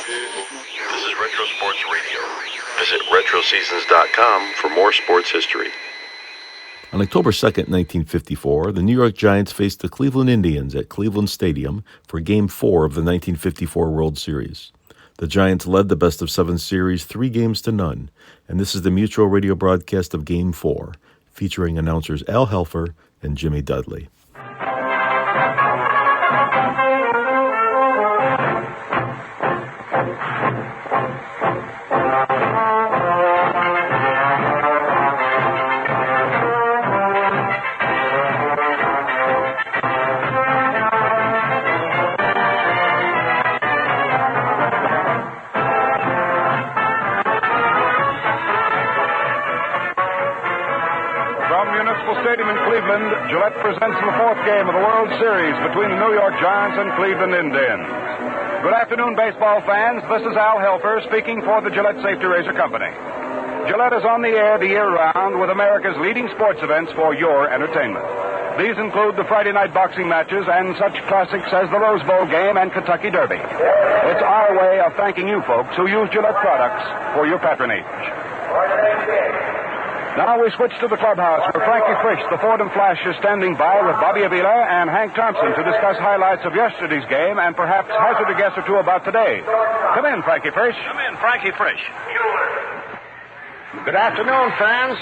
This is Retro Sports Radio. Visit RetroSeasons.com for more sports history. On October 2nd, 1954, the New York Giants faced the Cleveland Indians at Cleveland Stadium for Game 4 of the 1954 World Series. The Giants led the best-of-7 series 3-0, and this is the Mutual Radio broadcast of Game 4, featuring announcers Al Helfer and Jimmy Dudley. Gillette presents the fourth game of the World Series between the New York Giants and Cleveland Indians. Good afternoon, baseball fans. This is Al Helfer speaking for the Gillette Safety Razor Company. Gillette is on the air the year round with America's leading sports events for your entertainment. These include the Friday night boxing matches and such classics as the Rose Bowl game and Kentucky Derby. It's our way of thanking you folks who use Gillette products for your patronage. Now we switch to the clubhouse where Frankie Frisch, the Fordham Flash, is standing by with Bobby Avila and Hank Thompson to discuss highlights of yesterday's game and perhaps hazard a guess or two about today. Come in, Frankie Frisch. Come in, Frankie Frisch. Good afternoon, fans.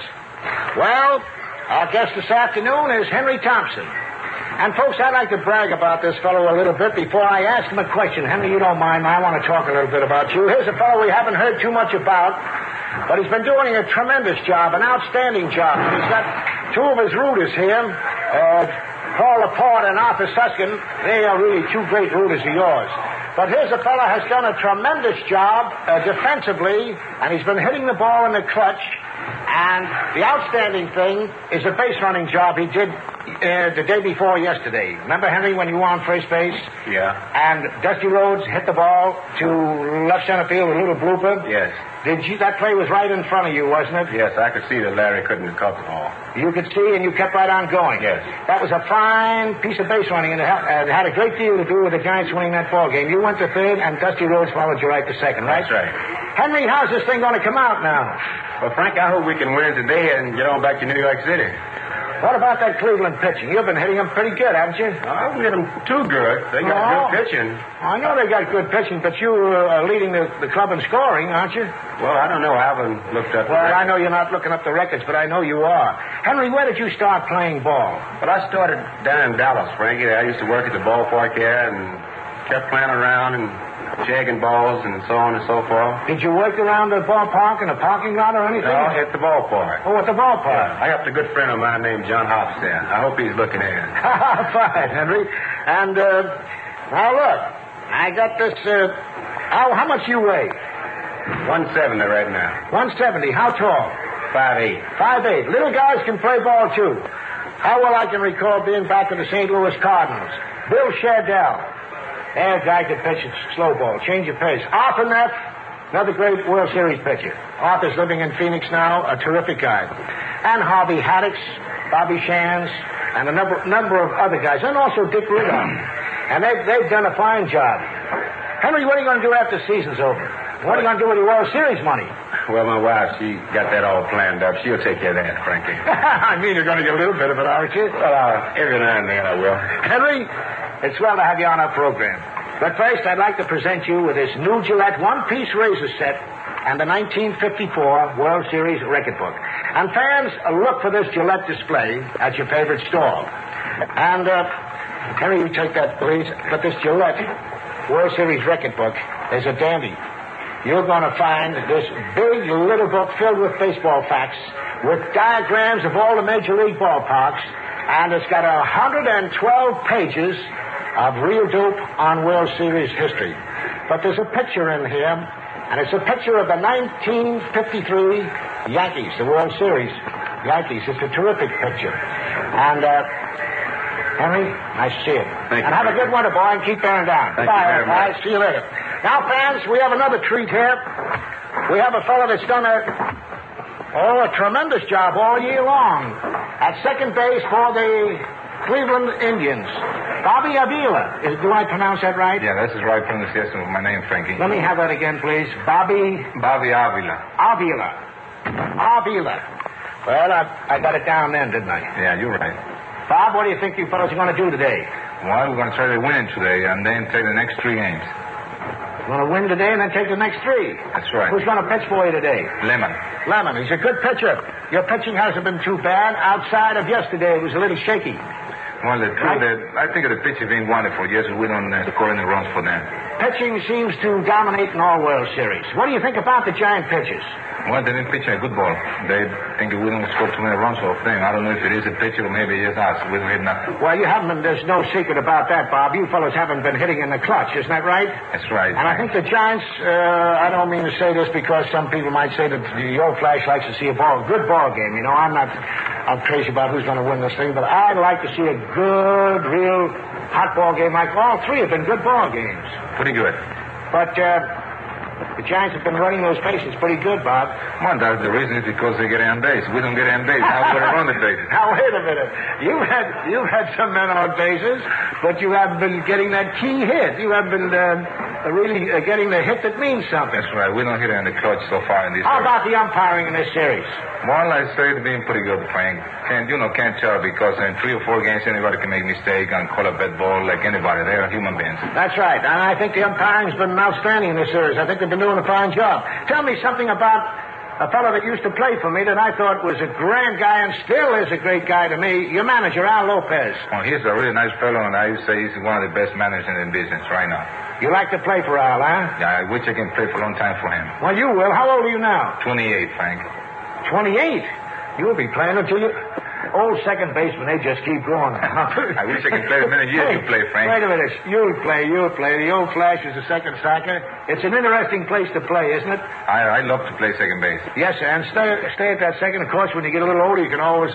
Well, our guest this afternoon is Henry Thompson. And, folks, I'd like to brag about this fellow a little bit before I ask him a question. Henry, you don't mind. I want to talk a little bit about you. Here's a fellow we haven't heard too much about, but he's been doing a tremendous job, an outstanding job. He's got two of his rooters here, Paul Laporte and Arthur Suskin. They are really two great rooters of yours. But here's a fellow has done a tremendous job defensively, and he's been hitting the ball in the clutch. And the outstanding thing is the base running job he did the day before yesterday. Remember, Henry, when you were on first base? Yeah. And Dusty Rhodes hit the ball to left center field with a little blooper? Yes. That play was right in front of you, wasn't it? Yes, I could see that Larry couldn't have caught the ball. You could see, and you kept right on going. Yes. That was a fine piece of base running, and it had a great deal to do with the Giants winning that ball game. You went to third, and Dusty Rhodes followed you right to second, right? That's right. Henry, how's this thing going to come out now? Well, Frank, I hope we can win today and get on back to New York City. What about that Cleveland pitching? You've been hitting them pretty good, haven't you? I haven't hit them too good. They got good pitching. I know they got good pitching, but you are leading the club in scoring, aren't you? Well, I don't know. I haven't looked up the records. I know you're not looking up the records, but I know you are. Henry, where did you start playing ball? Well, I started down in Dallas, Frankie. I used to work at the ballpark there and kept playing around and shagging balls and so on and so forth. Did you work around the ballpark in a parking lot or anything? No, at the ballpark. Oh, at the ballpark. Yeah. I got a good friend of mine named John Hobbs there. I hope he's looking at it. Fine, Henry. And, now look, I got this, how much you weigh? 170 right now. 170. How tall? 5'8". 5'8". Little guys can play ball, too. How well I can recall being back with the St. Louis Cardinals. Bill Sherdell. That guy could pitch a slow ball, change of pace. Arthur Neff, another great World Series pitcher. Arthur's living in Phoenix now, a terrific guy. And Harvey Haddix, Bobby Shands, and a number of other guys, and also Dick Rudolph. And they've done a fine job. Henry, what are you going to do after the season's over? What are you going to do with your World Series money? Well, my wife, she got that all planned up. She'll take care of that, Frankie. I mean, you're going to get a little bit of it, aren't you? Well, every now and then I will. Henry, it's swell to have you on our program. But first, I'd like to present you with this new Gillette one-piece razor set and the 1954 World Series record book. And fans, look for this Gillette display at your favorite store. And, Henry, you take that, please. But this Gillette World Series record book is a dandy. You're going to find this big little book filled with baseball facts with diagrams of all the major league ballparks, and it's got 112 pages of real dope on World Series history. But there's a picture in here, and it's a picture of the 1953 Yankees, the World Series Yankees. It's a terrific picture. And, Henry, nice to see you. Thank and you. have a good winter, boy, and keep bearing down. Thank you very much. See you later. Now, fans, we have another treat here. We have a fellow that's done a tremendous job all year long at second base for the Cleveland Indians. Bobby Avila. Do I pronounce that right? Yeah, that's the right pronunciation of my name, Frankie. Let me have that again, please. Bobby Avila. Avila. Well, I got it down then, didn't I? Yeah, you're right. Bob, what do you think you fellows are going to do today? Well, we're going to try to win today and then take the next 3 games. You're going to win today and then take the next 3. That's right. Who's going to pitch for you today? Lemon. He's a good pitcher. Your pitching hasn't been too bad. Outside of yesterday, it was a little shaky. Well, I think the pitch has been wonderful. Yes, we don't score any runs for them. Pitching seems to dominate in all World Series. What do you think about the Giant pitchers? Well, they didn't pitch a good ball. They think we don't score too many runs off them. I don't know if it is a pitcher or maybe it is us. We don't hit nothing. Well, you haven't been, there's no secret about that, Bob. You fellows haven't been hitting in the clutch, isn't that right? That's right. And I think the Giants, I don't mean to say this because some people might say that the old Flash likes to see a good ball game. You know, I'm crazy about who's going to win this thing, but I'd like to see a good, real hot ball game like all 3 have been good ball games. Pretty good. But, the Giants have been running those bases pretty good, Bob. Well, that's the reason is because they get on base. We don't get on base. How we're going to run the bases? Now, wait a minute. You've had some men on bases, but you haven't been getting that key hit. You haven't been really getting the hit that means something. That's right. We don't hit it in the clutch so far in this How series. about the umpiring in this series? Well, I say it's been pretty good, Frank. Can't tell because in 3 or 4 games anybody can make mistake and call a bad ball like anybody. They are human beings. That's right. And I think the umpiring's been outstanding in this series. I think they've been doing a fine job. Tell me something about a fellow that used to play for me that I thought was a grand guy and still is a great guy to me, your manager, Al Lopez. Well, he's a really nice fellow, and I would say he's one of the best managers in the business right now. You like to play for Al, huh? Yeah, I wish I can play for a long time for him. Well, you will. How old are you now? 28, Frank. 28? You'll be playing until you... Old second baseman, they just keep going. I wish I could play the many years you play, Frank. Wait a minute. You'll play. The old Flash is a second striker. It's an interesting place to play, isn't it? I love to play second base. Yes, sir. And stay at that second. Of course, when you get a little older, you can always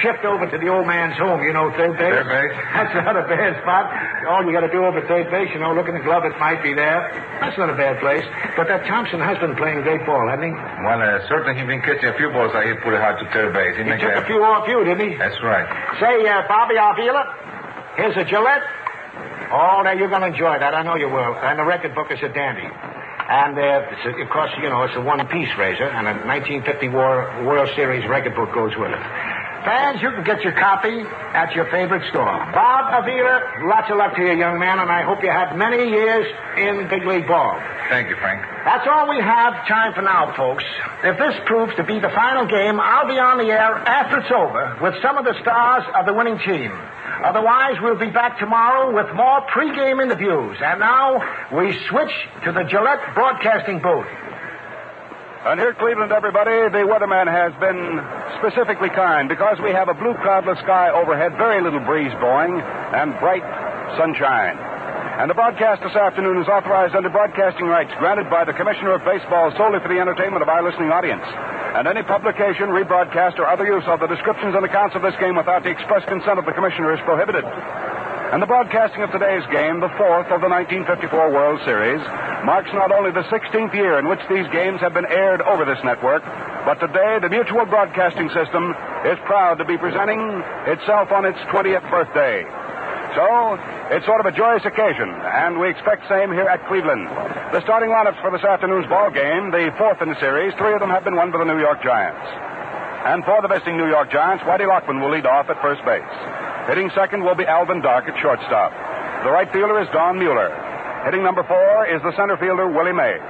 shift over to the old man's home, third base. Third base? That's not a bad spot. All you got to do over third base, look in the glove, it might be there. That's not a bad place. But that Thompson has been playing great ball, hasn't he? Well, certainly he's been catching a few balls I hit pretty hard to third base. He took a few off you, didn't he? That's right. Say, Bobby Avila, here's a Gillette. Oh, now you're going to enjoy that. I know you will. And the record book is a dandy. And, of course, it's a one-piece razor, and a 1950 World Series record book goes with it. Fans, you can get your copy at your favorite store. Bob Avila, lots of luck to you, young man, and I hope you have many years in big league ball. Thank you, Frank. That's all we have time for now, folks. If this proves to be the final game, I'll be on the air after it's over with some of the stars of the winning team. Otherwise, we'll be back tomorrow with more pregame interviews. And now, we switch to the Gillette Broadcasting booth. And here, Cleveland, everybody, the weatherman has been specifically kind because we have a blue cloudless sky overhead, very little breeze blowing, and bright sunshine. And the broadcast this afternoon is authorized under broadcasting rights granted by the Commissioner of Baseball solely for the entertainment of our listening audience. And any publication, rebroadcast, or other use of the descriptions and accounts of this game without the express consent of the Commissioner is prohibited. And the broadcasting of today's game, the 4th of the 1954 World Series, marks not only the 16th year in which these games have been aired over this network, but today the Mutual Broadcasting System is proud to be presenting itself on its 20th birthday. So, it's sort of a joyous occasion, and we expect same here at Cleveland. The starting lineups for this afternoon's ball game, the 4th in the series, 3 of them have been won by the New York Giants. And for the visiting New York Giants, Whitey Lockman will lead off at first base. Hitting second will be Alvin Dark at shortstop. The right fielder is Don Mueller. Hitting number 4 is the center fielder, Willie Mays.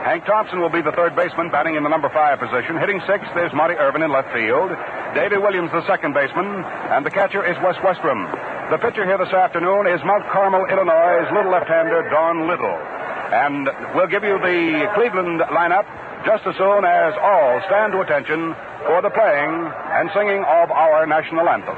Hank Thompson will be the third baseman, batting in the number 5 position. Hitting sixth is Marty Irvin in left field. Davy Williams, the second baseman, and the catcher is Wes Westrom. The pitcher here this afternoon is Mount Carmel, Illinois' little left-hander, Don Liddle. And we'll give you the Cleveland lineup just as soon as all stand to attention for the playing and singing of our national anthem.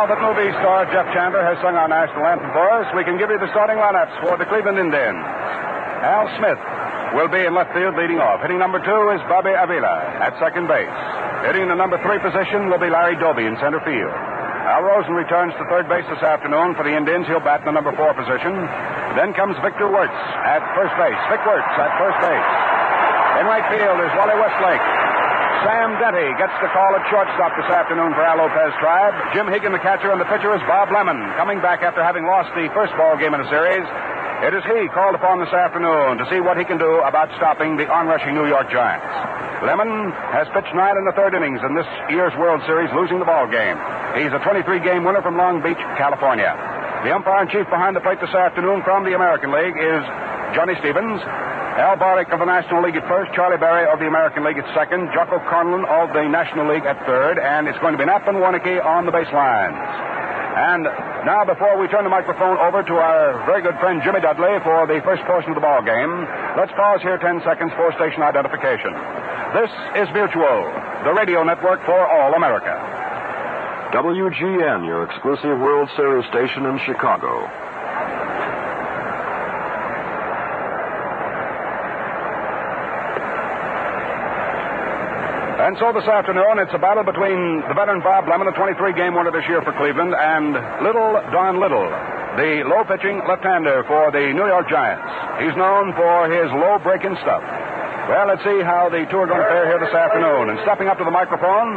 Now that movie star Jeff Chandler has sung our national anthem for us, we can give you the starting lineups for the Cleveland Indians. Al Smith will be in left field leading off. Hitting number 2 is Bobby Avila at second base. Hitting the number 3 position will be Larry Doby in center field. Al Rosen returns to third base this afternoon for the Indians. He'll bat in the number 4 position. Then comes Victor Wirtz at first base. Vic Wirtz at first base. In right field is Wally Westlake. Sam Denty gets the call at shortstop this afternoon for Al Lopez Tribe. Jim Higgin, the catcher, and the pitcher is Bob Lemon, coming back after having lost the first ball game in the series. It is he called upon this afternoon to see what he can do about stopping the onrushing New York Giants. Lemon has pitched 9 in the third innings in this year's World Series, losing the ball game. He's a 23-game winner from Long Beach, California. The umpire-in-chief behind the plate this afternoon from the American League is Johnny Stevens. Al Barrick of the National League at first, Charlie Berry of the American League at second, Jocko Conlon of the National League at third, and it's going to be Knapp and Warnicki on the baselines. And now, before we turn the microphone over to our very good friend Jimmy Dudley for the first portion of the ball game, let's pause here 10 seconds for station identification. This is Mutual, the radio network for all America. WGN, your exclusive World Series station in Chicago. And so this afternoon, it's a battle between the veteran Bob Lemon, a 23-game winner this year for Cleveland, and Don Liddle, the low-pitching left-hander for the New York Giants. He's known for his low break-in stuff. Well, let's see how the two are going to fare here this afternoon. And stepping up to the microphone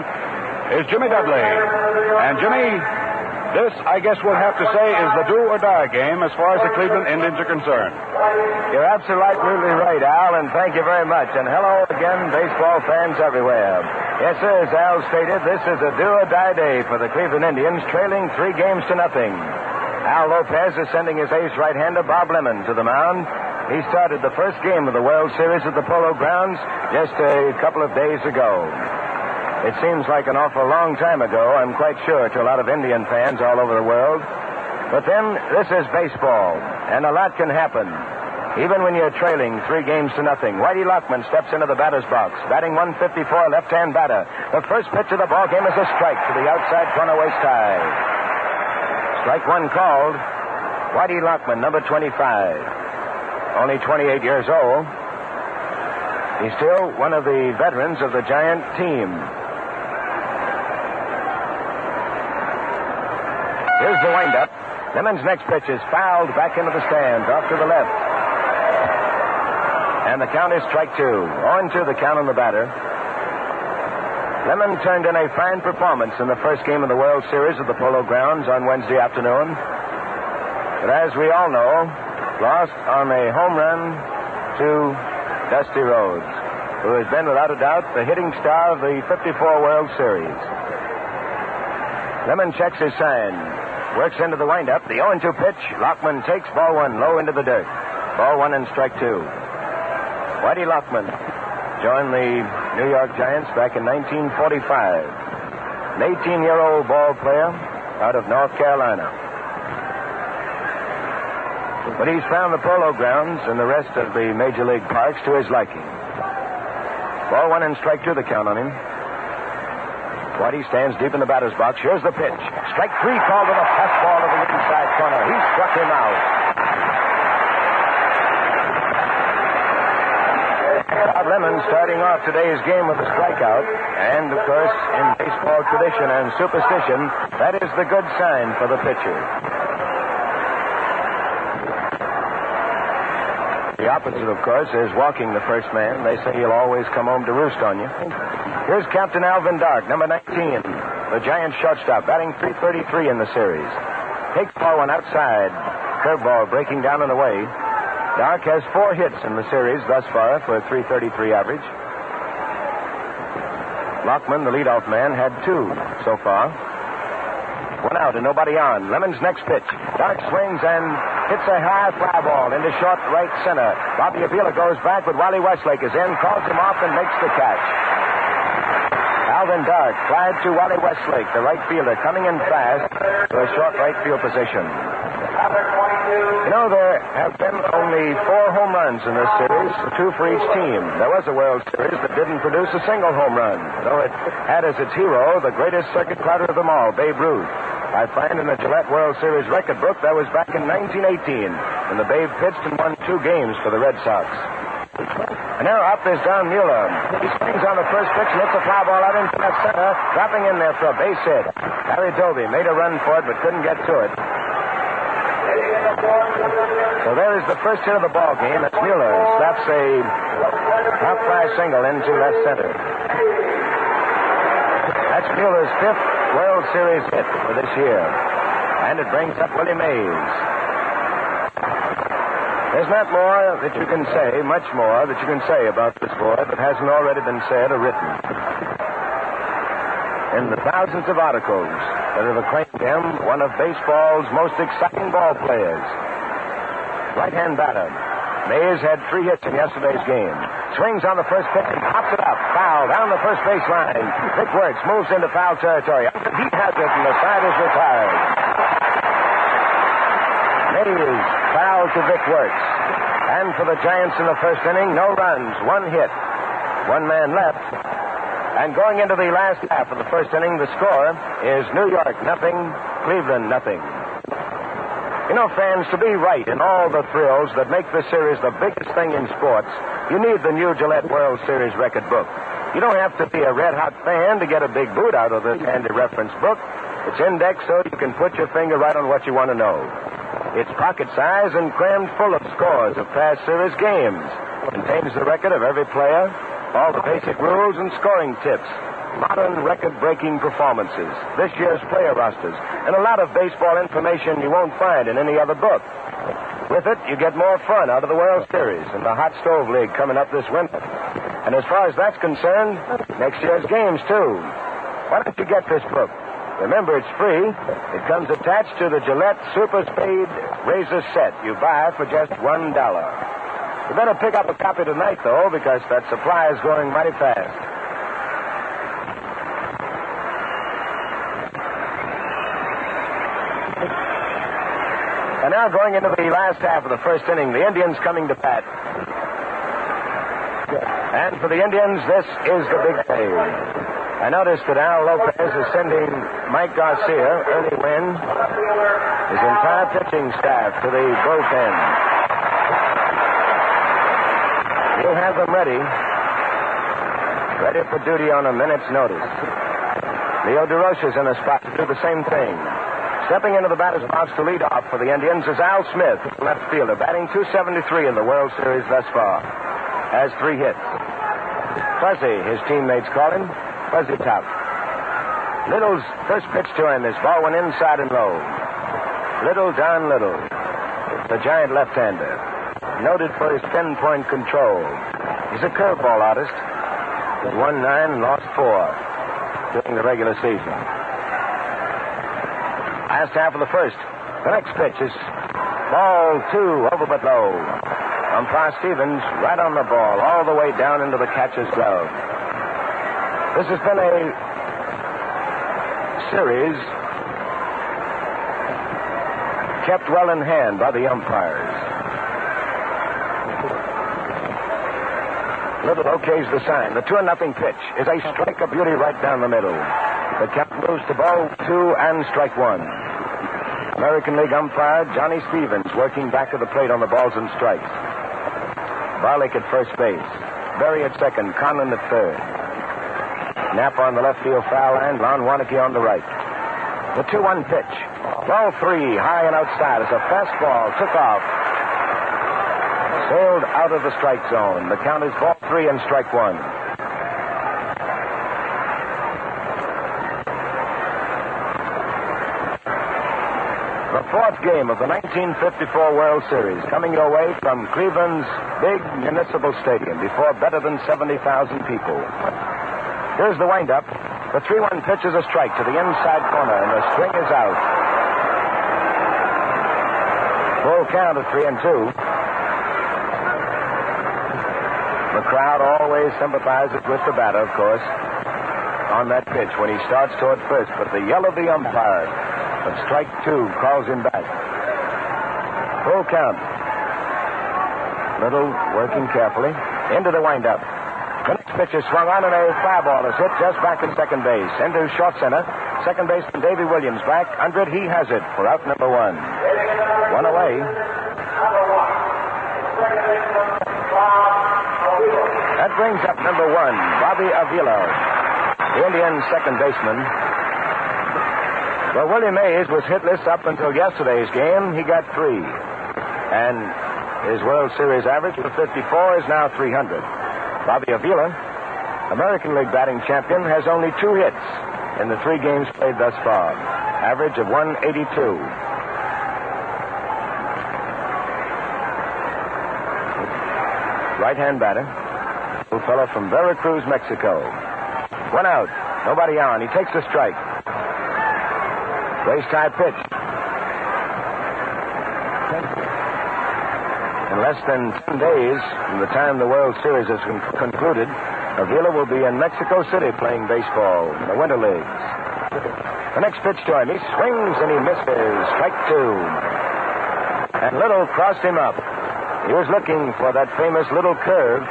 is Jimmy Dudley. And Jimmy, this, I guess we'll have to say, is the do-or-die game as far as the Cleveland Indians are concerned. You're absolutely right, Al, and thank you very much. And hello again, baseball fans everywhere. Yes, sir, as Al stated, this is a do-or-die day for the Cleveland Indians, trailing 3 games to nothing. Al Lopez is sending his ace right-hander, Bob Lemon, to the mound. He started the first game of the World Series at the Polo Grounds just a couple of days ago. It seems like an awful long time ago, I'm quite sure, to a lot of Indian fans all over the world. But then, this is baseball, and a lot can happen. Even when you're trailing 3 games to nothing. Whitey Lockman steps into the batter's box, batting 154, left-hand batter. The first pitch of the ball game is a strike to the outside corner waist high. Strike 1 called. Whitey Lockman, number 25. Only 28 years old. He's still one of the veterans of the Giant team. Here's the windup. Lemon's next pitch is fouled back into the stands, off to the left. And the count is strike 2. 0-2 the count on the batter. Lemon turned in a fine performance in the first game of the World Series at the Polo Grounds on Wednesday afternoon. But as we all know, lost on a home run to Dusty Rhodes, who has been, without a doubt, the hitting star of the 54 World Series. Lemon checks his sign. Works into the windup. The 0-2 pitch. Lockman takes ball 1 low into the dirt. Ball 1 and strike 2. Whitey Lockman joined the New York Giants back in 1945. An 18-year-old ball player out of North Carolina. But he's found the Polo Grounds and the rest of the Major League parks to his liking. Ball 1 and strike 2 the count on him. Whitey stands deep in the batter's box. Here's the pitch. Strike 3 called with a fastball to the inside corner. He struck him out. Bob Lemon starting off today's game with a strikeout. And, of course, in baseball tradition and superstition, that is the good sign for the pitcher. The opposite, of course, is walking the first man. They say he'll always come home to roost on you. Here's Captain Alvin Dark, number 19, the Giants shortstop, batting .333 in the series. Takes ball 1 outside. Curveball breaking down and away. Dark has 4 hits in the series thus far for a .333 average. Lockman, the leadoff man, had 2 so far. 1 out and nobody on. Lemon's next pitch. Dark swings and hits a high fly ball into short right center. Bobby Avila goes back, but Wally Westlake is in, calls him off, and makes the catch. Alvin Dark flied to Wally Westlake, the right fielder, coming in fast to a short right field position. You know, there have been only 4 home runs in this series, 2 for each team. There was a World Series that didn't produce a single home run, though it had as its hero the greatest circuit clouder of them all, Babe Ruth. I find in the Gillette World Series record book that was back in 1918 when the Babe pitched and won 2 games for the Red Sox. And now up is Don Mueller. He swings on the first pitch and hits a fly ball out into left center, dropping in there for a base hit. Harry Doby made a run for it but couldn't get to it. So there is the first hit of the ball game. That's Mueller. Slaps a top fly single into left center. That's Mueller's 5th World Series hit for this year. And it brings up Willie Mays. There's not more that you can say, much more that you can say about this boy that hasn't already been said or written. In the thousands of articles that have acclaimed him one of baseball's most exciting ball players. Right-hand batter. Mays had 3 hits in yesterday's game. Swings on the first pitch and pops it up. Foul down the first base line. Vic Wertz moves into foul territory. He has it, and the side is retired. Mays foul to Vic Wertz. And for the Giants in the first inning, no runs, 1 hit. 1 man left. And going into the last half of the first inning, the score is New York 0, Cleveland 0. You know, fans, to be right in all the thrills that make this series the biggest thing in sports, you need the new Gillette World Series record book. You don't have to be a red-hot fan to get a big boot out of this handy reference book. It's indexed so you can put your finger right on what you want to know. It's pocket-size and crammed full of scores of past series games. Contains the record of every player, all the basic rules and scoring tips, modern record-breaking performances, this year's player rosters, and a lot of baseball information you won't find in any other book. With it, you get more fun out of the World Series and the Hot Stove League coming up this winter. And as far as that's concerned, next year's games, too. Why don't you get this book? Remember, it's free. It comes attached to the Gillette Super Spade razor set you buy for just $1. You better pick up a copy tonight, though, because that supply is going mighty fast. And now going into the last half of the first inning, the Indians coming to bat. And for the Indians, this is the big day. I noticed that Al Lopez is sending Mike Garcia, Ernie Wynn, his entire pitching staff to the bullpen. He'll have them ready for duty on a minute's notice. Leo DeRocha's in a spot to do the same thing. Stepping into the batter's box to lead off for the Indians is Al Smith, left fielder, batting .273 in the World Series thus far. Has 3 hits. Fuzzy, his teammates call him, Fuzzy Top. Liddle's first pitch to him is ball went inside and low. Liddle, Don Liddle, the giant left-hander, noted for his pinpoint control. He's a curveball artist. He won 9 and lost 4 during the regular season. Last half of the first. The next pitch is ball 2, over but low. Umpire Stevens right on the ball, all the way down into the catcher's glove. This has been a series kept well in hand by the umpires. Liddle okays the sign. The 2-0 pitch is a strike of beauty right down the middle. The captain moves to ball 2 and strike 1. American League umpire Johnny Stevens working back to the plate on the balls and strikes. Barlick at first base. Berry at second. Conlon at third. Knapp on the left field foul line. Lon Warneke on the right. The 2-1 pitch. Ball 3, high and outside as a fastball took off. Sailed out of the strike zone. The count is ball 3 and strike 1. The 4th game of the 1954 World Series coming your way from Cleveland's big municipal stadium before better than 70,000 people. Here's the windup. The 3-1 pitch is a strike to the inside corner, and the string is out. Full count at 3-2. The crowd always sympathizes with the batter, of course, on that pitch when he starts toward first, but the yell of the umpire at strike 2 calls him back. Full count. Liddle working carefully. Into the windup. The next pitch is swung on and a fly ball is hit just back at second base. Into short center. Second baseman Davy Williams back. Under it, he has it for out number one. One away. That brings up number one, Bobby Avila, the Indians' second baseman. Well, Willie Mays was hitless up until yesterday's game. He got 3. And his World Series average for 54 is now 300. Bobby Avila, American League batting champion, has only 2 hits in the 3 games played thus far. Average of 182. Right-hand batter. Little fellow from Veracruz, Mexico. 1 out. Nobody on. He takes a strike. Race tie pitch. In less than 10 days from the time the World Series is concluded, Avila will be in Mexico City playing baseball in the Winter Leagues. The next pitch to him. He swings and he misses. Strike 2. And Liddle crossed him up. He was looking for that famous Liddle curve,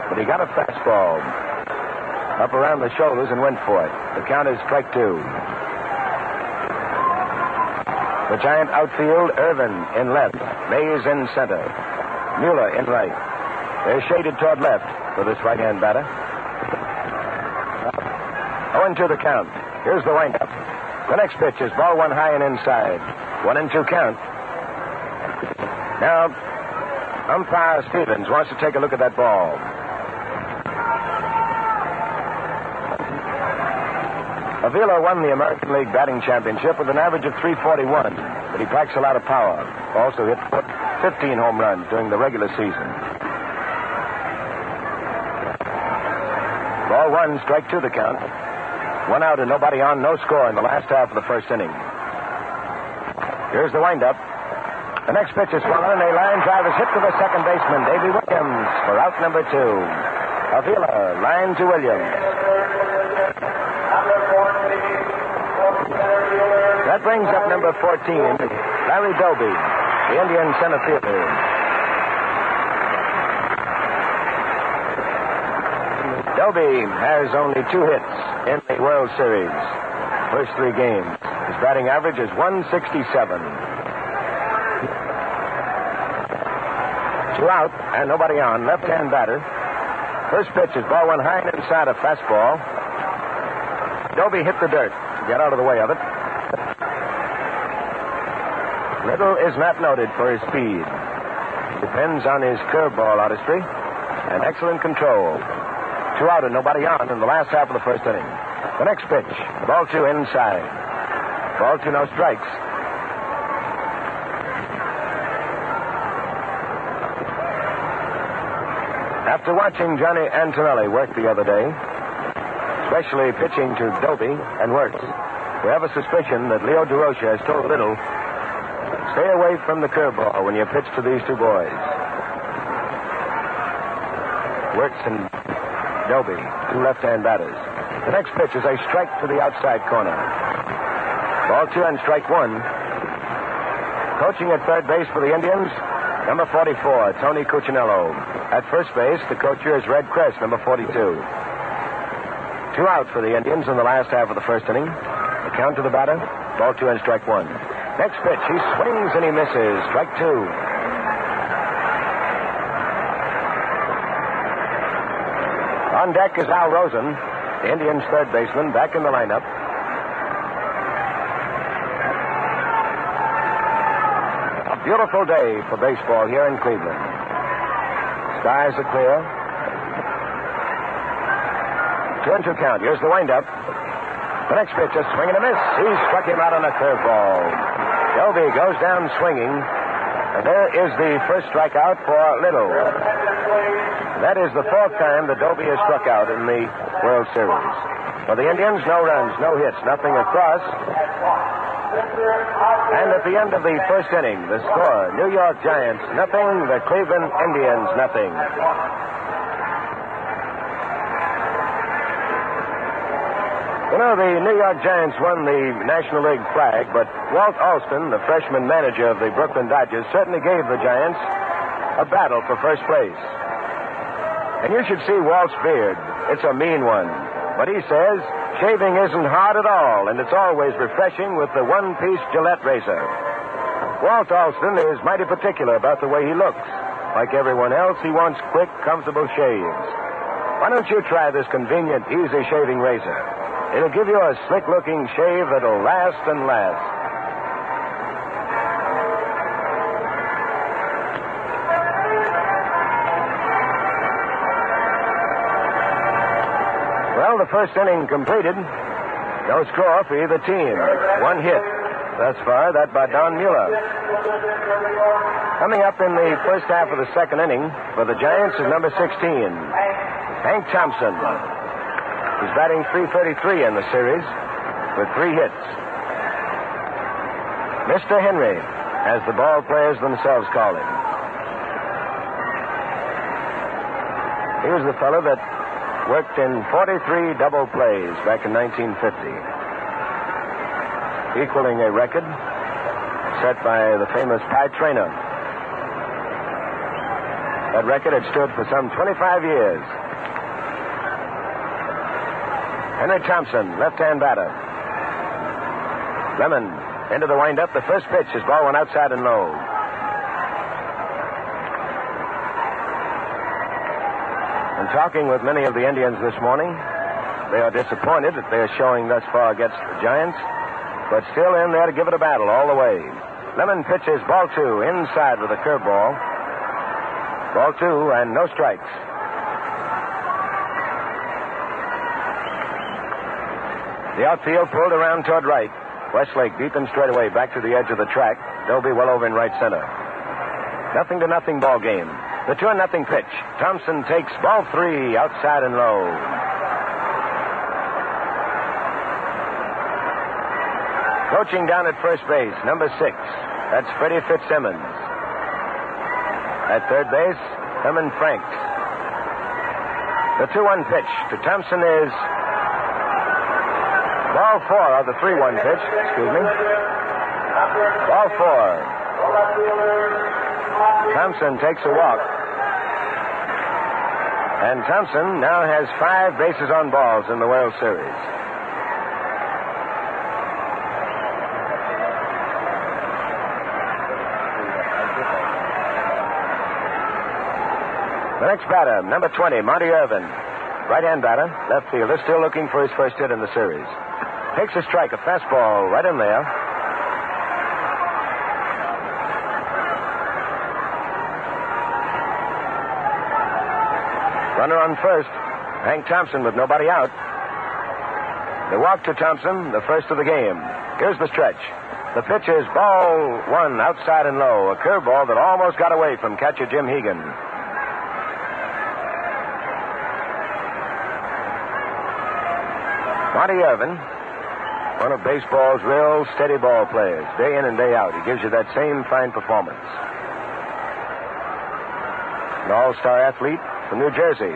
but he got a fastball up around the shoulders and went for it. The count is strike 2. The Giant outfield, Irvin in left, Mays in center, Mueller in right. They're shaded toward left for this right-hand batter. 0-2 the count. Here's the windup. The next pitch is ball 1 high and inside. 1-2 count. Now, umpire Stevens wants to take a look at that ball. Avila won the American League batting championship with an average of 341, but he packs a lot of power. Also hit 15 home runs during the regular season. Ball 1, strike 2 the count. 1 out and nobody on, no score in the last half of the first inning. Here's the windup. The next pitch is swung on, and a line drive is hit to the second baseman, Davy Williams, for out number 2. Avila, line to Williams. That brings up number 14, Larry Doby, the Indian center fielder. Doby has only 2 hits in the World Series. First 3 games. His batting average is 167. 2 out and nobody on. Left-hand batter. First pitch is ball 1 high and inside, a fastball. Doby hit the dirt to get out of the way of it. Liddle is not noted for his speed. Depends on his curveball artistry and excellent control. 2 out and nobody on in the last half of the first inning. The next pitch, ball 2 inside. Ball 2, no strikes. After watching Johnny Antonelli work the other day, especially pitching to Doby and Wirtz, we have a suspicion that Leo DeRocha has told Liddle, stay away from the curveball when you pitch to these 2 boys. Wirtz and Doby, 2 left-hand batters. The next pitch is a strike to the outside corner. Ball 2 and strike 1. Coaching at third base for the Indians, number 44, Tony Cuccinello. At first base, the coach here is Red Crest, number 42. 2 out for the Indians in the last half of the first inning. The count to the batter, ball 2 and strike 1. Next pitch, he swings and he misses. Strike 2. On deck is Al Rosen, the Indians' third baseman, back in the lineup. A beautiful day for baseball here in Cleveland. Skies are clear. 2-2 count. Here's the windup. The next pitch, a swing and a miss. He struck him out on a curveball. Doby goes down swinging. And there is the first strikeout for Liddle. That is the 4th time that Doby has struck out in the World Series. For the Indians, no runs, no hits, nothing across. And at the end of the first inning, the score, New York Giants, nothing, the Cleveland Indians, nothing. You know, the New York Giants won the National League flag, but Walt Alston, the freshman manager of the Brooklyn Dodgers, certainly gave the Giants a battle for first place. And you should see Walt's beard. It's a mean one. But he says shaving isn't hard at all, and it's always refreshing with the one-piece Gillette razor. Walt Alston is mighty particular about the way he looks. Like everyone else, he wants quick, comfortable shaves. Why don't you try this convenient, easy shaving razor? It'll give you a slick-looking shave that'll last and last. Well, the first inning completed. No score for either team. One hit. Thus far, that by Don Mueller. Coming up in the first half of the second inning for the Giants is number 16, Hank Thompson. He's batting .333 in the series with 3 hits. Mr. Henry, as the ball players themselves call him. He was the fellow that worked in 43 double plays back in 1950. Equaling a record set by the famous Pie Traynor. That record had stood for some 25 years. Henry Thompson, left-hand batter. Lemon into the windup. The first pitch, his ball went outside and low. And talking with many of the Indians this morning, they are disappointed that they are showing thus far against the Giants, but still in there to give it a battle all the way. Lemon pitches ball 2 inside with a curveball. Ball 2 and no strikes. The outfield pulled around toward right. Westlake deep and straight away back to the edge of the track. Doby well over in right center. 0-0 ball game. The 2-0 pitch. Thompson takes ball 3 outside and low. Coaching down at first base, number 6. That's Freddie Fitzsimmons. At third base, Herman Franks. The 2-1 pitch to Thompson is ball 4, or the 3-1 pitch, excuse me. Ball 4. Thompson takes a walk. And Thompson now has 5 bases on balls in the World Series. The next batter, number 20, Monty Irvin. Right-hand batter, left fielder, still looking for his first hit in the series. Takes a strike, a fastball right in there. Runner on first, Hank Thompson with nobody out. The walk to Thompson, the first of the game. Here's the stretch. The pitch is ball 1, outside and low. A curveball that almost got away from catcher Jim Hegan. Monty Irvin, one of baseball's real steady ball players, day in and day out. He gives you that same fine performance. An all-star athlete from New Jersey,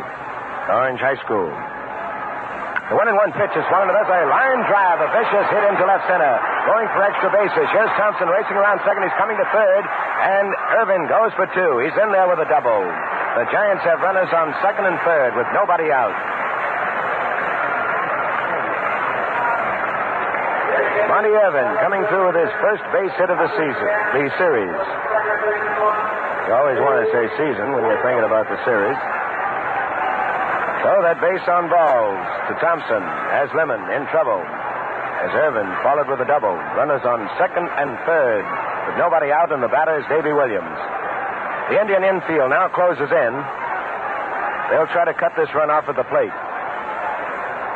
Orange High School. The 1-1 pitch is swung to this, a line drive, a vicious hit into left center. Going for extra bases. Here's Thompson racing around second. He's coming to third, and Irvin goes for 2. He's in there with a double. The Giants have runners on second and third with nobody out. Monty Irvin coming through with his first base hit of the series. You always want to say season when you're thinking about the series. So that base on balls to Thompson has Lemon in trouble. As Irvin followed with a double. Runners on second and third with nobody out, and the batter is Davy Williams. The Indian infield now closes in. They'll try to cut this run off at the plate.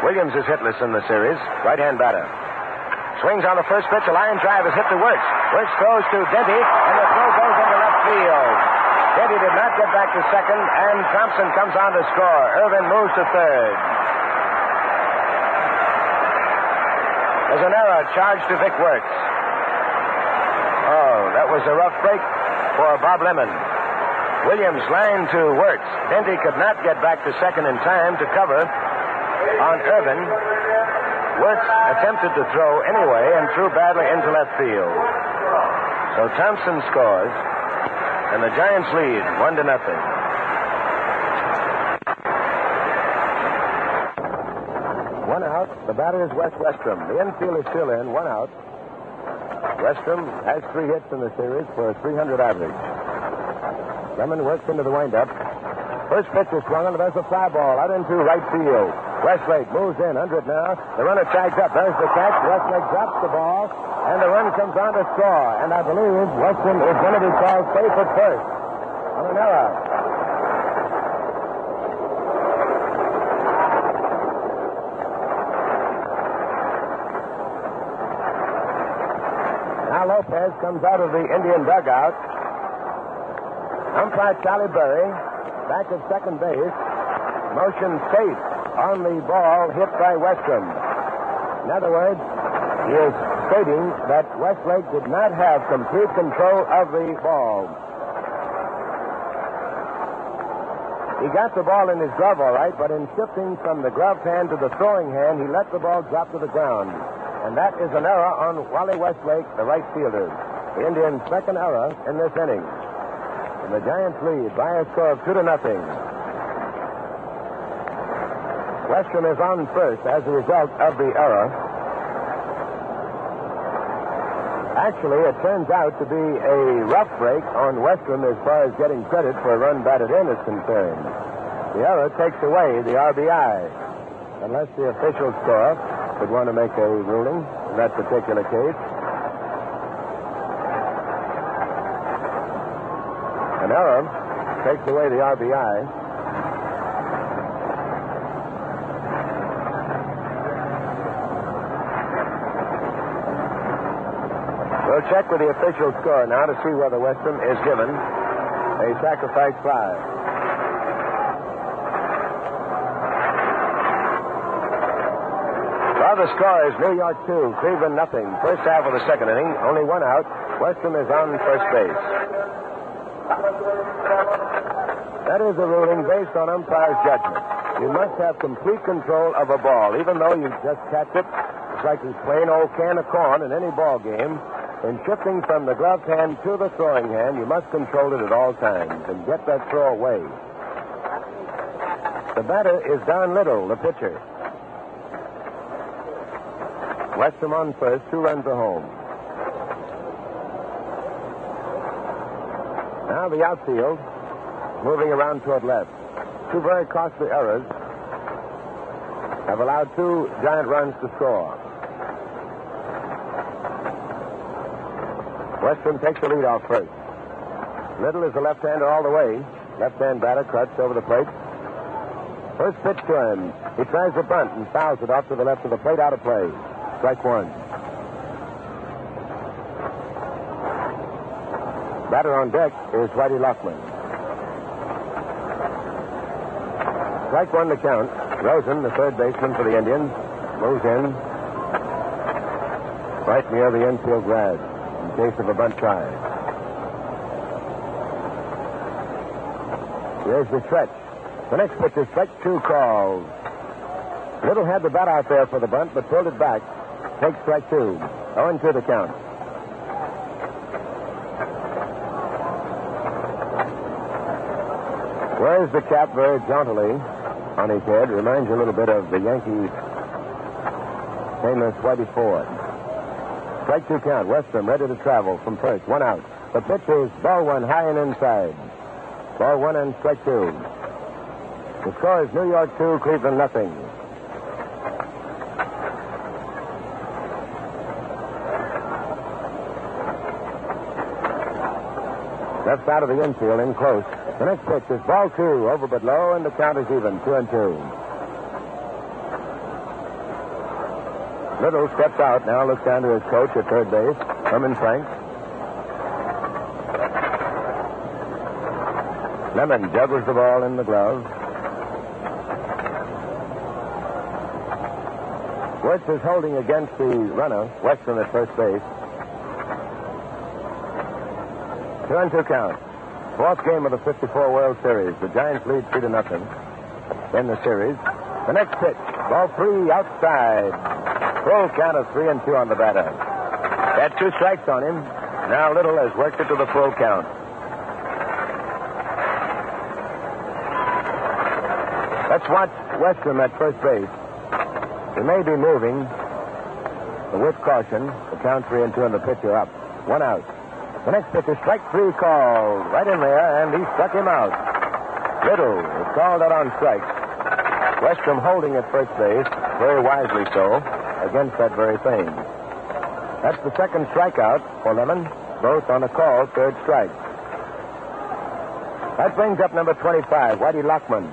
Williams is hitless in the series. Right-hand batter. Swings on the first pitch. A line drive is hit to Wirtz. Wirtz throws to Denty, and the throw goes into left field. Denty did not get back to second, and Thompson comes on to score. Irvin moves to third. There's an error charged to Vic Wirtz. Oh, that was a rough break for Bob Lemon. Williams lined to Wirtz. Denty could not get back to second in time to cover on Irvin. Wirtz attempted to throw anyway and threw badly into left field. So Thompson scores, and the Giants lead 1-0. out. The batter is Wes Westrom. The infield is still in. 1 out. Westrom has 3 hits in the series for a .300 average. Lemon works into the windup. First pitch is swung on. There's a fly ball out into right field. Westlake moves in under it now. The runner tags up. There's the catch. Westlake drops the ball, and the run comes on to score. And I believe Westrom is going to be called safe at first on an error. Now Lopez comes out of the Indian dugout. Umpire Charlie Berry, back at second base, motion safe on the ball hit by Westrom. In other words, he is stating that Westlake did not have complete control of the ball. He got the ball in his glove all right, but in shifting from the gloved hand to the throwing hand, he let the ball drop to the ground. And that is an error on Wally Westlake, the right fielder. The Indians' second error in this inning. And the Giants lead by a score of 2-0. Westrom is on first as a result of the error. Actually, it turns out to be a rough break on Westrom as far as getting credit for a run batted in is concerned. The error takes away the RBI, unless the official score would want to make a ruling in that particular case. An error takes away the RBI. We'll check with the official score now to see whether Westrom is given a sacrifice fly. Well, the score is New York 2, Cleveland nothing. First half of the second inning, only 1 out. Westrom is on first base. That is a ruling based on umpire's judgment. You must have complete control of a ball, even though you just catch it. It's like a plain old can of corn in any ball game. In shifting from the gloved hand to the throwing hand, you must control it at all times and get that throw away. The batter is Don Liddle, the pitcher. Westrom on first, 2 runs are home. Now the outfield, moving around toward left. 2 very costly errors have allowed 2 Giant runs to score. Westrom takes the lead off first. Liddle is a left-hander all the way. Left-hand batter cuts over the plate. First pitch to him. He tries the bunt and fouls it off to the left of the plate, out of play. Strike 1. Batter on deck is Whitey Lockman. Strike 1 to count. Rosen, the third baseman for the Indians, moves in right near the infield grass in case of a bunt try. Here's the stretch. The next pitch is strike 2 called. Liddle had the bat out there for the bunt, but pulled it back. Takes strike 2. 0-2 the count. Wears the cap very jauntily on his head. Reminds you a little bit of the Yankees' famous Whitey Ford. Strike 2 count. Westrom ready to travel from first. 1 out. The pitch is ball 1 high and inside. Ball 1 and strike 2. The score is New York 2, Cleveland nothing. Left side of the infield in close. The next pitch is ball 2, over but low, and the count is even, 2-2. Liddle steps out now, looks down to his coach at third base, Herman Frank. Lemon juggles the ball in the glove. Wirtz is holding against the runner, Westrom at first base. 2-2 count. Fourth game of the 54 World Series. The Giants lead 3-0 in the series. The next pitch, ball 3 outside. Full count of 3-2 on the batter. Had 2 strikes on him. Now Liddle has worked it to the full count. Let's watch Westrom at first base. He may be moving, but with caution, the count 3-2 and the pitcher up. 1 out. The next pitch is strike 3 called right in there, and he struck him out. Liddle is called out on strike. Westrom holding at first base, very wisely so, against that very thing. That's the second strikeout for Lemon, both on a call, third strike. That brings up number 25, Whitey Lockman.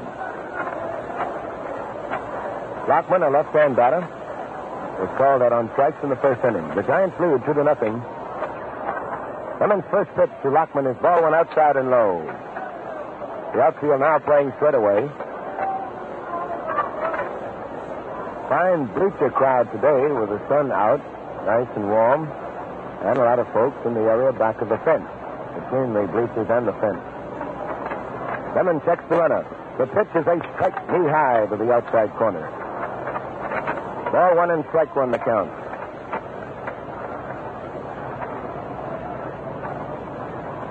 Lockman, a left-hand batter, was called out on strikes in the first inning. The Giants lead 2-0. Lemon's first pitch to Lockman is ball one outside and low. The outfield now playing straight away. Fine bleacher crowd today with the sun out, nice and warm, and a lot of folks in the area back of the fence, between the bleachers and the fence. Lemon checks the runner. The pitch is a strike knee-high to the outside corner. Ball 1 and strike 1 the count.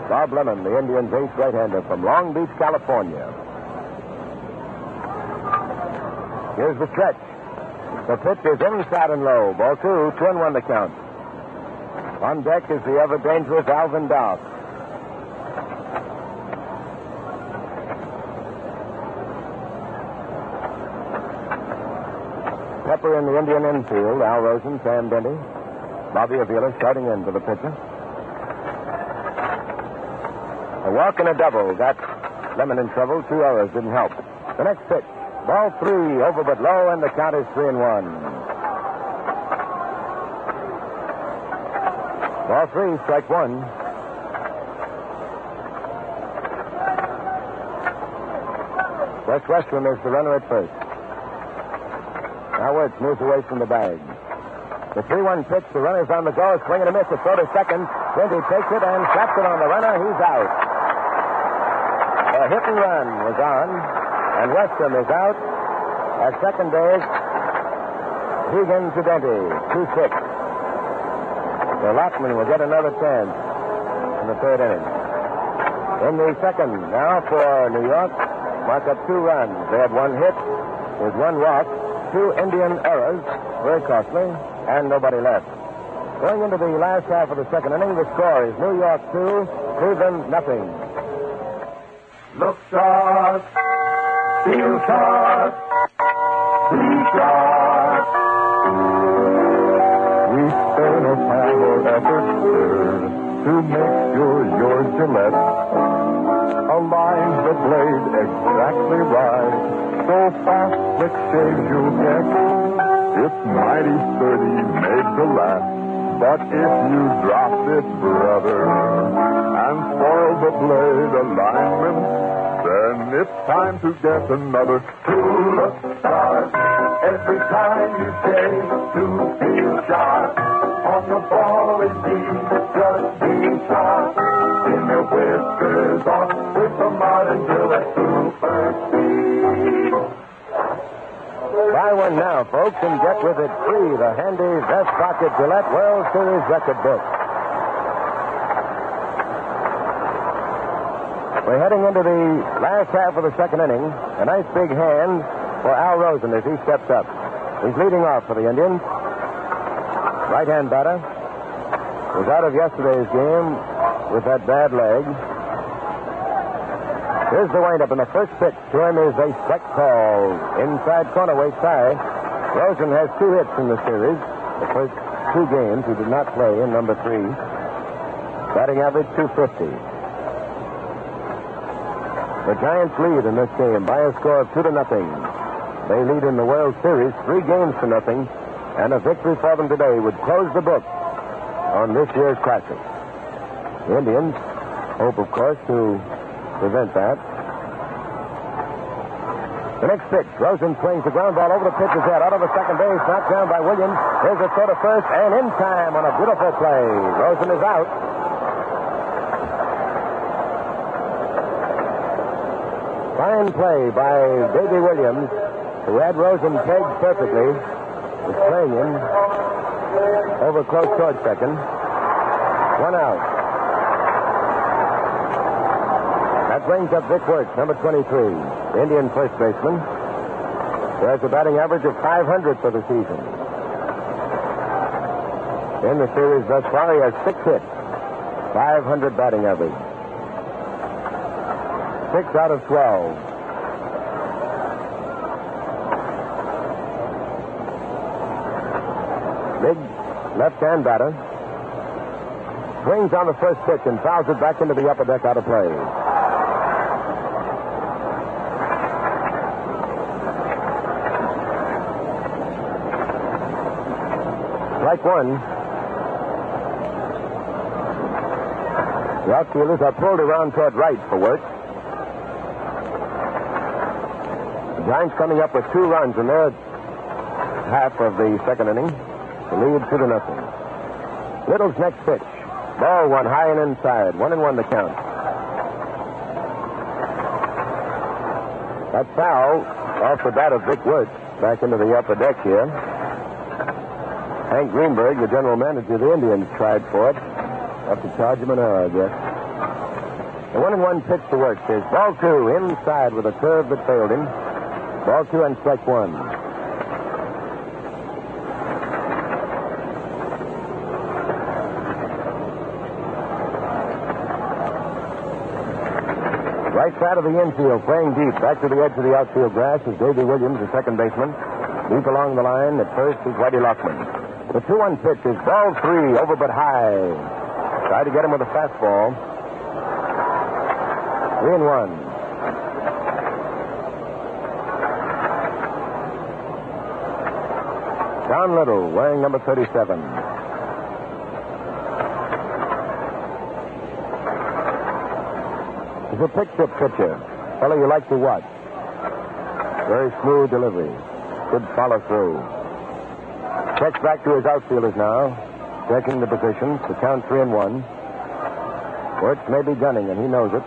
Bob Lemon, the Indians' ace right-hander from Long Beach, California. Here's the stretch. The pitch is inside and low. Ball 2, 2-1 the count. On deck is the ever-dangerous Alvin Dow. Pepper in the Indian infield. Al Rosen, Sam Denny, Bobby Avila starting in for the pitcher. A walk and a double got Lemon in trouble. 2 errors didn't help. The next pitch. Ball 3, over but low, and the count is 3-1. Ball 3, strike 1. Wes Westrom is the runner at first. Now Wirtz moves away from the bag. The 3-1 pitch, the runner's on the go, swing and a miss, a throw to second. Lindy takes it and slaps it on the runner. He's out. A hit and run was on, and Westrom is out. At second base, Keegan to Denty, 2-6. So Lockman will get another chance in the third inning. In the second, now for New York, mark up 2 runs. They had 1 hit with 1 walk, 2 Indian errors, very costly, and nobody left. Going into the last half of the second inning, the score is New York 2, Cleveland nothing. Look sharp, feel sharp, be sharp. We spend no time or effort, sir, to make sure your Gillette aligns the blade exactly right. So fast, slick shave you'll get. It's mighty sturdy, made to last. But if you drop it, brother, and spoil the blade alignment, then it's time to get another. To look sharp every time you say to feel sharp. On the ball indeed, just be sharp. In your whiskers off with the modern Gillette Super Speed. Buy one now, folks, and get with it free the handy vest pocket Gillette World Series record book. We're heading into the last half of the second inning. A nice big hand for Al Rosen as he steps up. He's leading off for the Indians. Right-hand batter was out of yesterday's game with that bad leg. Here's the windup, and the first pitch to him is a strike call. Inside corner, waist high. Rosen has 2 hits in the series. The first 2 games he did not play in number 3. Batting average 250. The Giants lead in this game by a score of 2-0. They lead in the World Series 3 games to nothing, and a victory for them today would close the book on this year's Classic. The Indians hope, of course, to prevent that. The next pitch, Rosen swings the ground ball over the pitcher's head, out of the second base, knocked down by Williams. Here's a throw to first, and in time on a beautiful play. Rosen is out. Fine play by Baby Williams, who had Rosen pegged perfectly, was playing him over close toward second. 1 out. That brings up Vic Wirtz, number 23, the Indian first baseman. He has a batting average of 500 for the season. In the series thus far, he has 6 hits, 500 batting average. 6 out of 12. Big left-hand batter. Swings on the first pitch and fouls it back into the upper deck out of play. Strike one. The outfielders are pulled around toward right for work. The Giants coming up with 2 runs in their half of the second inning to lead 2-0. Liddle's next pitch. Ball one high and inside. 1-1 the count. That foul off the bat of Vic Wirtz back into the upper deck here. Hank Greenberg, the general manager of the Indians, tried for it. Up to charge him an error, I guess. The 1-1 pitch to Wirtz is ball 2 inside with a curve that failed him. Ball 2 and strike 1. Right side of the infield, playing deep. Back to the edge of the outfield grass is Davey Williams, the second baseman. Deep along the line, at first is Whitey Lockman. The 2-1 pitch is ball 3, over but high. Try to get him with a fastball. 3-1. John Liddle, wearing number 37. He's a picture pitcher. Fellow you like to watch. Very smooth delivery. Good follow through. Checks back to his outfielders now. Checking the positions. The count 3-1. Wirtz may be gunning, and he knows it.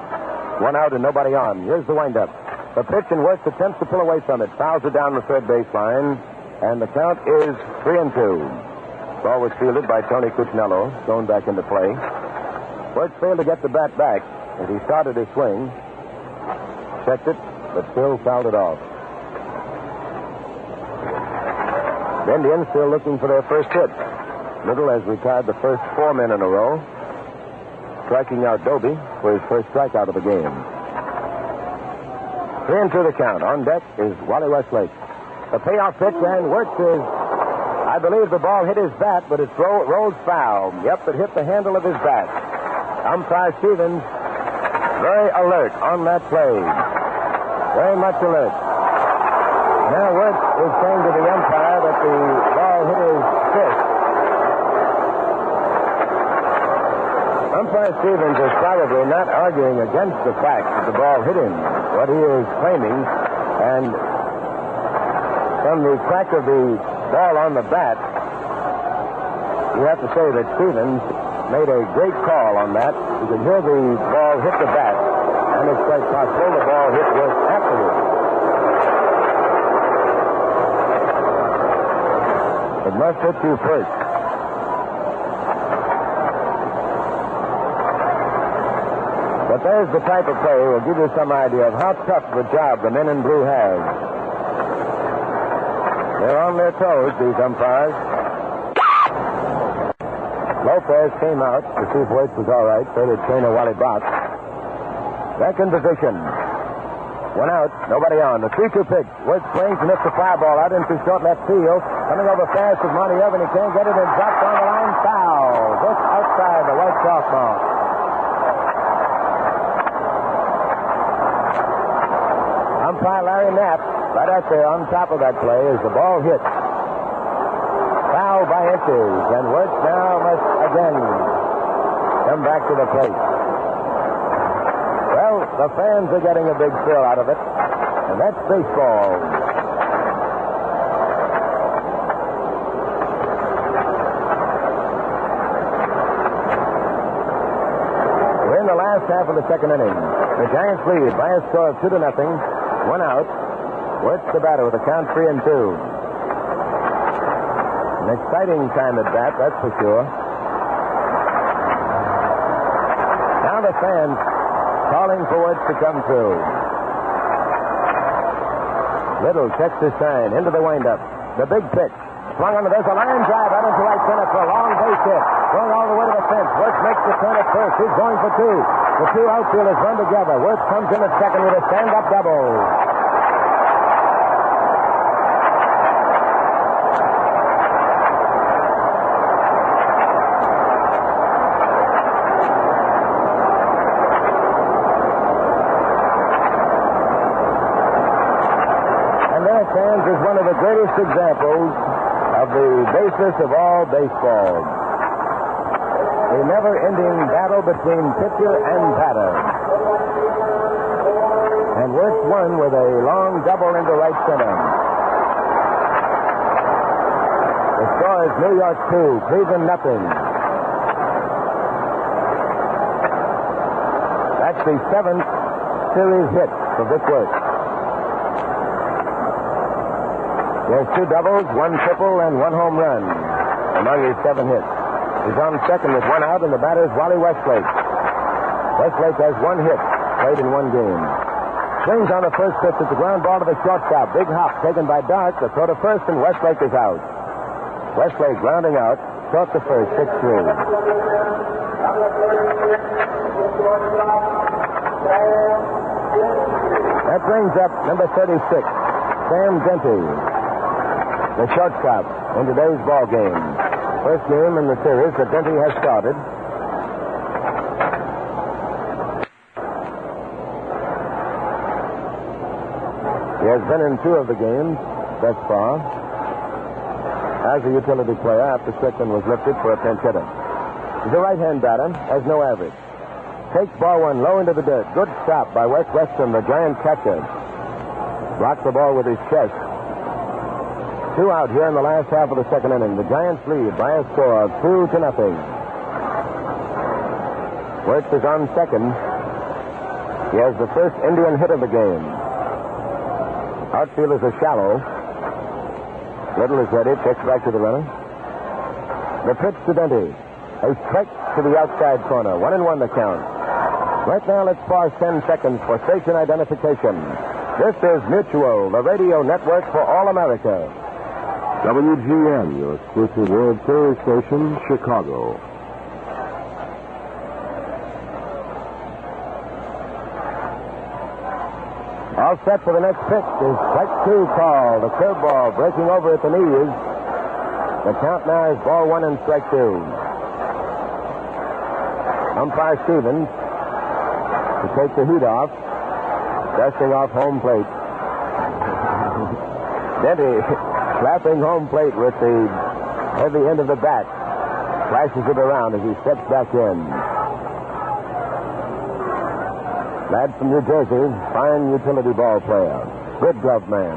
1 out and nobody on. Here's the windup. The pitch, and Wirtz attempts to pull away from it. Fouls it down the third baseline. And the count is 3-2. Ball was fielded by Tony Cuccinello. Thrown back into play. Wirtz failed to get the bat back. As he started his swing, checked it, but still fouled it off. The Indians still looking for their first hit. Liddle has retired the first 4 men in a row, striking out Doby for his first strikeout of the game. 3-2 the count. On deck is Wally Westlake. The payoff pitch, and Wirtz is, I believe the ball hit his bat, but it rolled foul. Yep, it hit the handle of his bat. Umpire Stevens very alert on that play. Very much alert. Now Wirtz is saying to the umpire that the ball hit his fist. Umpire Stevens is probably not arguing against the fact that the ball hit him. What he is claiming, and from the crack of the ball on the bat, you have to say that Stevens made a great call on that. You can hear the ball hit the bat, and it's quite possible the ball hit Wirtz afterwards. It must hit you first. But there's the type of play will give you some idea of how tough of a job the men in blue have. They're on their toes, these umpires. Lopez came out to see if Wirtz was all right. So did trainer Wally Bach. Back in position. 1 out, nobody on. The 3-2 pitch. Wirtz swings and hits the fly ball out into short left field. Coming over fast is Monty Irvin. He can't get it and drops on the line. Foul. Just outside the white chalk mark. Umpire Larry Knapp, right out there on top of that play, as the ball hit. Foul by inches, and Wirtz now must again come back to the plate. Well, the fans are getting a big thrill out of it, and that's baseball. We're in the last half of the second inning. The Giants lead by a score of 2-0. 1 out. Wirtz the batter with a count 3-2. An exciting time at bat, that's for sure. Now the fans calling for Wirtz to come through. Liddle checks his sign into the windup. The big pitch. Swung under. There's a line drive out into right center for a long base hit. Going all the way to the fence. Wirtz makes the turn at first. He's going for two. The two outfielders run together. Wirtz comes in at second with a stand-up double. Is one of the greatest examples of the basis of all baseball. A never-ending battle between pitcher and batter. And Wirtz won with a long double into right center. The score is New York 2, Cleveland nothing. That's the 7th series hit for Vic Wirtz. There's 2 doubles, 1 triple, and 1 home run among his 7 hits. He's on second with 1 out, and the batter is Wally Westlake. Westlake has 1 hit, played in 1 game. Swings on the first pitch at the ground ball to the shortstop. Big hop taken by Dark. The throw to first, and Westlake is out. Westlake grounding out, short to first, 6-3. That brings up number 36, Sam Denty. The shortstop in today's ball game. First game in the series that Denty has started. He has been in 2 of the games thus far as a utility player after Strickland was lifted for a pinch hitter. He's a right-hand batter, has no average. Takes ball 1 low into the dirt. Good stop by Wes Westrom, the giant catcher. Blocked the ball with his chest. 2 out here in the last half of the second inning. The Giants lead by a score of 2-0. Wirtz is on second. He has the first Indian hit of the game. Outfielders are shallow. Liddle is ready. Checks back to the runner. The pitch to Denty. A strike to the outside corner. 1-1 the count. Right now, let's pause 10 seconds for station identification. This is Mutual, the radio network for all America. WGN, your exclusive World Series station, Chicago. All set for the next pitch is strike 2 call. The curveball breaking over at the knees. The count now is ball 1 and strike 2. Umpire Stevens to take the heat off, dusting off home plate. Denty slapping home plate with the heavy end of the bat. Flashes it around as he steps back in. Lad from New Jersey, fine utility ball player. Good glove man.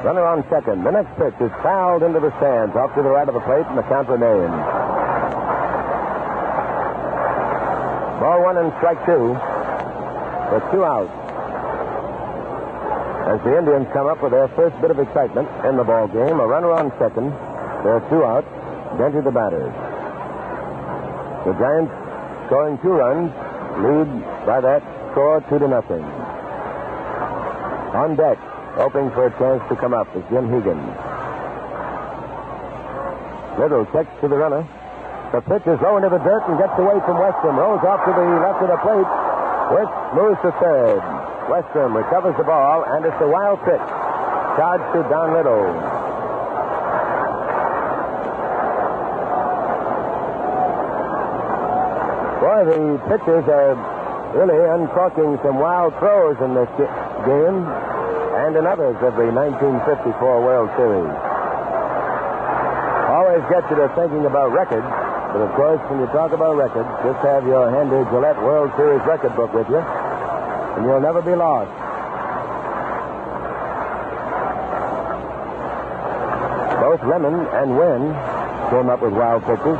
Runner on second. The next pitch is fouled into the stands, off to the right of the plate, and the count remains. Ball 1 and strike 2. With 2 out. As the Indians come up with their first bit of excitement in the ball game, a runner on second. There are 2 out. Denty the batters. The Giants scoring 2 runs, lead by that score 2-0. On deck, hoping for a chance to come up, is Jim Higgins. Liddle checks to the runner. The pitch is low into the dirt and gets away from Westrom. Rolls off to the left of the plate. Wirtz moves to third. Westrom recovers the ball, and it's a wild pitch. Charged to Don Liddle. Boy, the pitchers are really uncorking some wild throws in this game and in others of the 1954 World Series. Always gets you to thinking about records, but of course, when you talk about records, just have your handy Gillette World Series record book with you, and you'll never be lost. Both Lemon and Wynn came up with wild pitches.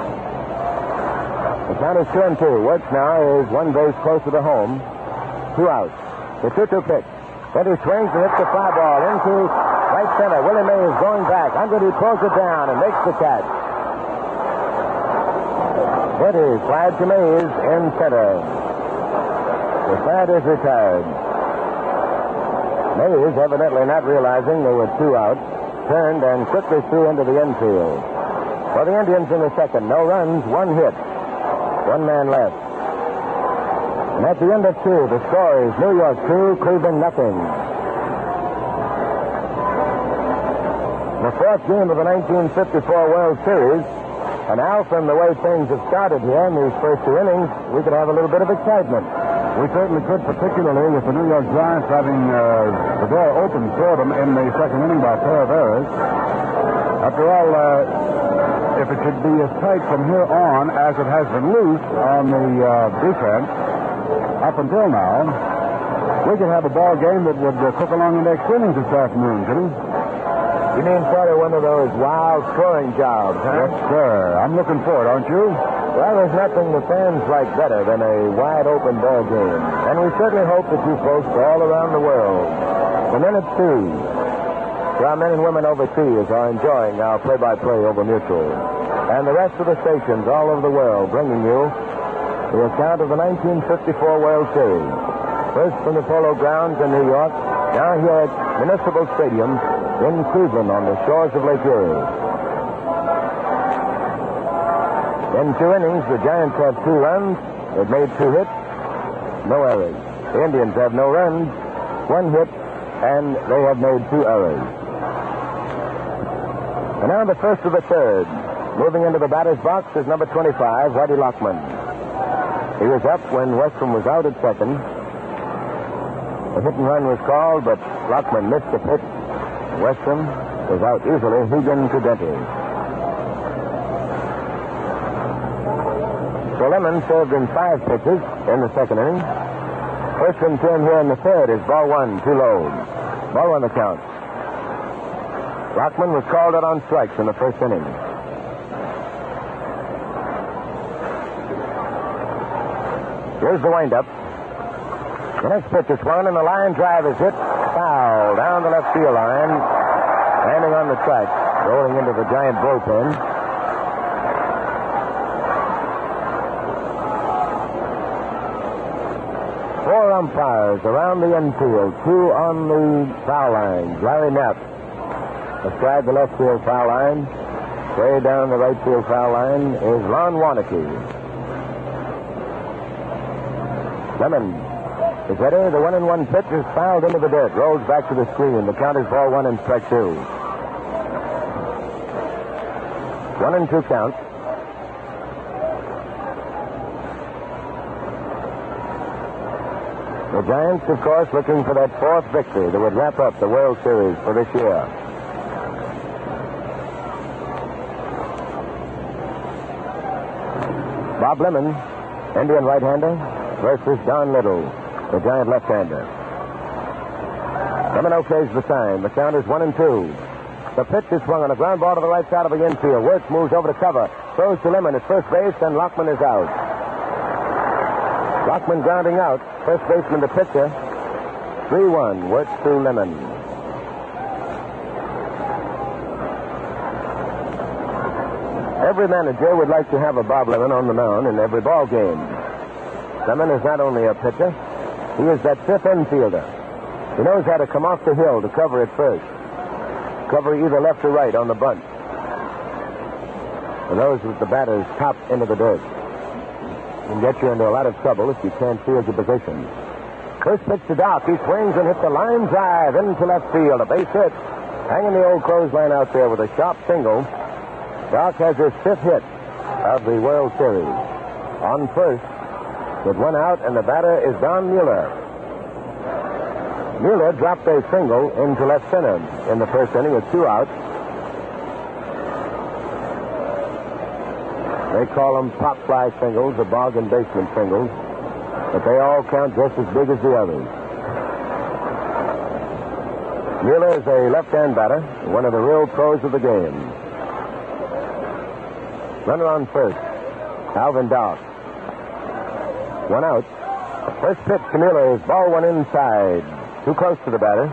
The count is 2-2. Wirtz now is 1 base closer to home. 2 outs. The 2-2 pitch. Denty swings and hits the fly ball into right center. Willie Mays going back. Under, he pulls it down and makes the catch. Denty flied to Mays in center. The flag is retired. Mays, evidently not realizing there were two out, turned and quickly threw into the infield. For the Indians in the second, no runs, one hit. One man left. And at the end of two, the score is New York 2, Cleveland nothing. The fourth game of the 1954 World Series. And now, from the way things have started here in these first two innings, we could have a little bit of excitement. We certainly could, particularly with the New York Giants having the door open for them in the second inning by a pair of errors. After all, if it should be as tight from here on as it has been loose on the defense up until now, we could have a ball game that would cook along in the next innings this afternoon, Jimmy. You mean sort of one of those wild scoring jobs, huh? Yes, sir. I'm looking for it, aren't you? Well, there's nothing the fans like better than a wide-open ball game. And we certainly hope that you folks all around the world, the men at sea, our men and women overseas are enjoying our play-by-play over Mutual. And the rest of the stations all over the world bringing you the account of the 1954 World Series. First from the Polo Grounds in New York, now here at Municipal Stadium in Cleveland on the shores of Lake Erie. In two innings, the Giants have 2 runs. They've made 2 hits, no errors. The Indians have no runs, 1 hit, and they have made 2 errors. And now the first of the third. Moving into the batter's box is number 25, Whitey Lockman. He was up when Westrom was out at second. A hit and run was called, but Lockman missed the pitch. Westrom was out easily, Hugan to Denty. So Lemon served in 5 pitches in the second inning. First and 10 here in the third is ball 1, too low. Ball 1 the count. Lockman was called out on strikes in the first inning. Here's the windup. The next pitch is swung, and the line drive is hit foul down the left field line, landing on the track, rolling into the Giant bullpen. Four umpires around the infield, 2 on the foul line. Larry Knapp astride the left field foul line. Way down the right field foul line is Lon Warneke. Lemon is ready. The 1-1 pitch is fouled into the dirt. Rolls back to the screen. The count is ball 1 and strike 2. 1-2 count. The Giants, of course, looking for that 4th victory that would wrap up the World Series for this year. Bob Lemon, Indian right-hander, versus Don Liddle, the Giant left-hander. Lemon okays the sign. The count is 1-2. The pitch is swung on a ground ball to the right side of the infield. Wirtz moves over to cover. Throws to Lemon at first base, and Lockman is out. Lockman grounding out. First baseman to pitcher. 3-1. Wirtz to Lemon. Every manager would like to have a Bob Lemon on the mound in every ball game. Lemon is not only a pitcher, he is that 5th infielder. He knows how to come off the hill to cover at first. Cover either left or right on the bunt. And those with the batters top into the dirt. Can get you into a lot of trouble if you can't field your position. First pitch to Doc. He swings and hits a line drive into left field. A base hit. Hanging the old clothesline out there with a sharp single. Doc has his 5th hit of the World Series. On first, with 1 out, and the batter is Don Mueller. Mueller dropped a single into left center in the first inning with 2 outs. They call them pop fly singles or bargain basement singles, but they all count just as big as the others. Mueller is a left-hand batter, one of the real pros of the game. Runner on first, Alvin Dock. 1 out. First pitch to Mueller is ball 1 inside. Too close to the batter.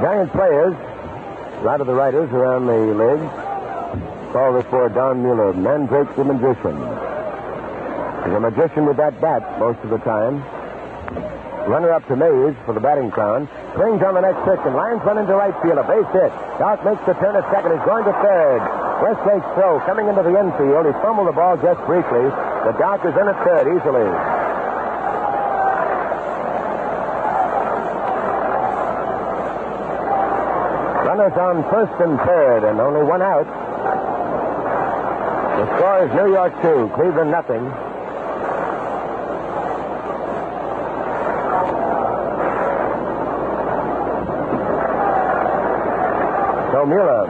Giant players, a lot of the writers around the league, call this for Don Mueller, Mandrake the Magician. He's a magician with that bat most of the time. runner up to Mays for the batting crown. Swings on the next pitch and lines one into right field. A base hit. Doc makes the turn at second. He's going to third. Westlake's throw coming into the infield. He fumbled the ball just briefly. The Doc is in at third easily. Runners on first and third, and only one out. The score is New York 2, Cleveland nothing. So Mueller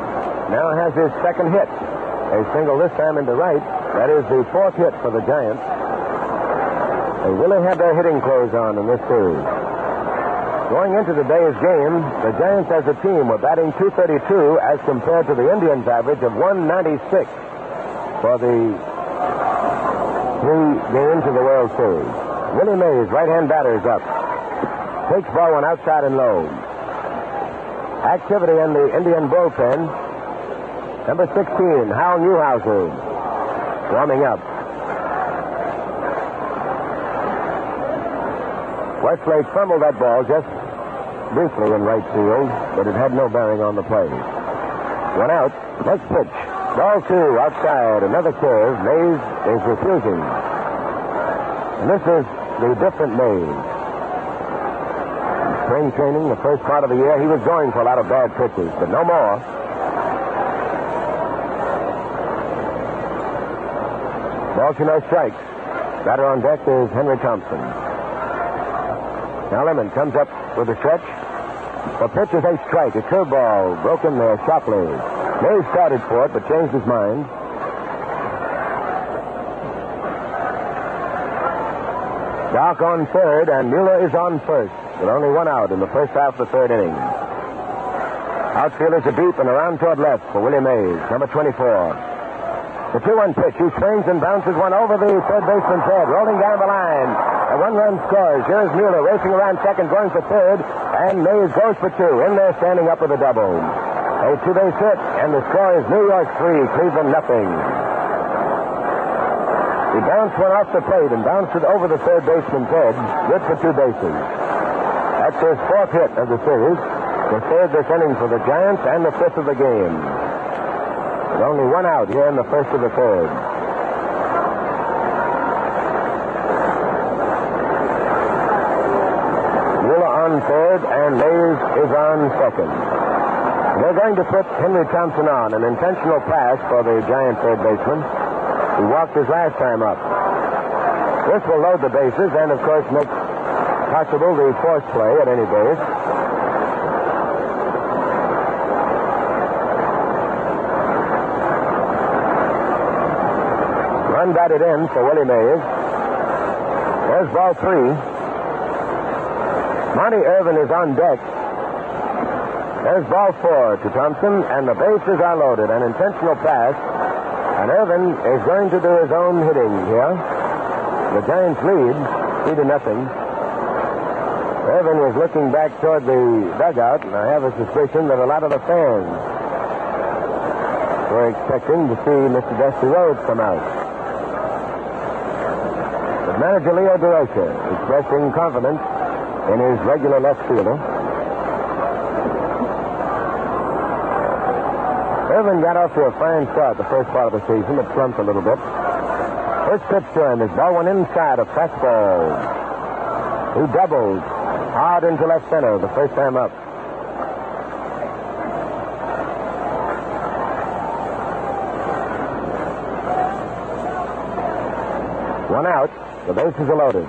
now has his second hit. A single this time into right. That is the fourth hit for the Giants. They really have their hitting clothes on in this series. Going into today's game, the Giants as a team were batting .232 as compared to the Indians' average of .196 for the 3 games of the World Series. Willie Mays, right-hand batter, is up. Takes ball one outside and low. Activity in the Indian bullpen. Number 16, Hal Newhouser, warming up. Westlake fumbled that ball just briefly in right field, but it had no bearing on the play. One out. Next pitch. Ball 2 outside. Another curve. Mays is refusing. And this is the different Mays. Spring training, the first part of the year, he was going for a lot of bad pitches, but no more. Ball 2, no strikes. Batter on deck is Henry Thompson. Now Lemon comes up with a stretch. The pitch is a strike. A curveball broken there sharply. Mays started for it, but changed his mind. Doc on third, and Mueller is on first, with only one out in the first half of the third inning. Outfielders are deep and around toward left for Willie Mays, number 24. The 2-1 pitch. He swings and bounces one over the third baseman's head, rolling down the line. A one-run scores. Here's Mueller racing around second, going for third, and Mays goes for 2. In there, standing up with a double. A 2-base hit, and the score is New York 3, Cleveland nothing. He bounced one off the plate and bounced it over the third baseman's head, good for 2 bases. That's his 4th hit of the series, the 3rd this inning for the Giants, and the 5th of the game. With only one out here in the first of the third. Mueller on third, and Mays is on second. They're going to put Henry Thompson on, an intentional pass for the Giant third baseman. He walked his last time up. This will load the bases and, of course, make possible the force play at any base. Run batted in for Willie Mays. There's ball 3. Monty Irvin is on deck. There's ball 4 to Thompson, and the bases are loaded. An intentional pass. And Irvin is going to do his own hitting here. The Giants lead 3-0. Irvin was looking back toward the dugout, and I have a suspicion that a lot of the fans were expecting to see Mr. Dusty Rhodes come out. But manager Leo DeRocha expressing confidence in his regular left fielder. Irvin got off to a fine start the first part of the season, but slumped a little bit. First pitch to him is ball 1 inside, a fastball. He doubles hard into left center the first time up. One out. The bases are loaded.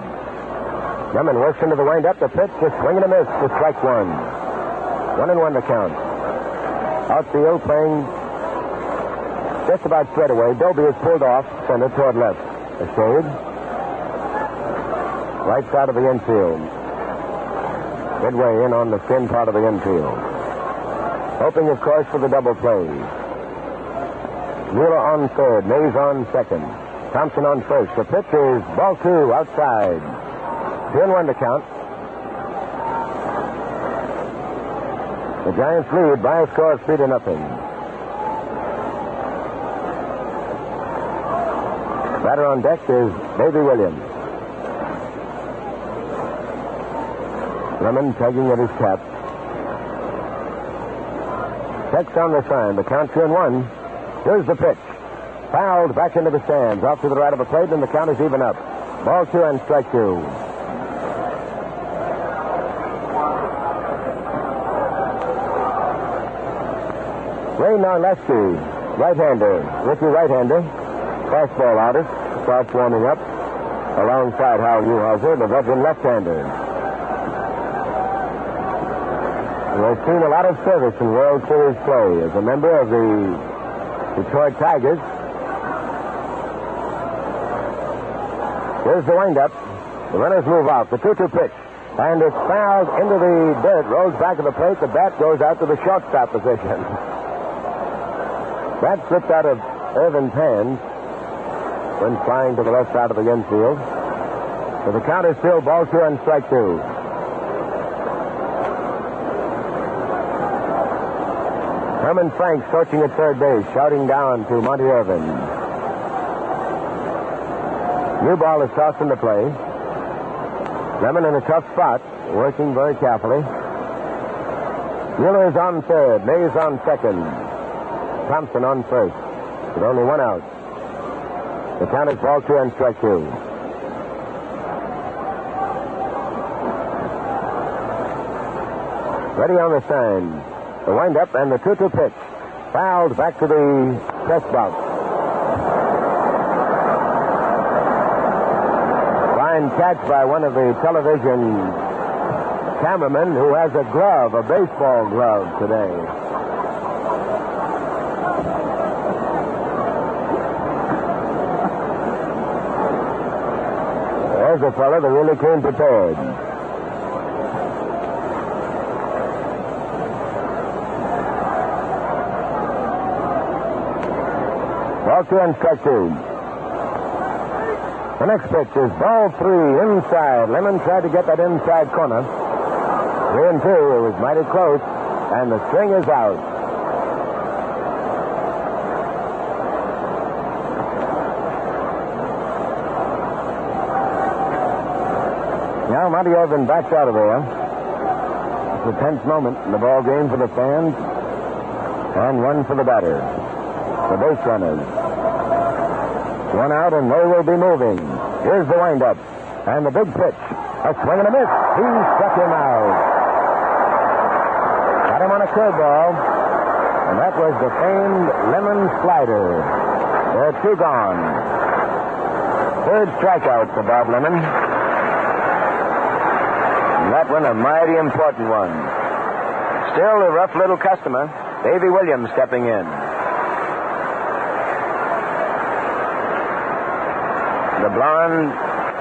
Lemon works into the windup. The pitch, just swing and a miss to strike 1. 1-1 the count. Outfield playing just about straight away. Doby is pulled off center toward left. A shade. Right side of the infield. Midway in on the thin part of the infield. Hoping, of course, for the double play. Mueller on third. Mays on second. Thompson on first. The pitch is ball 2 outside. 2-1 to count. The Giants lead by a score of 3-0. Batter on deck is Baby Williams. Lemon tugging at his cap. Checks on the sign. The count 2-1. Here's the pitch. Fouled back into the stands. Off to the right of the plate, and the count is even up. Ball 2 and strike 2. Ray Narleski, right-hander. Rookie right-hander. Fastball artist. Starts warming up. Alongside Hal Newhouser, the veteran left-hander. He has seen a lot of service in World Series play as a member of the Detroit Tigers. Here's the windup. The runners move out. The 2-2 pitch. And it's fouled into the dirt. Rolls back of the plate. The bat goes out to the shortstop position. Bat slipped out of Irvin's hands when flying to the left side of the infield. So the count is still ball 2 and strike 2. Herman Frank coaching at third base, shouting down to Monty Irvin. New ball is tossed into play. Lemon in a tough spot, working very carefully. Mueller is on third, Mays on second, Thompson on first, with only one out. The count is ball 2 and strike 2. Ready on the sign. The windup and the 2-2 pitch. Fouled back to the press box. Fine catch by one of the television cameramen who has a glove, a baseball glove today. There's a fella that really came prepared. Ball 2 and strike 2. The next pitch is ball 3 inside. Lemon tried to get that inside corner. 3-2. It was mighty close, and the string is out. Now Monty Irvin backs out of there. It's a tense moment in the ball game for the fans, and one for the batter. The base runners. One out, and they will be moving. Here's the windup. And the big pitch. A swing and a miss. He struck him out. Got him on a curveball. And that was the famed lemon slider. There are 2 gone. Third strikeout for Bob Lemon. And that one a mighty important one. Still a rough little customer. Davy Williams stepping in. The blonde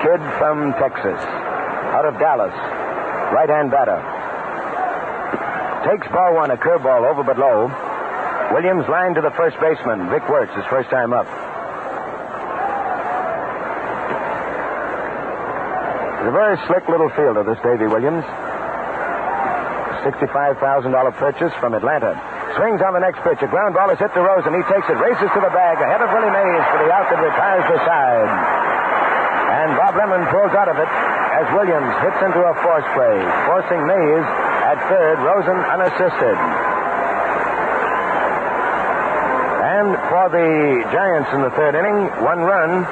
kid from Texas, out of Dallas, right-hand batter. Takes ball 1, a curveball over but low. Williams lined to the first baseman, Vic Wirtz, his first time up. He's a very slick little fielder, this Davy Williams. $65,000 purchase from Atlanta. Swings on the next pitch. A ground ball is hit to Rosen. He takes it, races to the bag, ahead of Willie Mays for the out that retires the side. And Bob Lemon pulls out of it as Williams hits into a force play, forcing Mays at third, Rosen unassisted. And for the Giants in the third inning, 1 run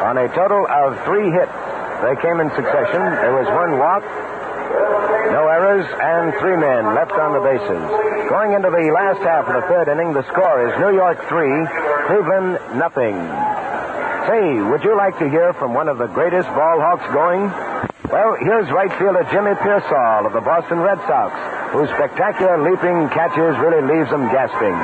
on a total of 3 hits. They came in succession. There was 1 walk, no errors, and 3 men left on the bases. Going into the last half of the third inning, the score is New York 3, Cleveland nothing. Say, would you like to hear from one of the greatest ball hawks going? Well, here's right fielder Jimmy Pearsall of the Boston Red Sox, whose spectacular leaping catches really leaves them gasping.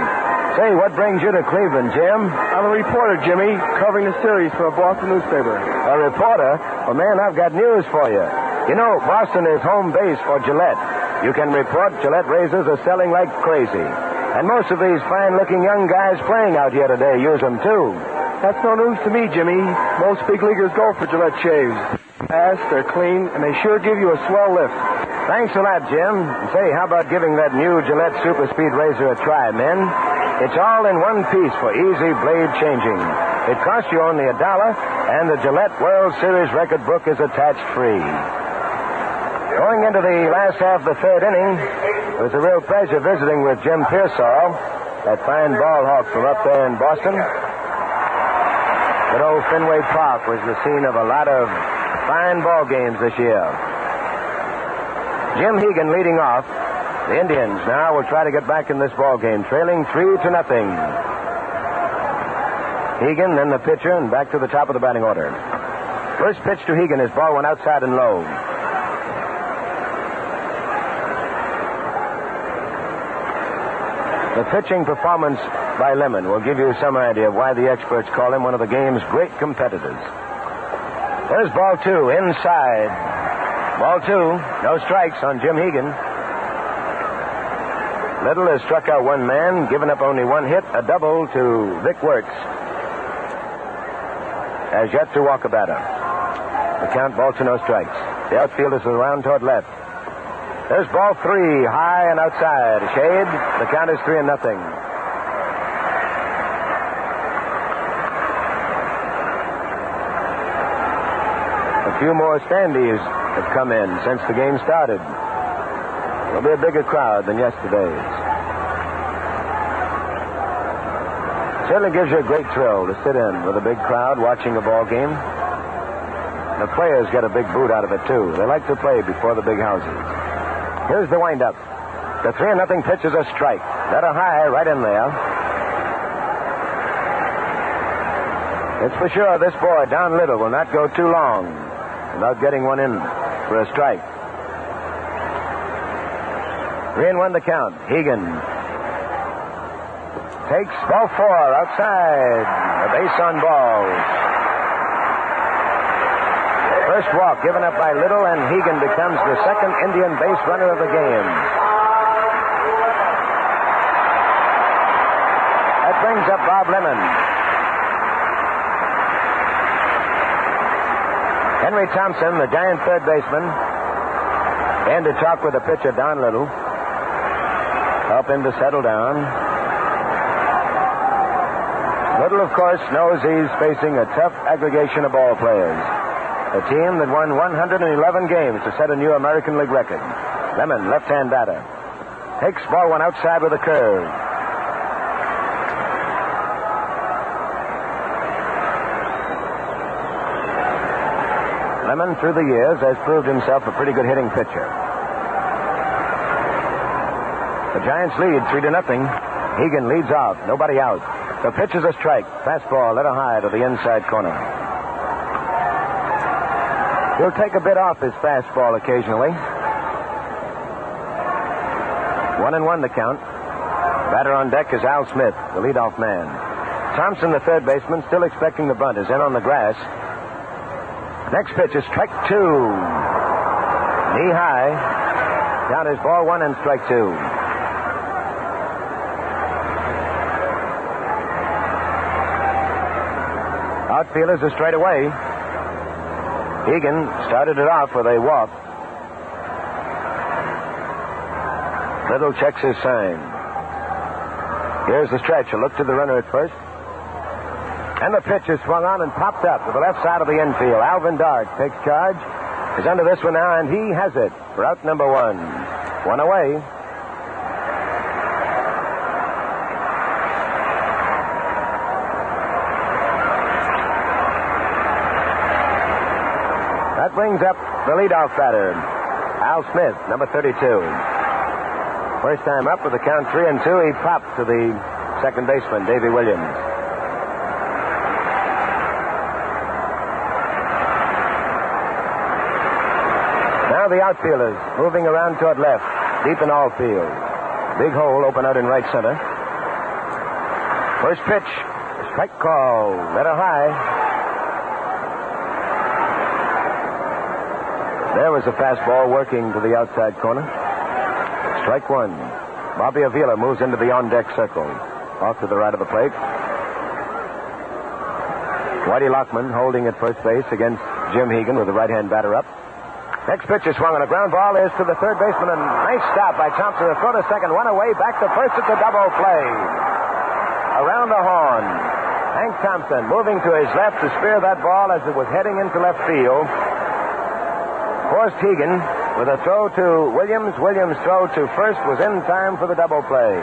Say, what brings you to Cleveland, Jim? I'm a reporter, Jimmy, covering the series for a Boston newspaper. A reporter? Well, man, I've got news for you. You know, Boston is home base for Gillette. You can report Gillette razors are selling like crazy. And most of these fine-looking young guys playing out here today use them, too. That's no news to me, Jimmy. Most big leaguers go for Gillette shaves. Fast, they're clean, and they sure give you a swell lift. Thanks a lot, Jim. Say, how about giving that new Gillette Super Speed razor a try, men? It's all in one piece for easy blade changing. It costs you only $1, and the Gillette World Series record book is attached free. Going into the last half of the third inning, it was a real pleasure visiting with Jim Pearsall, that fine ball hawk from up there in Boston. Good old Fenway Park was the scene of a lot of fine ball games this year. Jim Hegan leading off. The Indians now will try to get back in this ball game, trailing 3-0. Hegan, then the pitcher, and back to the top of the batting order. First pitch to Hegan. His ball went outside and low. The pitching performance by Lemon will give you some idea of why the experts call him one of the game's great competitors. There's ball two, inside. Ball two, no strikes on Jim Hegan. Liddle has struck out one man, given up only one hit, a double to Vic Wertz. Has yet to walk a batter. The count, ball two, no strikes. The outfielders are around toward left. There's ball three, high and outside. A shade. The count is 3-0. A few more standees have come in since the game started. There'll be a bigger crowd than yesterday's. Certainly gives you a great thrill to sit in with a big crowd watching a ball game. The players get a big boot out of it, too. They like to play before the big houses. Here's the windup. The 3-0 pitch is a strike. Letter high right in there. It's for sure this boy, Don Liddle, will not go too long without getting one in for a strike. 3-1 the count. Hegan takes ball four outside. A base on balls. First walk given up by Liddle, and Hegan becomes the second Indian base runner of the game. That brings up Bob Lemon. Henry Thompson, the Giant third baseman, and to talk with the pitcher, Don Liddle. Help him to settle down. Liddle, of course, knows he's facing a tough aggregation of ball players. A team that won 111 games to set a new American League record. Lemon, left-hand batter. Takes ball one outside with a curve. Lemon, through the years, has proved himself a pretty good hitting pitcher. The Giants lead 3-0. Hegan leads off. Nobody out. The pitch is a strike. Fastball, letter high to the inside corner. He'll take a bit off his fastball occasionally. 1-1 the count. Batter on deck is Al Smith, the leadoff man. Thompson, the third baseman, still expecting the bunt, is in on the grass. Next pitch is strike two. Knee high. Count is ball one and strike two. Outfielders are straight away. Hegan started it off with a walk. Liddle checks his sign. Here's the stretch. A look to the runner at first. And the pitch is swung on and popped up to the left side of the infield. Alvin Dart takes charge. He's under this one now, and he has it for out number one. One away. That brings up the leadoff batter, Al Smith, number 32. First time up with the count 3-2, he popped to the second baseman, Davy Williams. Now the outfielders moving around toward left, deep in all field. Big hole open out in right center. First pitch, strike call, letter high. There was a fastball working to the outside corner. Strike one. Bobby Avila moves into the on-deck circle. Off to the right of the plate. Whitey Lockman holding at first base against Jim Hegan with the right-hand batter up. Next pitch is swung on a ground ball is to the third baseman. A nice stop by Thompson. A throw to second. One away. Back to first. It's a double play. Around the horn. Hank Thompson moving to his left to spear that ball as it was heading into left field. Forced Hegan with a throw to Williams. Williams' throw to first was in time for the double play.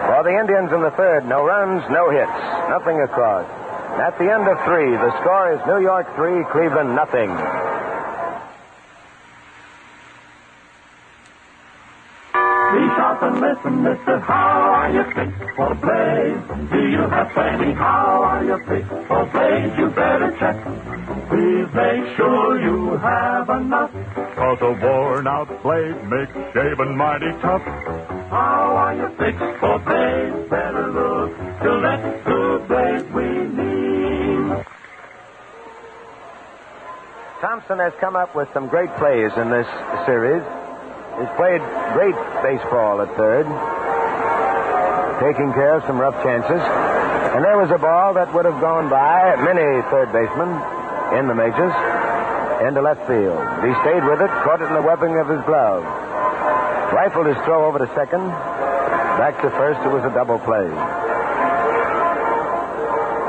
For the Indians in the third, no runs, no hits, nothing across. At the end of 3, the score is New York 3, Cleveland nothing. Be sharp and listen, mister. How are you fixed for blades? Do you have plenty? How are you fixed for blades? You better check. Please make sure you have enough. 'Cause a worn-out blade makes shaving mighty tough. How are you fixed for blades? Better look. Select the blades we need. Thompson has come up with some great plays in this series. He's played great baseball at third, taking care of some rough chances. And there was a ball that would have gone by many third basemen in the majors into left field. He stayed with it, caught it in the webbing of his glove, rifled his throw over to second, back to first. It was a double play.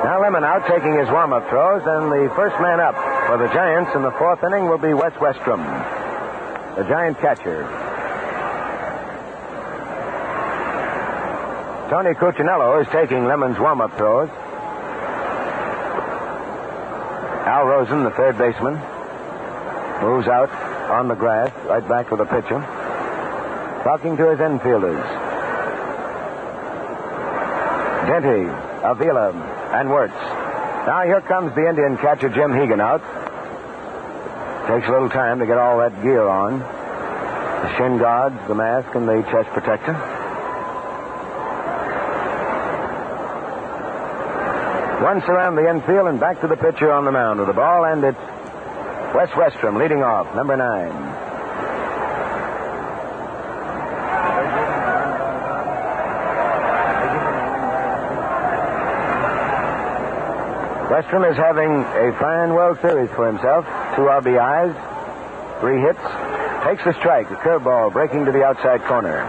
Now Lemon out, taking his warm-up throws, and the first man up for the Giants in the 4th inning will be Wes Westrom, the Giant catcher. Tony Cuccinello is taking Lemon's warm-up throws. Al Rosen, the third baseman, moves out on the grass, right back with the pitcher, talking to his infielders. Denty, Avila, and Wirtz. Now here comes the Indian catcher, Jim Hegan, out. Takes a little time to get all that gear on. The shin guards, the mask, and the chest protector. Once around the infield and back to the pitcher on the mound with the ball, and it's Wes Westrom leading off, number 9. Westrom is having a fine World Series for himself. 2 RBIs, 3 hits. Takes a strike, a curveball breaking to the outside corner.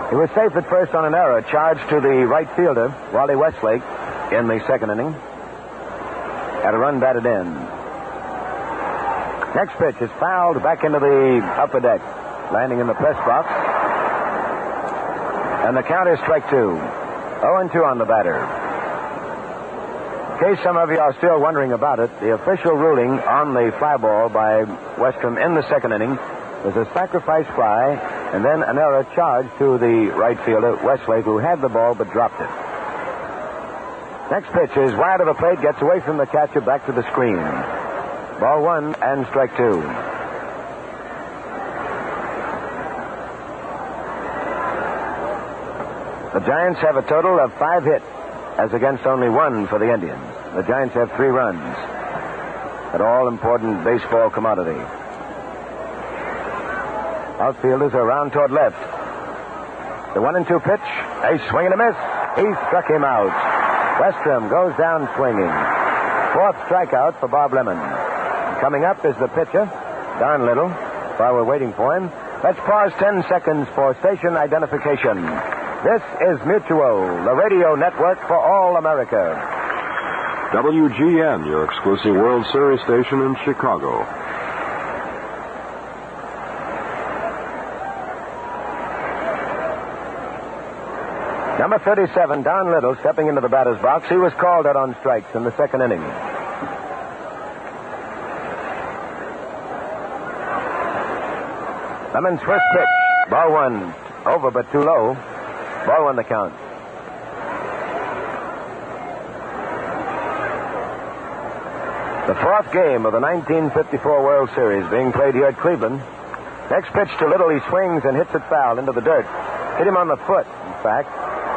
He was safe at first on an error charged to the right fielder, Wally Westlake, in the 2nd inning. Had a run batted in. Next pitch is fouled back into the upper deck, landing in the press box. And the count is strike 2. 0-2 on the batter. In case some of you are still wondering about it, the official ruling on the fly ball by Westrom in the 2nd inning was a sacrifice fly and then an error charged to the right fielder, Westlake, who had the ball but dropped it. Next pitch is wide of the plate, gets away from the catcher, back to the screen. Ball 1 and strike 2. The Giants have a total of 5 hits, as against only 1 for the Indians. The Giants have 3 runs. An all-important baseball commodity. Outfielders are round toward left. The 1-2 pitch. A swing and a miss. He struck him out. Westrom goes down swinging. 4th strikeout for Bob Lemon. Coming up is the pitcher, Don Liddle. While we're waiting for him, let's pause 10 seconds for station identification. This is Mutual, the radio network for all America. WGN, your exclusive World Series station in Chicago. Number 37, Don Liddle, stepping into the batter's box. He was called out on strikes in the 2nd inning. Lemon's first pitch. Ball 1. Over but too low. Ball 1 the count. The 4th game of the 1954 World Series being played here at Cleveland. Next pitch to Liddle. He swings and hits it foul into the dirt. Hit him on the foot, in fact.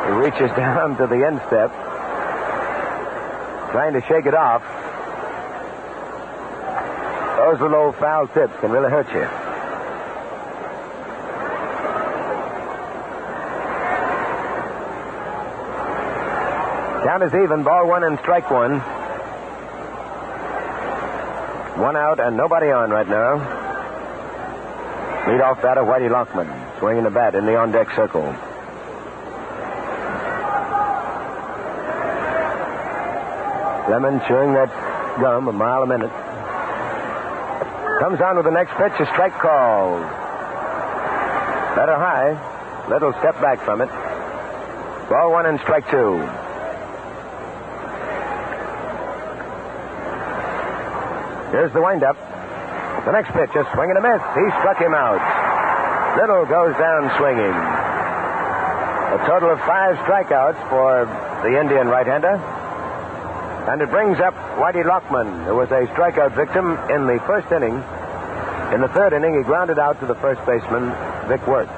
He reaches down to the instep, trying to shake it off. Those little foul tips can really hurt you. Count is even. Ball 1 and strike 1. 1 out and nobody on right now. Leadoff batter Whitey Lockman, swinging the bat in the on-deck circle. Lemon chewing that gum a mile a minute. Comes on with the next pitch, a strike called. Better high. Liddle step back from it. Ball 1 and strike 2. Here's the windup. The next pitch, a swing and a miss. He struck him out. Liddle goes down swinging. A total of 5 strikeouts for the Indian right-hander. And it brings up Whitey Lockman, who was a strikeout victim in the first inning. In the third inning, he grounded out to the first baseman, Vic Wirth.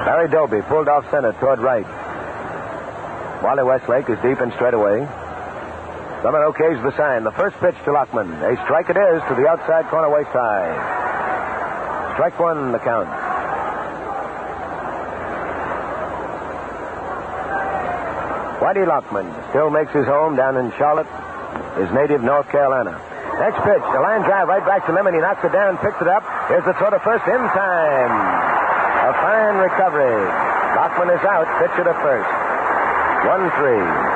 Larry Doby pulled off center toward right. Wally Westlake is deep and straight away. Someone okays the sign. The first pitch to Lockman. A strike it is to the outside corner waist high. Strike 1 the count. Whitey Lockman still makes his home down in Charlotte, his native North Carolina. Next pitch, a line drive right back to Lemon. He knocks it down, picks it up. Here's the throw to first in time. A fine recovery. Lockman is out. Pitch to first. 1-3.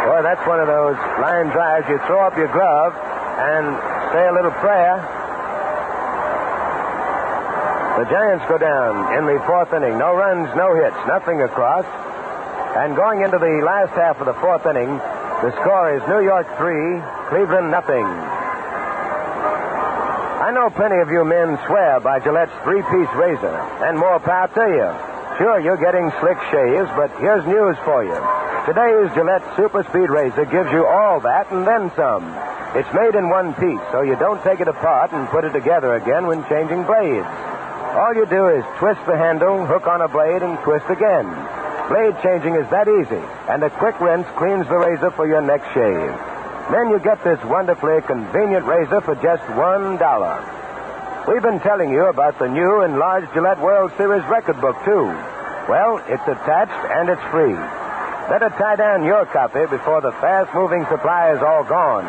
Boy, that's one of those line drives. You throw up your glove and say a little prayer. The Giants go down in the fourth inning. No runs, no hits, nothing across. And going into the last half of the fourth inning, the score is New York 3, Cleveland nothing. I know plenty of you men swear by Gillette's 3-piece razor, and more power to you. Sure, you're getting slick shaves, but here's news for you. Today's Gillette Super Speed Razor gives you all that and then some. It's made in one piece, so you don't take it apart and put it together again when changing blades. All you do is twist the handle, hook on a blade, and twist again. Blade changing is that easy, and a quick rinse cleans the razor for your next shave. Then you get this wonderfully convenient razor for just $1. We've been telling you about the new enlarged Gillette World Series record book, too. Well, it's attached and it's free. Better tie down your copy before the fast-moving supply is all gone.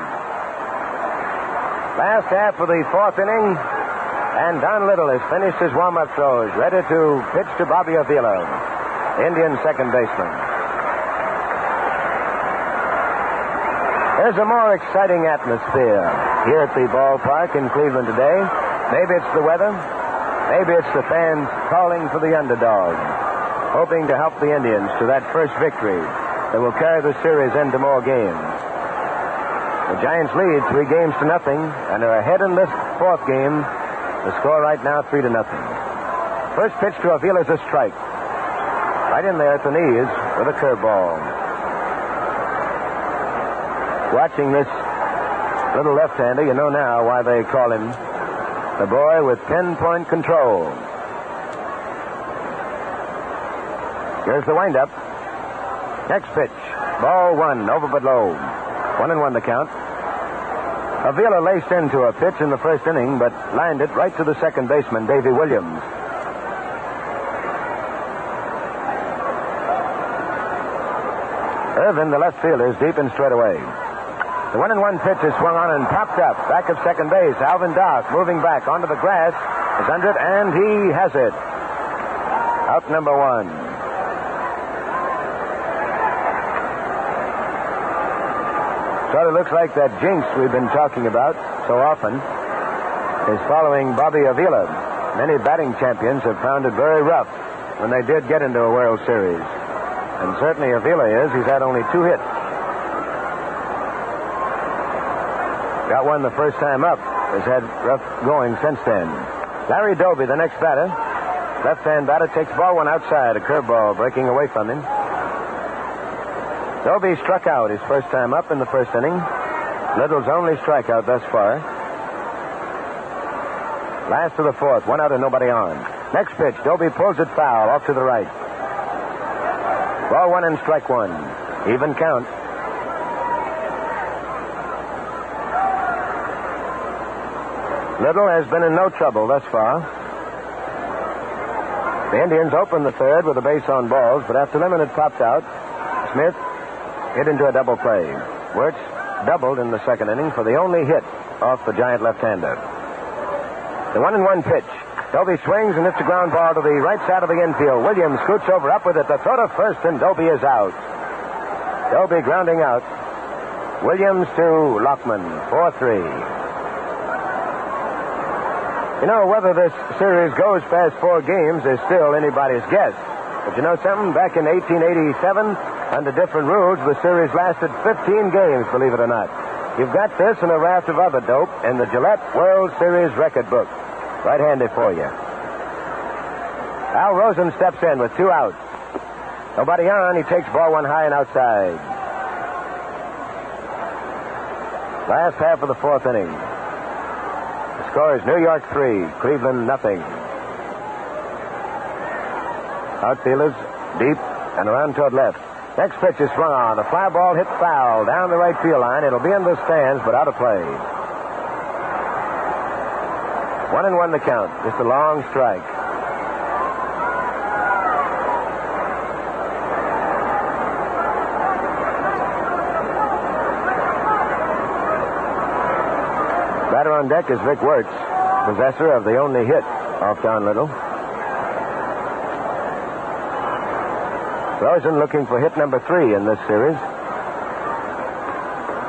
Last half of the fourth inning, and Don Liddle has finished his warm-up throws, ready to pitch to Bobby Avila, Indian second baseman. There's a more exciting atmosphere here at the ballpark in Cleveland today. Maybe it's the weather. Maybe it's the fans calling for the underdog, hoping to help the Indians to that first victory that will carry the series into more games. The Giants lead 3 games to nothing and are ahead in this fourth game. The score right now 3-0. First pitch to Avila is a strike. Right in there at the knees with a curveball. Watching this little left-hander, you know now why they call him the boy with pinpoint control. Here's the windup. Next pitch. Ball 1, over but low. 1-1 the count. Avila laced into a pitch in the first inning, but lined it right to the second baseman, Davy Williams. Irvin, the left fielder, is deep and straight away. The 1-1 pitch is swung on and popped up. Back of second base, Alvin Dark moving back onto the grass. Is under it, and he has it. Out number 1. Sort of looks like that jinx we've been talking about so often is following Bobby Avila. Many batting champions have found it very rough when they did get into a World Series. And certainly Avila is. He's had only 2 hits. Got one the first time up. Has had rough going since then. Larry Doby, the next batter. Left-hand batter takes ball 1 outside. A curveball breaking away from him. Doby struck out his first time up in the first inning. Liddle's only strikeout thus far. Last of the fourth. 1 out and nobody on. Next pitch. Doby pulls it foul off to the right. Ball 1 and strike 1. Even count. Liddle has been in no trouble thus far. The Indians opened the third with a base on balls, but after Lemon had popped out, Smith hit into a double play. Wirtz doubled in the second inning for the only hit off the Giant left-hander. The 1-1 pitch. Dobie swings and hits a ground ball to the right side of the infield. Williams scoots over up with it. The throw to first, and Dobie is out. Dobie grounding out. Williams to Lockman, 4-3. You know, whether this series goes past 4 games is still anybody's guess. But you know something? Back in 1887, under different rules, the series lasted 15 games, believe it or not. You've got this and a raft of other dope in the Gillette World Series record book. Right handy for you. Al Rosen steps in with 2 outs. Nobody on. He takes ball 1 high and outside. Last half of the 4th inning. The score is New York 3, Cleveland nothing. Outfielders deep and around toward left. Next pitch is swung on. A fly ball hit foul down the right field line. It'll be in the stands, but out of play. 1-1 the count. Just a long strike. Batter on deck is Vic Wirtz, possessor of the only hit off Don Liddle. Rosen looking for hit number 3 in this series.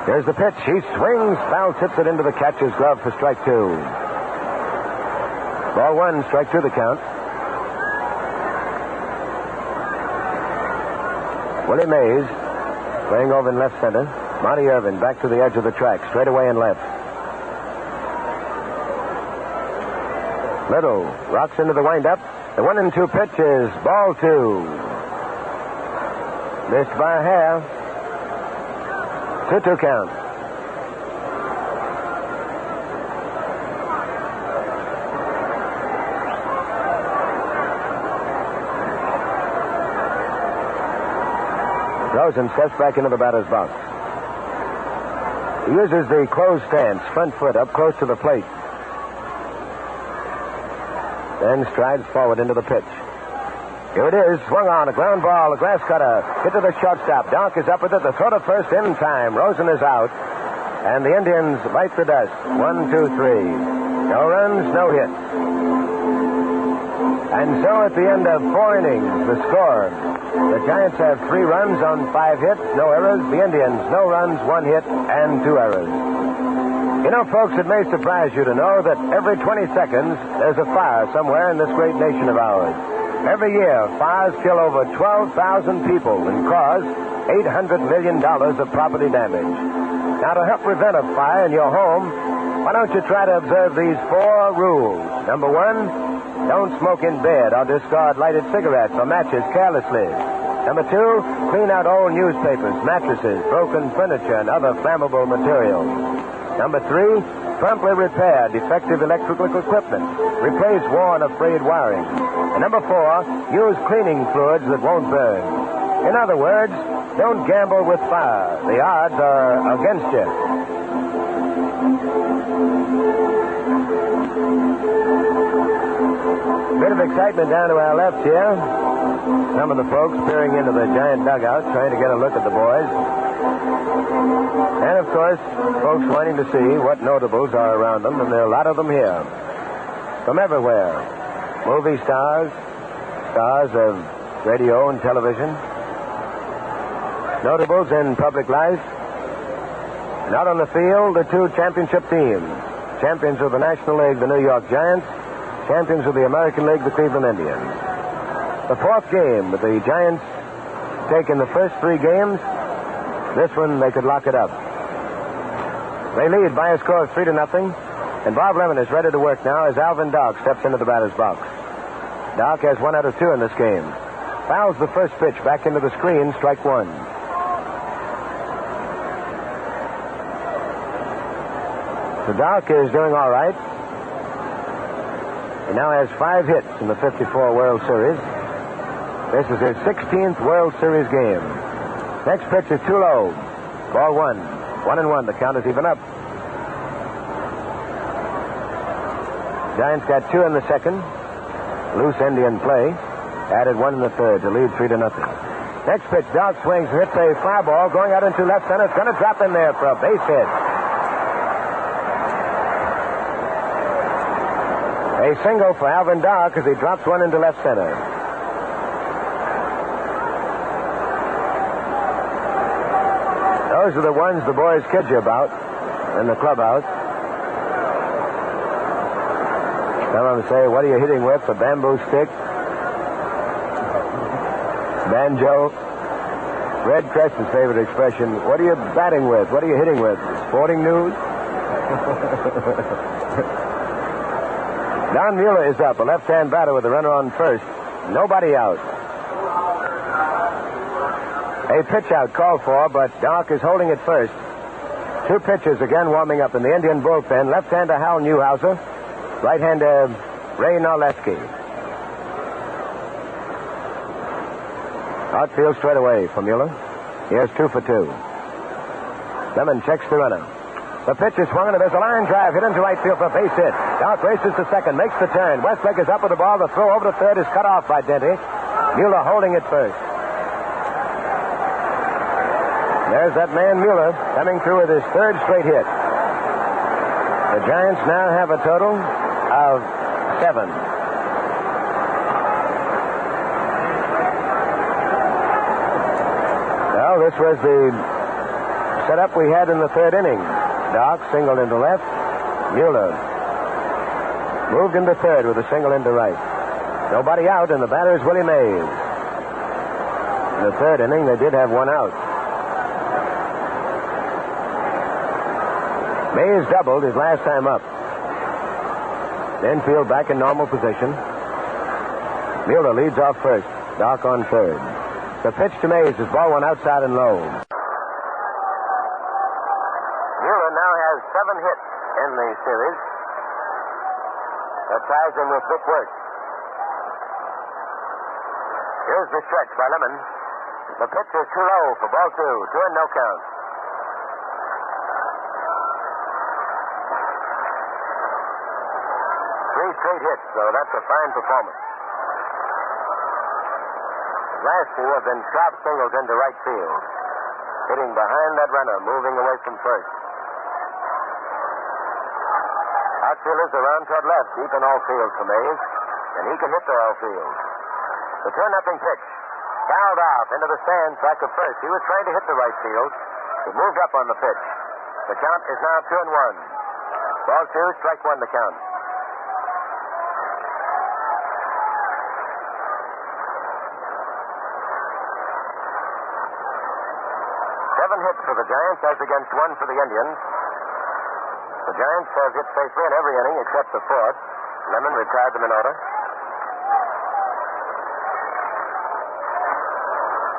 Here's the pitch. He swings. Foul tips it into the catcher's glove for strike 2. Ball 1, strike 2 the count. Willie Mays playing over in left center. Monty Irvin back to the edge of the track, straight away and left. Liddle rocks into the windup. The 1-2 pitch is ball 2. Missed by a hair. 2-2 count. Rosen steps back into the batter's box. He uses the closed stance, front foot up close to the plate. Then strides forward into the pitch. Here it is, swung on, a ground ball, a grass cutter, hit to the shortstop. Donk is up with it, the throw to first in time. Rosen is out, and the Indians bite the dust. 1, 2, 3. No runs, no hits. And so at the end of 4 innings, the score. The Giants have 3 runs on 5 hits, no errors. The Indians, no runs, 1 hit, and 2 errors. You know, folks, it may surprise you to know that every 20 seconds, there's a fire somewhere in this great nation of ours. Every year, fires kill over 12,000 people and cause $800 million of property damage. Now, to help prevent a fire in your home, why don't you try to observe these 4 rules? Number 1, don't smoke in bed or discard lighted cigarettes or matches carelessly. Number 2, clean out old newspapers, mattresses, broken furniture, and other flammable materials. Number 3, promptly repair defective electrical equipment. Replace worn or frayed wiring. And number 4, use cleaning fluids that won't burn. In other words, don't gamble with fire. The odds are against you. Bit of excitement down to our left here. Some of the folks peering into the giant dugout, trying to get a look at the boys. And, of course, folks wanting to see what notables are around them, and there are a lot of them here. From everywhere. Movie stars, stars of radio and television, notables in public life, and out on the field, the 2 championship teams. Champions of the National League, the New York Giants. Champions of the American League, the Cleveland Indians. The 4th game, with the Giants taking the first 3 games. This one, they could lock it up. They lead by a score of 3-0. And Bob Lemon is ready to work now as Alvin Dock steps into the batter's box. Dock has 1 out of 2 in this game. Fouls the first pitch back into the screen, strike 1. So Dock is doing all right. He now has 5 hits in the 54 World Series. This is his 16th World Series game. Next pitch is too low. Ball 1. 1-1. The count is even up. Giants got 2 in the second. Loose Indian play. Added 1 in the third to lead 3-0. Next pitch, Dock swings, hits a fly ball going out into left center. It's going to drop in there for a base hit. A single for Alvin Dock as he drops one into left center. Those are the ones the boys kid you about in the clubhouse. Some of them say, what are you hitting with? A bamboo stick? Banjo? Red Crest's favorite expression, what are you batting with? What are you hitting with? Sporting news? Don Mueller is up, a left-hand batter with a runner on first. Nobody out. A pitch out called for, but Dock is holding it first. Two pitchers again warming up in the Indian bullpen. Left-hander Hal Newhouser, right-hander Ray Narleski. Outfield straight away for Mueller. He has 2 for 2. Lemon checks the runner. The pitch is swung, and there's a line drive hit into right field for a base hit. Dock races to second, makes the turn. Westlake is up with the ball. The throw over to third is cut off by Denty. Mueller holding it first. There's that man Mueller coming through with his 3rd straight hit. The Giants now have a total of 7. Well, this was the setup we had in the 3rd inning. Dock singled into left. Mueller moved into 3rd with a single into right. Nobody out, and the batter is Willie Mays. In the 3rd inning, they did have 1 out. Mays doubled his last time up. The infield back in normal position. Mueller leads off first. Dock on 3rd. The pitch to Mays is ball 1 outside and low. Mueller now has 7 hits in the series. That ties him with Vic Wirtz. Here's the stretch by Lemon. The pitch is too low for ball 2. 2 and no count. Straight hits, so that's a fine performance. Last 2 have been sharp singles into right field. Hitting behind that runner, moving away from first. Outfielders around toward left, deep in all field for Mays, and he can hit the all field. The 2-0 pitch. Fouled off into the stands back of first. He was trying to hit the right field. He moved up on the pitch. The count is now 2 and 1. Ball 2, strike 1 the count. Hits for the Giants as against 1 for the Indians. The Giants have hit safely in every inning except the 4th. Lemon retired them in order.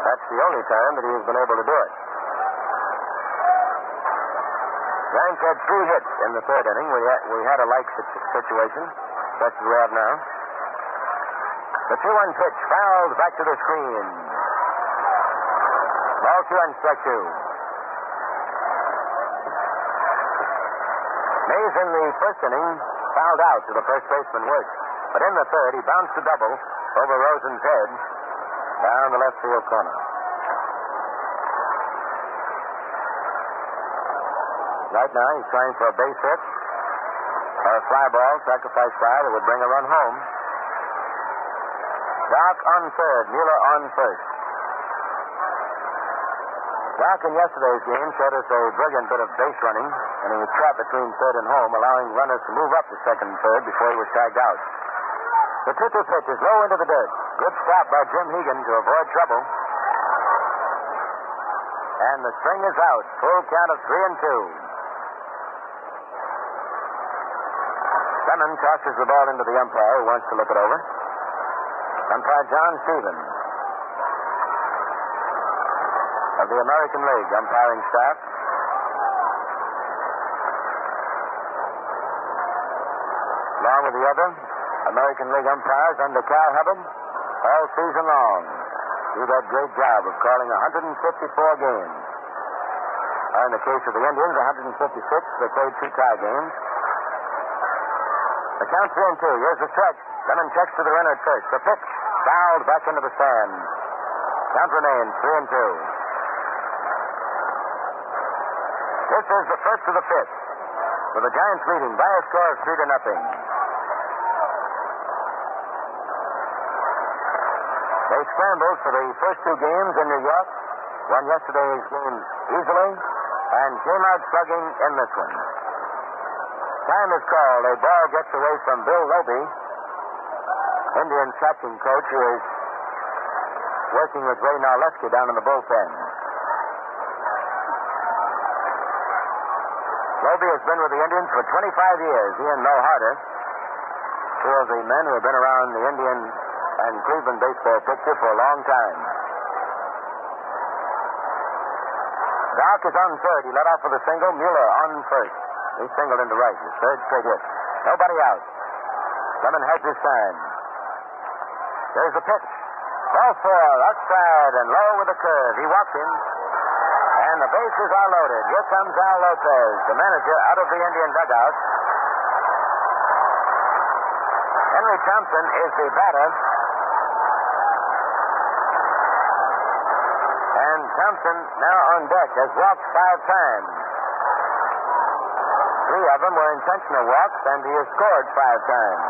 That's the only time that he has been able to do it. Giants had 3 hits in the 3rd inning. We had a like situation, such as we have now. The 2-1 pitch fouled back to the screen. Ball 2 and strike 2. Mays in the 1st inning fouled out to the first baseman Wirtz. But in the 3rd, he bounced a double over Rosen's head down the left field corner. Right now, he's trying for a base hit or a fly ball, sacrifice fly that would bring a run home. Dock on 3rd, Mueller on 1st. Dock in yesterday's game showed us a brilliant bit of base running, and he was trapped between 3rd and home, allowing runners to move up to 2nd and 3rd before he was tagged out. The 2-2 pitch is low into the dirt. Good stop by Jim Hegan to avoid trouble. And the string is out. Full count of 3 and 2. Lemon tosses the ball into the umpire, who wants to look it over. Umpire John Stevens of the American League umpiring staff. Along with the other American League umpires under Cal Hubbard all season long. Do that great job of calling 154 games. Or in the case of the Indians, 156. They played 2 tie games. The count 3 and 2. Here's the stretch. Lemon checks to the runner at first. The pitch fouled back into the stands. Count remains 3 and 2. This is the first of the 5th, with the Giants leading by a score of 3-0. scrambled for the first two games in New York, won yesterday's game easily, and came out slugging in this one. Time is called. A ball gets away from Bill Roby, Indian catching coach, who is working with Ray Narleski down in the bullpen. Roby has been with the Indians for 25 years. He and Mel Harder, two of the men who have been around the Indian and Cleveland baseball picture for a long time. Doc is on third. He led off with a single. Mueller on first. He singled into right. His third straight hit. Nobody out. Lemon has his sign. There's the pitch. Ball four, outside and low with a curve. He walks in, and the bases are loaded. Here comes Al Lopez, the manager, out of the Indian dugout. Henry Thompson is the batter. And Thompson, now on deck, has walked 5 times. 3 of them were intentional walks, and he has scored 5 times.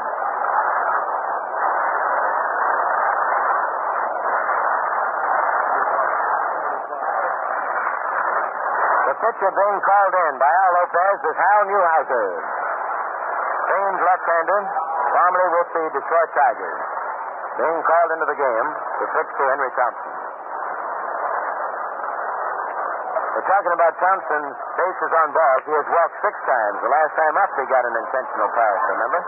The pitcher being called in by Al Lopez is Hal Newhouser, famed left-hander, formerly with the Detroit Tigers, being called into the game to pitch to Henry Thompson. We're talking about Thompson's bases on balls. He has walked 6 times. The last time up, he got an intentional pass, remember?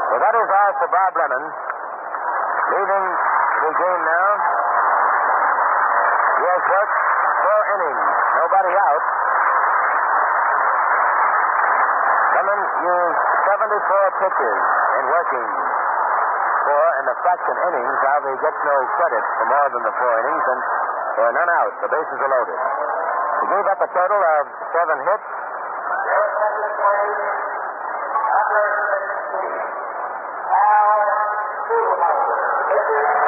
Well, that is all for Bob Lemon. Leaving the game now. He has worked 4 innings. Nobody out. Lemon used 74 pitches in working 4 in the fraction innings. However, he gets no credit for more than the 4 innings, and there are none out. The bases are loaded. He gave up a total of 7 hits.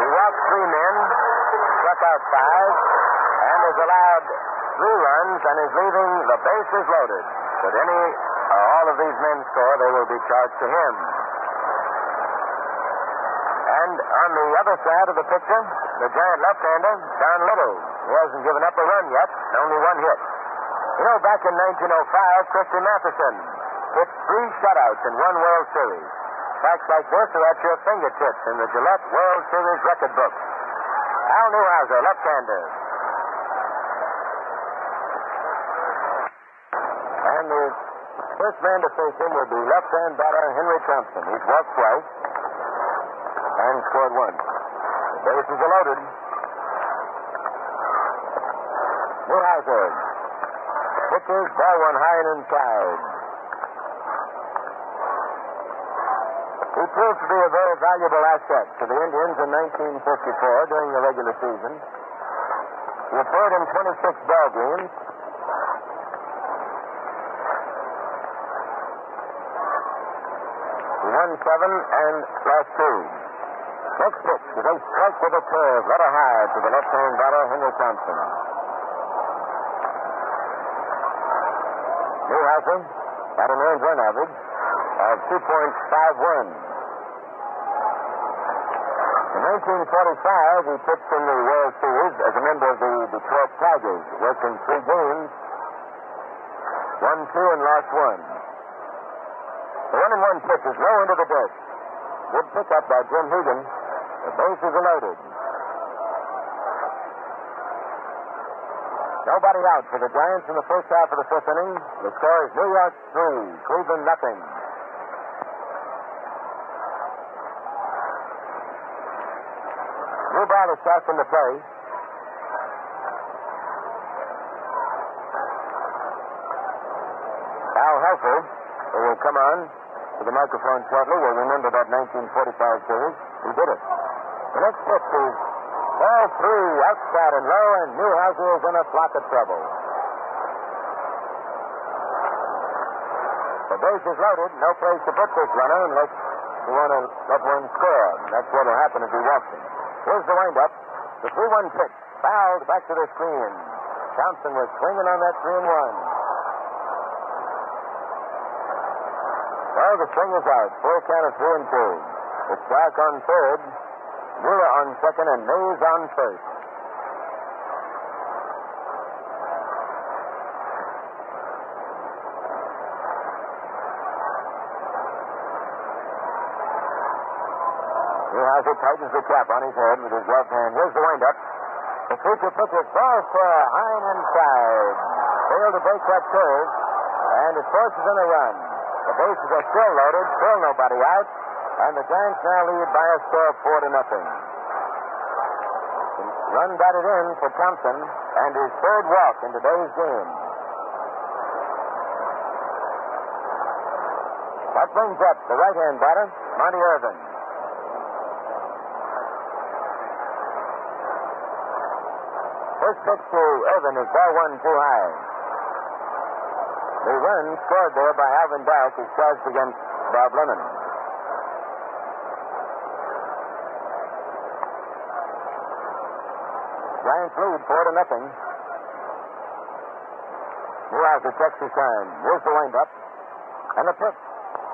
He walked 3 men, struck out 5, and has allowed 3 runs, and is leaving the bases loaded. Should any or all of these men score, they will be charged to him. And on the other side of the picture, the giant left-hander, Don Liddle. He hasn't given up a run yet, only 1 hit. You know, back in 1905, Christy Matheson hit 3 shutouts in 1 World Series. Facts like this are at your fingertips in the Gillette World Series record book. Al Newhouser, left-hander. And the first man to face him will be left-hand batter Henry Thompson. He's walked twice and scored 1. The bases are loaded. Newhouser pitches, ball 1 high and inside. He proved to be a very valuable asset to the Indians in 1954 during the regular season. He appeared in 26 ball games. He won 7 and lost 2. Next pitch is a strike with a curve, letter high to the left-hand batter, Henry Thompson. Newhouser had an earned run average of 2.51. In 1945, he pitched in the World Series as a member of the Detroit Tigers, worked in 3 games, won 2 and lost 1. The 1-1 pitch is low into the dirt. Good pickup by Jim Hegan. The bases are loaded. Nobody out for the Giants in the first half of the 5th inning. The score is New York 3, Cleveland nothing. New ball is tossed into play. Al Helfer, who will come on to the microphone shortly, will remember that 1945 series. He did it. The next pitch is ball 3, outside and low, and Newhouser is in a flock of trouble. The base is loaded. No place to put this runner unless you want to let one score. That's what will happen if he walks him. Here's the windup. The 3-1 pitch. Fouled back to the screen. Thompson was swinging on that 3-1. So the swing is out. Full count of 3-2. It's Dark on third, Mueller on second, and Mays on first. Newhouser tightens the cap on his head with his left hand. Here's the windup. The 3-2 pitch is ball square, high and inside. Failed to break that curve, and it forces in a run. The bases are still loaded, still nobody out, and the Giants now lead by a score of 4-0. Run batted in for Thompson, and his third walk in today's game. That brings up the right-hand batter, Monty Irvin. First pitch to Irvin is ball one too high. The run scored there by Alvin Dark is charged against Bob Lemon. Giants lead 4-0. Newhouser checks his time. Here's the windup. And the pitch.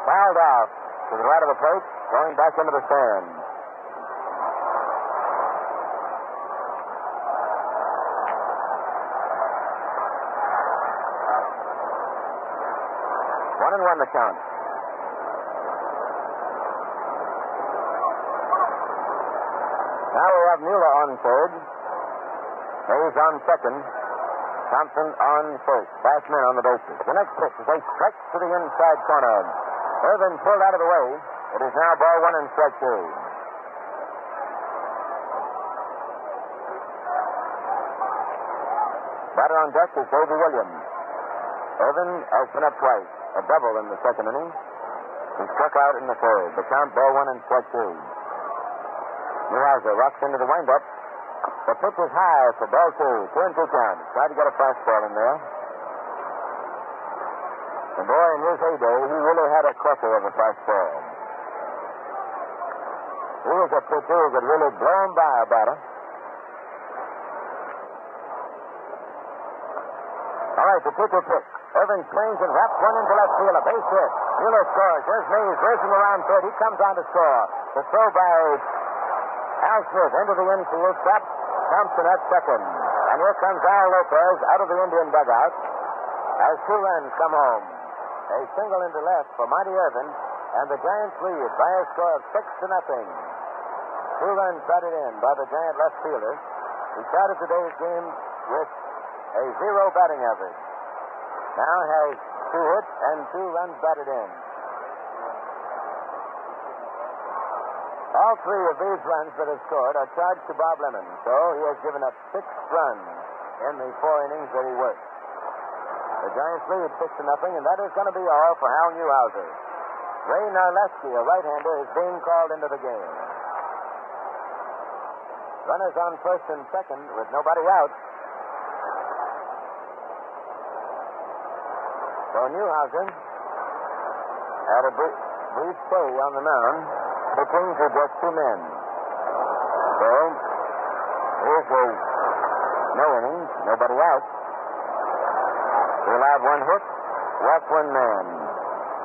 Fouled out to the right of the plate, going back into the stand. One and one the count. Now we have Mueller on third. Mays on second. Thompson on first. Fast men on the bases. The next pitch is a stretch to the inside corner. Irvin pulled out of the way. It is now ball one and strike two. Batter on deck is Davey Williams. Irvin has been up twice. A double in the second inning. He struck out in the third. The count ball one and strike two. Newhouser rocks into the windup. The pitch is high for ball two. 2-2 count. Tried to get a fastball in there. The boy in his heyday, he really had a clucker of a fastball. He was a pitcher who could really blow him by a batter. All right, the pitcher pitch. Irvin swings and wraps one into left field. A base hit. Mueller scores. There's Mays racing around third. He comes on to score. The throw by Al Smith into the infield. Stops Thompson at second. And here comes Al Lopez out of the Indian dugout as two runs come home. A single into left for Monty Irvin, and the Giants lead by a score of 6-0. Two runs batted in by the Giant left fielder. He started today's game with a 0 batting average. Now has 2 hits and 2 runs batted in. All 3 of these runs that have scored are charged to Bob Lemon, so he has given up 6 runs in the 4 innings that he worked. The Giants lead 6-0, and that is going to be all for Hal Newhouser. Ray Narleski, a right-hander, is being called into the game. Runners on first and second with nobody out. So Newhouser had a brief stay on the mound, pitching to just 2 men. So here's a no innings, nobody out. He allowed 1 hit, walked 1 man.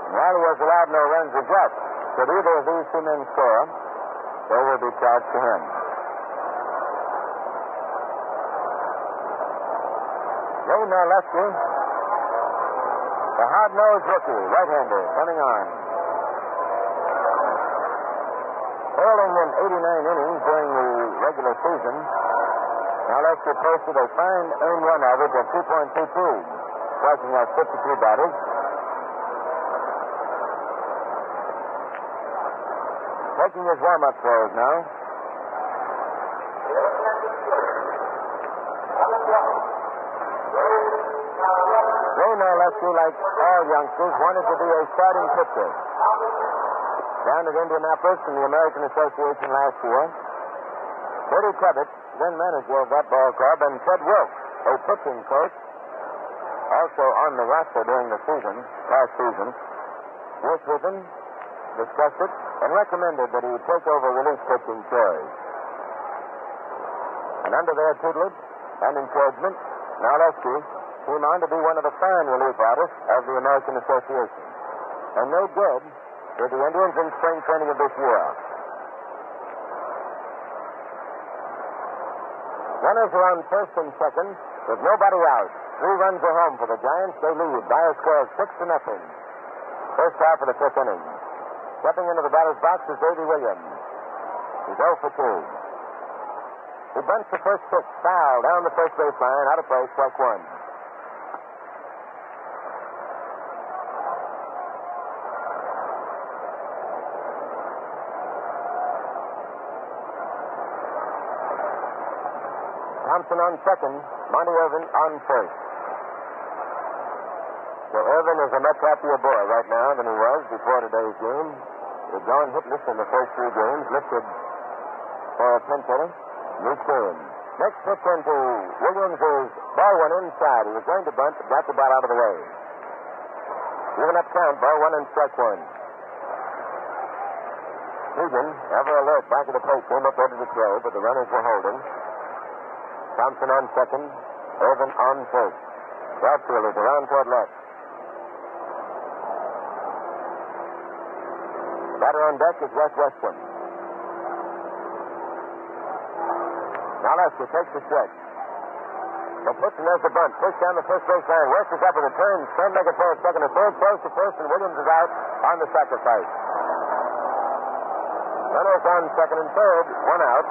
And while he has allowed no runs as yet, should either of these 2 men score, they will be charged to him. Ray Narleski, the hard-nosed rookie, right-hander, coming on. Hurling in 89 innings during the regular season, Narleski posted a fine earned run average of 2.22. Striking out 52 batters. Taking his warm-up throws now. Ray Narleski, like all youngsters, wanted to be a starting pitcher. Down at Indianapolis in the American Association last year, Bertie Tebbett, then manager of that ball club, and Ted Wilkes, a pitching coach, also on the roster during the season, last season, worked with him, discussed it, and recommended that he take over relief pitching chores. And under their tutelage and encouragement, Narleski came on to be one of the fine relief artists of the American Association. and made good to the Indians in spring training of this year. Runners are on first and second with nobody out. 3 runs are home for the Giants. They lead by a score of 6-0. First half of the 5th inning. Stepping into the batter's box is Davy Williams. He's 0 for 2. He bunts the first pitch, foul down the first baseline, out of play, strike 1. Thompson on second, Monty Irvin on first. So Irvin is a much happier boy right now than he was before today's game. He'd gone hitless in the first 3 games, lifted for a pinch hitter. New team. Next pitch into Williams is ball 1 inside. He was going to bunt, but got the ball out of the way. Even up count, ball 1 and strike 1. Keegan, ever alert back at the plate, came up ready to throw, but the runners were holding. Thompson on second, Irvin on first. Outfield is around toward left. The batter on deck is Wes Western. Now Lester takes the stretch. The pitch and there's the bunt. Push down the first baseline. West is up with a turn. Stone make a throw at second and third. Throws to first, and Williams is out on the sacrifice. Runners on second and third. 1 out.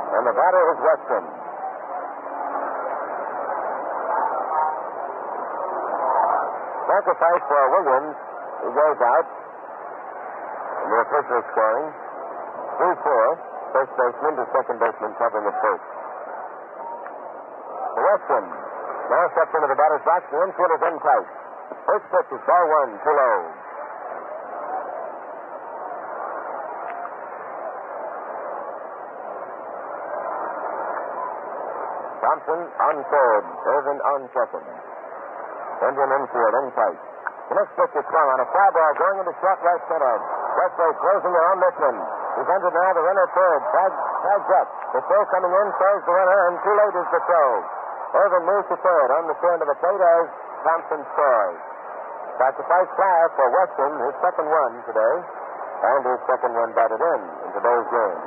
And the batter is Western. Sacrifice for Williams. He goes out. And the official scoring. 3-4. First baseman to second baseman covering at first. The Western now steps into the batter's box. The infield is in tight. First pitch is ball 1, too low. Thompson on third. Irvin on second. Indian infield in tight. The next pitch is swung on a fly ball going into short right center. Westway closing around Mifflin. He's entered now, the runner third. Tags up. The throw coming in, throws the runner, and too late is the throw. Irvin moves to third on the turn of the plate as Thompson scores. Sacrifice fly for Western, his second one today, and his second one batted in today's game.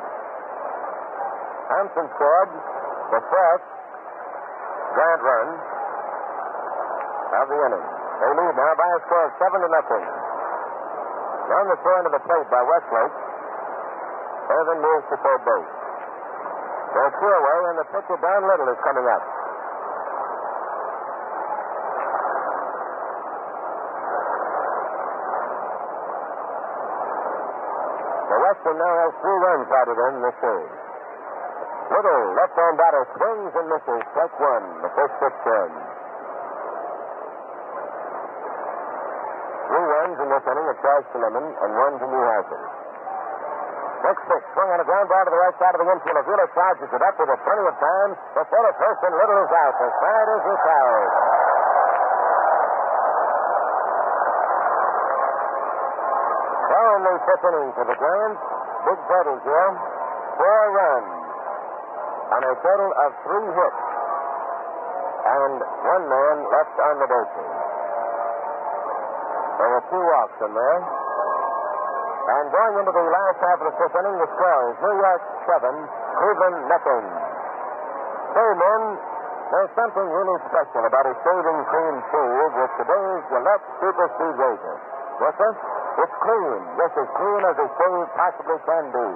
Thompson scored the first grand run of the inning. They lead now by a score of 7-0. On the throw into the plate by Westlake, Irvin moves to third base. They're 2 away, and the pitcher, Don Liddle, is coming up. The Western now has 3 runs batted in this series. Liddle, left-hand batter, swings and misses. Strike 1, the first pitch turn. 3 runs in this inning, a charge to Lemon, and 1 to Newhouser. Next pitch, swung on a ground ball to the right side of the infield. Avila charges it up with plenty of time. The throw to first, and Liddle is out. The side is retired. Well, in the 5th inning for the Giants, big totals here. 4 runs on a total of 3 hits. And 1 man left on the bases. There were 2 walks in there. And going into the last half of the 5th inning, the score is New York 7, Cleveland nothing. Say, men, there's something really special about a shaving cream shave with today's Gillette Super Speed Razor. Yes, sir? It's clean, just as clean as a shave possibly can be.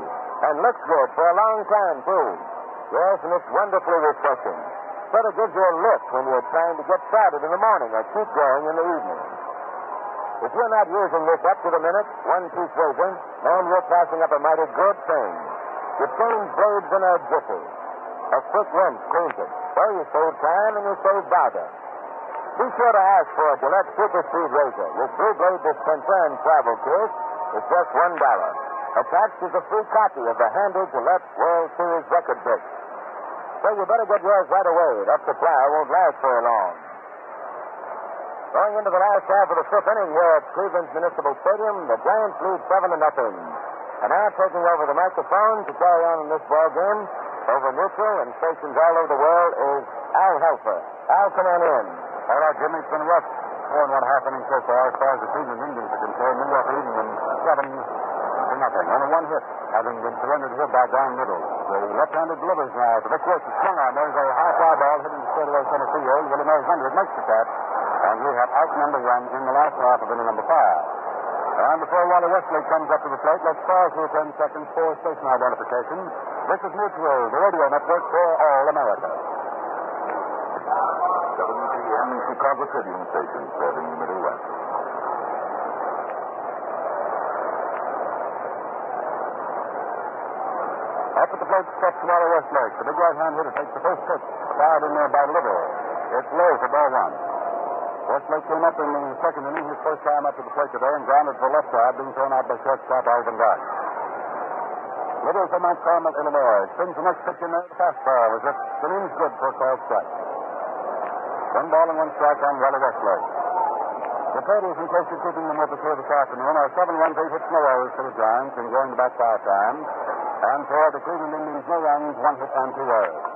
And looks good for a long time, too. Yes, and it's wonderfully refreshing. Sort of gives you a lift when you're trying to get started in the morning or keep going in the evening. If you're not using this up to the minute, one-piece razor, man, you're passing up a mighty good thing. It cleans blades in a jiffy. A quick rinse cleans it. So you save time and you save bother. Be sure to ask for a Gillette Super Speed Razor with Blue Blade dispenser and travel kit. It's just $1. Attached is a free copy of the handy Gillette World Series record book. So you better get yours right away. That supply won't last very long. Going into the last half of the 5th inning here at Cleveland's Municipal Stadium, the Giants lead 7-0. And now taking over the microphone to carry on in this ball game over neutral and stations all over the world is Al Helfer. Al, come on in. All right, Jimmy, it's been rough. 4.5 innings so far as the Cleveland Indians are concerned. New York leading them 7-0. Only one hit having been surrendered here by Liddle. The left-handed delivers now. The Vic Worth is swung on. There's a high fly ball hitting the straightaway center field. Willie Mays under it, makes the catch. And we have out number one in the last half of inning number 5. And before Wally Westlake comes up to the plate, let's pause for 10 seconds for station identification. This is Mutual, the radio network for all America. WGN Chicago Tribune Station, serving the Middle West. Up at the plate steps Wally Westlake. The big right-hand hitter takes the first pitch, fired in there by Liddle. It's low for ball 1. Westlake came up in the second inning, his first time up to the plate today, and grounded for left side, being thrown out by shortstop Irvin. Liddle from Mount Carmel, Illinois. Spins the next pitch in there. The fastball is it. Swing's good for a called strike. 1 ball and 1 strike on Wally Westlake. The totals, in case you're keeping them with us here this afternoon, are 7 runs, 8 hits, no errors for the Giants, and going back 5 times. And for the Cleveland Indians, no runs, 1 hit, and 2 errors.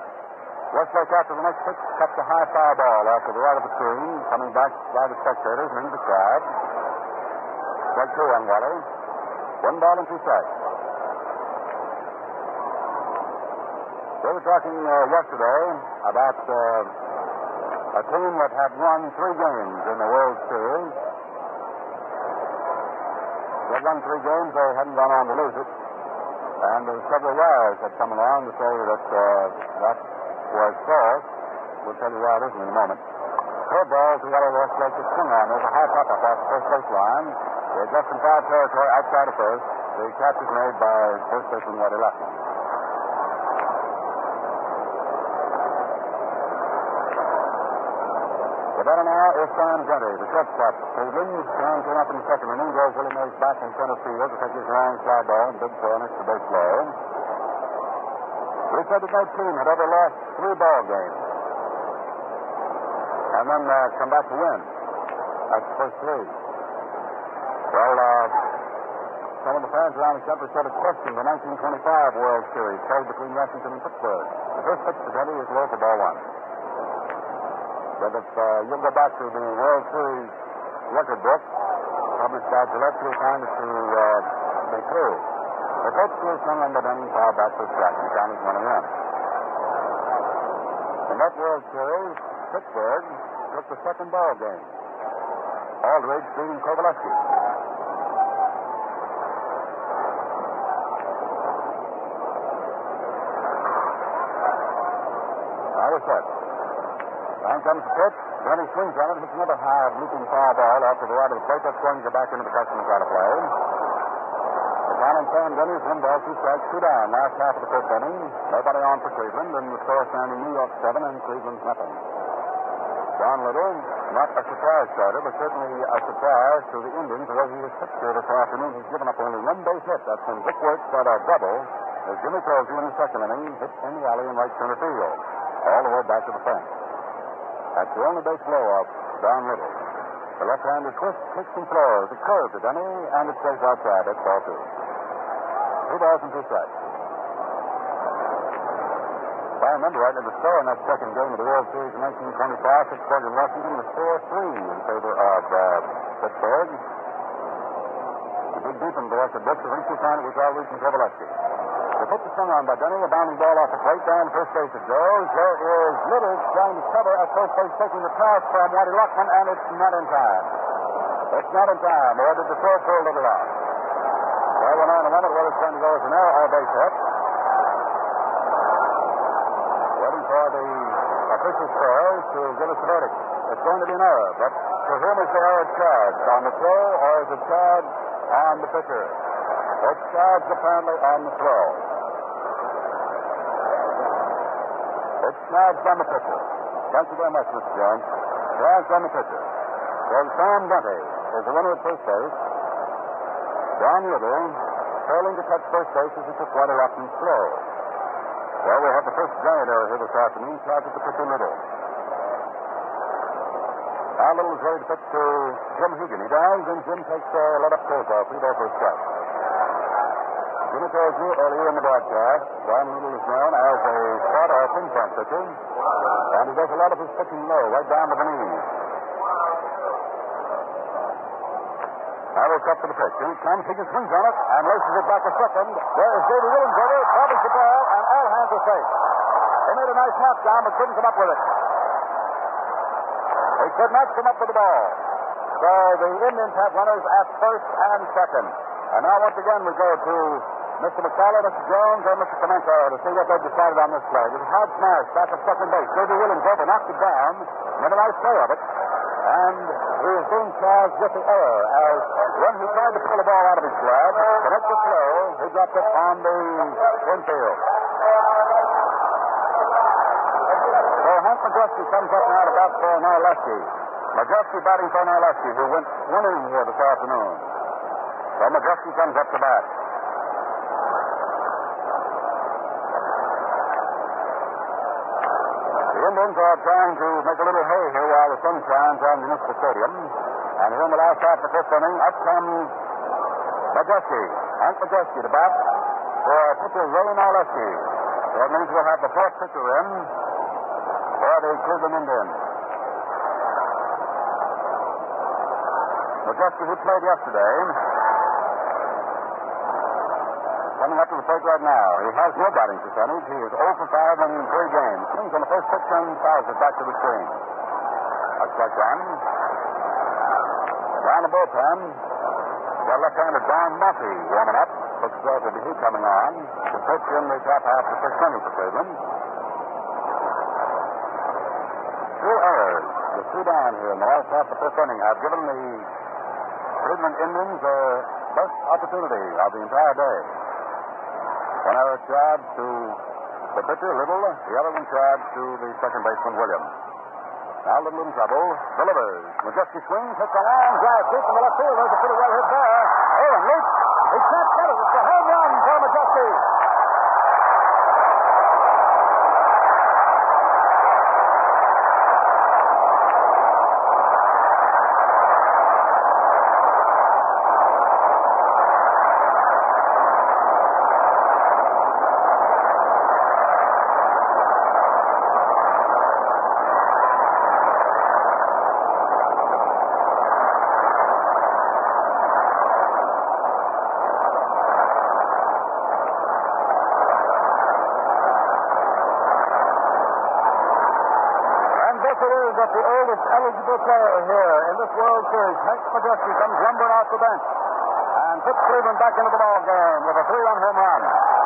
Westlake, after the next pitch, cuts a high foul ball after the right of the screen, coming back by the spectators and into the crowd. Strike 2 on Wally. 1 ball and 2 strikes. We were talking yesterday about a team that had won 3 games in the World Series. They had won 3 games, they hadn't gone on to lose it. And several wires had come along to say that that was false. We'll tell you why it isn't in a moment. Curveball to Wally Westlake is swung on. There's a high pop-up off the first baseline. They're just in foul territory outside of first. The catch is made by first baseman Waddy Luckman. The batter now is Sam Gundy, the shortstop for Cleveland. Sam came up in the second inning, goes Willie Mays back in center field to take his long fly ball and big throw next to base low. We said that no team had ever lost 3 ball games and then come back to win. That's the first 3. Well, some of the fans around the country sort of questioned the 1925 World Series played between Washington and Pittsburgh. The first pitch to Gundy is low for ball 1. But if you'll go back to the World Series record book, published by Gillette, you'll find it to be true. The pitch was swung on the Dunning foul back for strike, and the count is 1-1. In that World Series, Pittsburgh took the second ball game. Aldridge beating Kovaleski. Now we're set. Down comes the pitch. Gundy swings on it. Hits another high looping foul ball out to the right of the plate. That swings it back into the customer's out of play. The count on Sam Gundy is 1 ball, 2 strikes, 2 down. Last half of the 5th inning. Nobody on for Cleveland, and the score standing New York 7 and Cleveland nothing. John Liddle, not a surprise starter, but certainly a surprise to the Indians the way he was pitched here this afternoon. He's given up only 1 base hit. That's when Vic Worth got a double, as Jimmy told you in the second inning, hit in the alley in right center field, all the way back to the fence. That's the only base blow of John Liddle. The left-hander twists, kicks, and throws. It curves to Denny, and it stays outside. That's ball 2. 2 balls and 2 strikes. If I remember rightly, the score in that second game of the World Series in 1925, Pittsburgh and Washington, was 4-3 in favor of Pittsburgh. The big deep in the record books, I think you'll find it was Aldridge and Kovaleski. The pitch is swung on by Denny. A bounding ball off the plate. Down first base it goes. There is Liddle trying to cover at first base, taking the pass from Waddy Luckman, and it's not in time. It's not in time. Or did the throw pull Liddle off? Well, we're now in a minute where it's going to go as an error or base hit. Waiting for the official scores to give us the verdict. It's going to be an error, but to whom is the error charged? On the throw, or is it charged on the pitcher? It's charged apparently on the throw. It's charged on the pitcher. Thank you very much, Mr. Jones. Charged on the pitcher. So Sam Gundy is the runner at first base. John Liddle failing to touch first base as he took Waddy Luckman's throw. Well, we have the first giant error here this afternoon, charged at the pitcher Liddle. Now Liddle is ready to pitch to Jim Hegan. He dives, and Jim takes a let-up curveball, 3 ball for a strike. Jimmy told you earlier in the broadcast, John Liddle is known as a spot or pinpoint pitcher, and he does a lot of his pitching low, right down to the knees. Now they step to the pitch. Here he comes. He swings on it and laces it back a second. There is Davy Williams over. Bobbles the ball, and all hands are safe. They made a nice knockdown, but couldn't come up with it. They could not come up with the ball. So the Indians have runners at first and second. And now once again we go to Mr. McCullough, Mr. Jones, or Mr. Clemente to see what they've decided on this play. It was a hard smash back at second base. Davy Williams over, knocked it down, made a nice play of it. And he is being charged with the error as when he tried to pull the ball out of his glove to make the throw, he dropped it on the infield. So Hank Majeski comes up now to bat for Majeski. Majeski batting for Majeski, who went winning here this afternoon. So Majeski comes up to bat. The Indians are trying to make a little hay here while the sun shines on Municipal Stadium. And here in the last half of the fifth inning, up comes Majeski. Hank Majeski to bat for pitcher Ray Majeski. So that means we'll have the fourth pitcher in for the Cleveland Indians. Majeski, who played yesterday, coming up to the plate right now. He has no batting percentage. He is 0 for 5 in 3 games. Swings on the first pitch and fouls it back to the screen. That's like one. Down the bullpen, got left-hander Don Muffy warming up. Looks as though it'll be he coming on to pitch in the top half of the sixth inning for Cleveland. 2 errors. The 2 down here in the last half of the fifth inning have given the Cleveland Indians their best opportunity of the entire day. One error charged to the pitcher, Liddle. The other one charged to the second baseman, Williams. Now Liddle in trouble. Delivers. Majeski swings, hits a long drive deep in the left field. There's a pretty well hit there. Irvin leaps. He can't get it. It's a home run for Majeski. That the oldest eligible player here in this World Series, Hank Majeski, comes lumbering off the bench and puts Cleveland back into the ball game with a 3-run home run.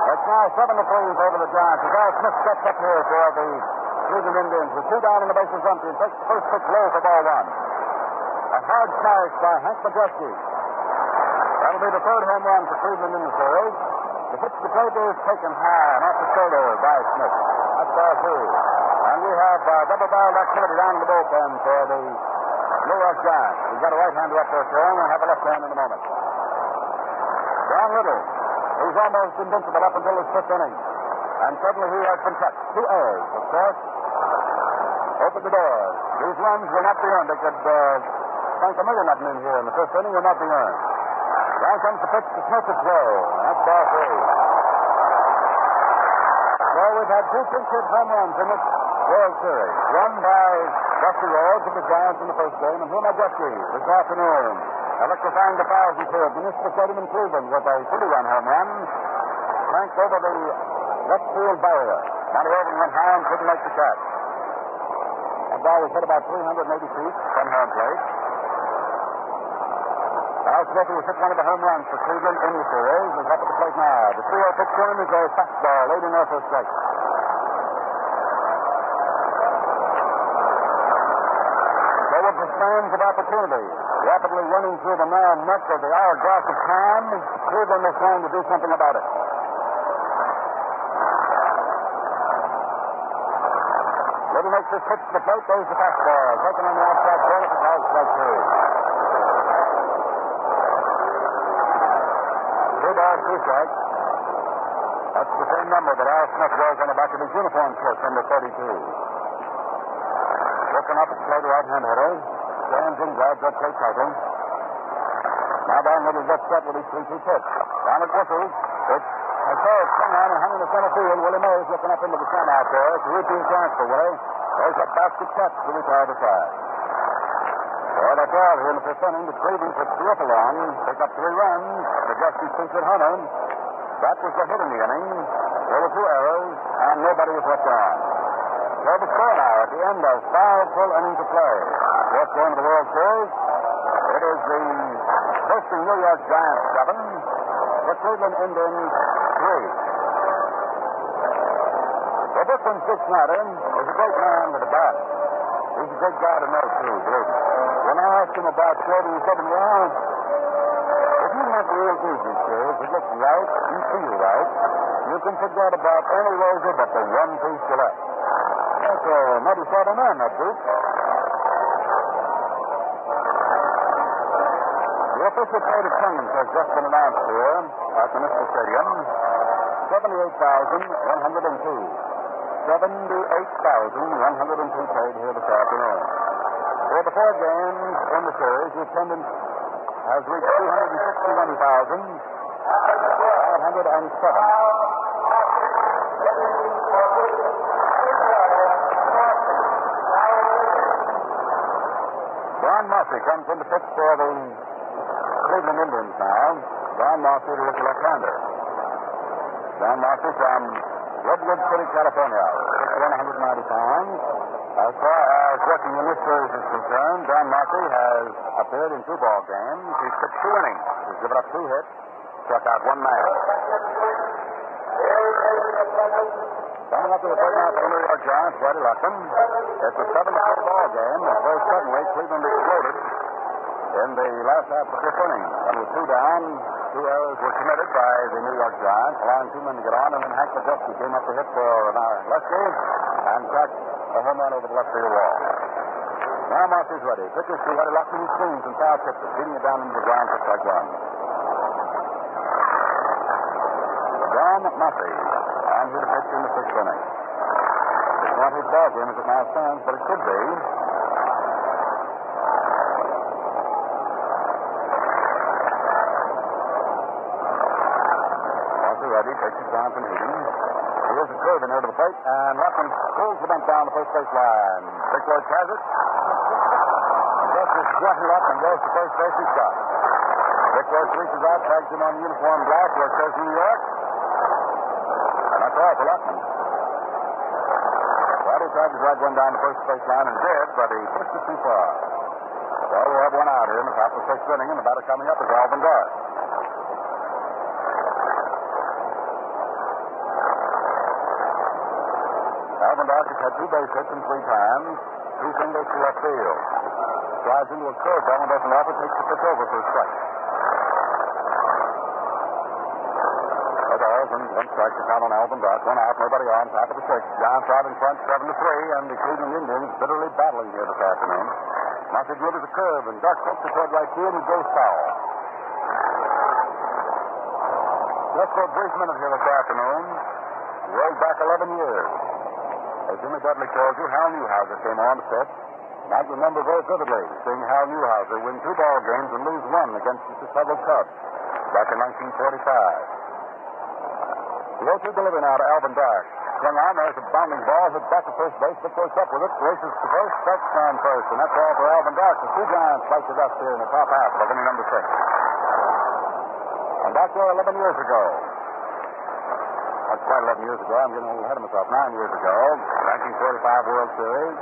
It's now 7-3 over the Giants. As Al Smith steps up here for the Cleveland Indians with 2 down and the bases empty and takes the first pitch low for ball 1. A hard smash by Hank Majeski. That'll be the 3rd home run for Cleveland in the series. The pitch to plate is taken high and off the shoulder by Smith. That's ball 2. And we have double-barreled activity down in the bullpen for the New York Giants. We've got a right-hander up there throwing and have a left hand in a moment. John Liddle, he's almost invincible up until his 5th inning. And suddenly he has been touched. 2 errors, of course. Opened the door. These runs will not be earned. They could sink $1 million of them in here in the 5th inning, will not be earned. Down comes the pitch to Smith to throw. That's ball 3. So we've had 2 pinch-hit home runs in this World Series. One by Dusty Rhodes of the Giants in the first game, and here Majeski this afternoon, electrifying the thousands here at Municipal Stadium in Cleveland with a 30-run home run, cranked over the left field barrier. Monty Irvin went high and couldn't make the catch. That ball was hit about 380 feet from home plate. Al Smith, who has hit one of the home runs for Cleveland in the series, is up at the plate now. The 3-0 pitch to him is a fastball late in there for a strike. The sands of opportunity rapidly running through the narrow neck of the hourglass of time. Cleveland is trying to do something about it. Little makes this pitch to the plate. There's the fastball. Taken on the outside corner for called strike 2. 2 balls, 2 strikes. That's the same number that Al Smith wears on the back of his uniform shirt, number 32. Looking up at the plate, right-hand hitter. Stands in guard, that plate title. Now down Little gets set with his 3-2 pitch. Down at whistles. Pitch. A third swung on and hung in the center field. Willie Mays looking up into the sun out there. It's a routine transfer, Willie. There's a basket catch to retire the side. Well, that's all here in the fifth inning. The Cleveland puts the rifle on, pick up 3 runs. Majeski sinks it home. That was the hit in the inning. There were 2 errors, and nobody was left on. So the score now at the end of 5 full innings of play. Fourth game of the World Series. It is the hosting New York Giants 7, the Cleveland Indians 3. Well, Brooklyn Dick Snyder is a great man with a bat. He's a good guy to know, too, believe me. When I asked him about Shorty, he said to me, well, if you make a real easy series, it looks right, you feel right, you can forget about any razor but the one-piece Gillette. That's a mighty sort of man, that Duke. The official paid attendance has just been announced here at the Municipal Stadium. 78,102. 78,102 paid here this afternoon. For the 4 games in the series, the attendance has reached 261,507. Don Mossy comes in to pitch for the Cleveland Indians now. Don Mossy, who is a left-hander. Don Mossy from Redwood City, California, 6'1", 190 pounds. As far as working in this series is concerned, Don Mossy has appeared in 2 ball games. He's pitched 2 innings. He's given up 2 hits, struck out 1 man. Coming up to the third half of the New York Giants, Buddy Luckman. It's a 7-4 ball game, and very suddenly Cleveland exploded in the last half of the 5th inning. And with 2 down, 2 errors were committed by the New York Giants, allowing 2 men to get on, and then Hank Majeski came up to hit for Lefty and cracked a home run over the left field wall. Now Mossy's ready. Pitches to Buddy Luckman. He swings and foul tips it, beating it down into the ground for strike 1. Don Mossy on here to pitch in the 6th inning. It's not his ball game as it now stands, but it could be. Ready, takes his time from Heaton. Here's a curve in there to the plate, and Luckman pulls the bunt down the first base line. Dick Lloyd has it. Just as Jeffy Luckman goes to first base, he stops. Dick Lloyd reaches out, tags him on the uniform block where it says New York. And that's all for Luckman. Well, he tried to drag one down the first base line and did, but he pushed it too far. So we have one out here in the top of the 6th inning, and the batter coming up is Alvin Dark. Alvin Dark has had 2 base hits in 3 times, 2 singles to left field. Drives into a curveball and doesn't offer, takes the pitch over for a strike. No balls and 1 strike to count on Alvin Dark. 1 out, nobody on, top of the 6th. Giants out in front, 7-3, and the Cleveland Indians bitterly battling here this afternoon. Mossy delivers a curve, and Dark takes it toward right field and goes foul. Just for a brief minute here this afternoon, rolled back 11 years. As Jimmy Dudley told you, Hal Newhouser came on to pitch. And I remember very vividly seeing Hal Newhouser win 2 ball games and lose 1 against the Chicago Cubs back in 1945. The 0-2 delivery now to Alvin Dark. Swung on, there's a bounding ball, hit back to first base, but goes up with it, races to first, strikes down first, and that's all for Alvin Dark. The 2 Giants fight the dust here in the top half of inning number 6. And back there 11 years ago. That's quite 11 years ago. I'm getting a little ahead of myself. 9 years ago, 1945 World Series.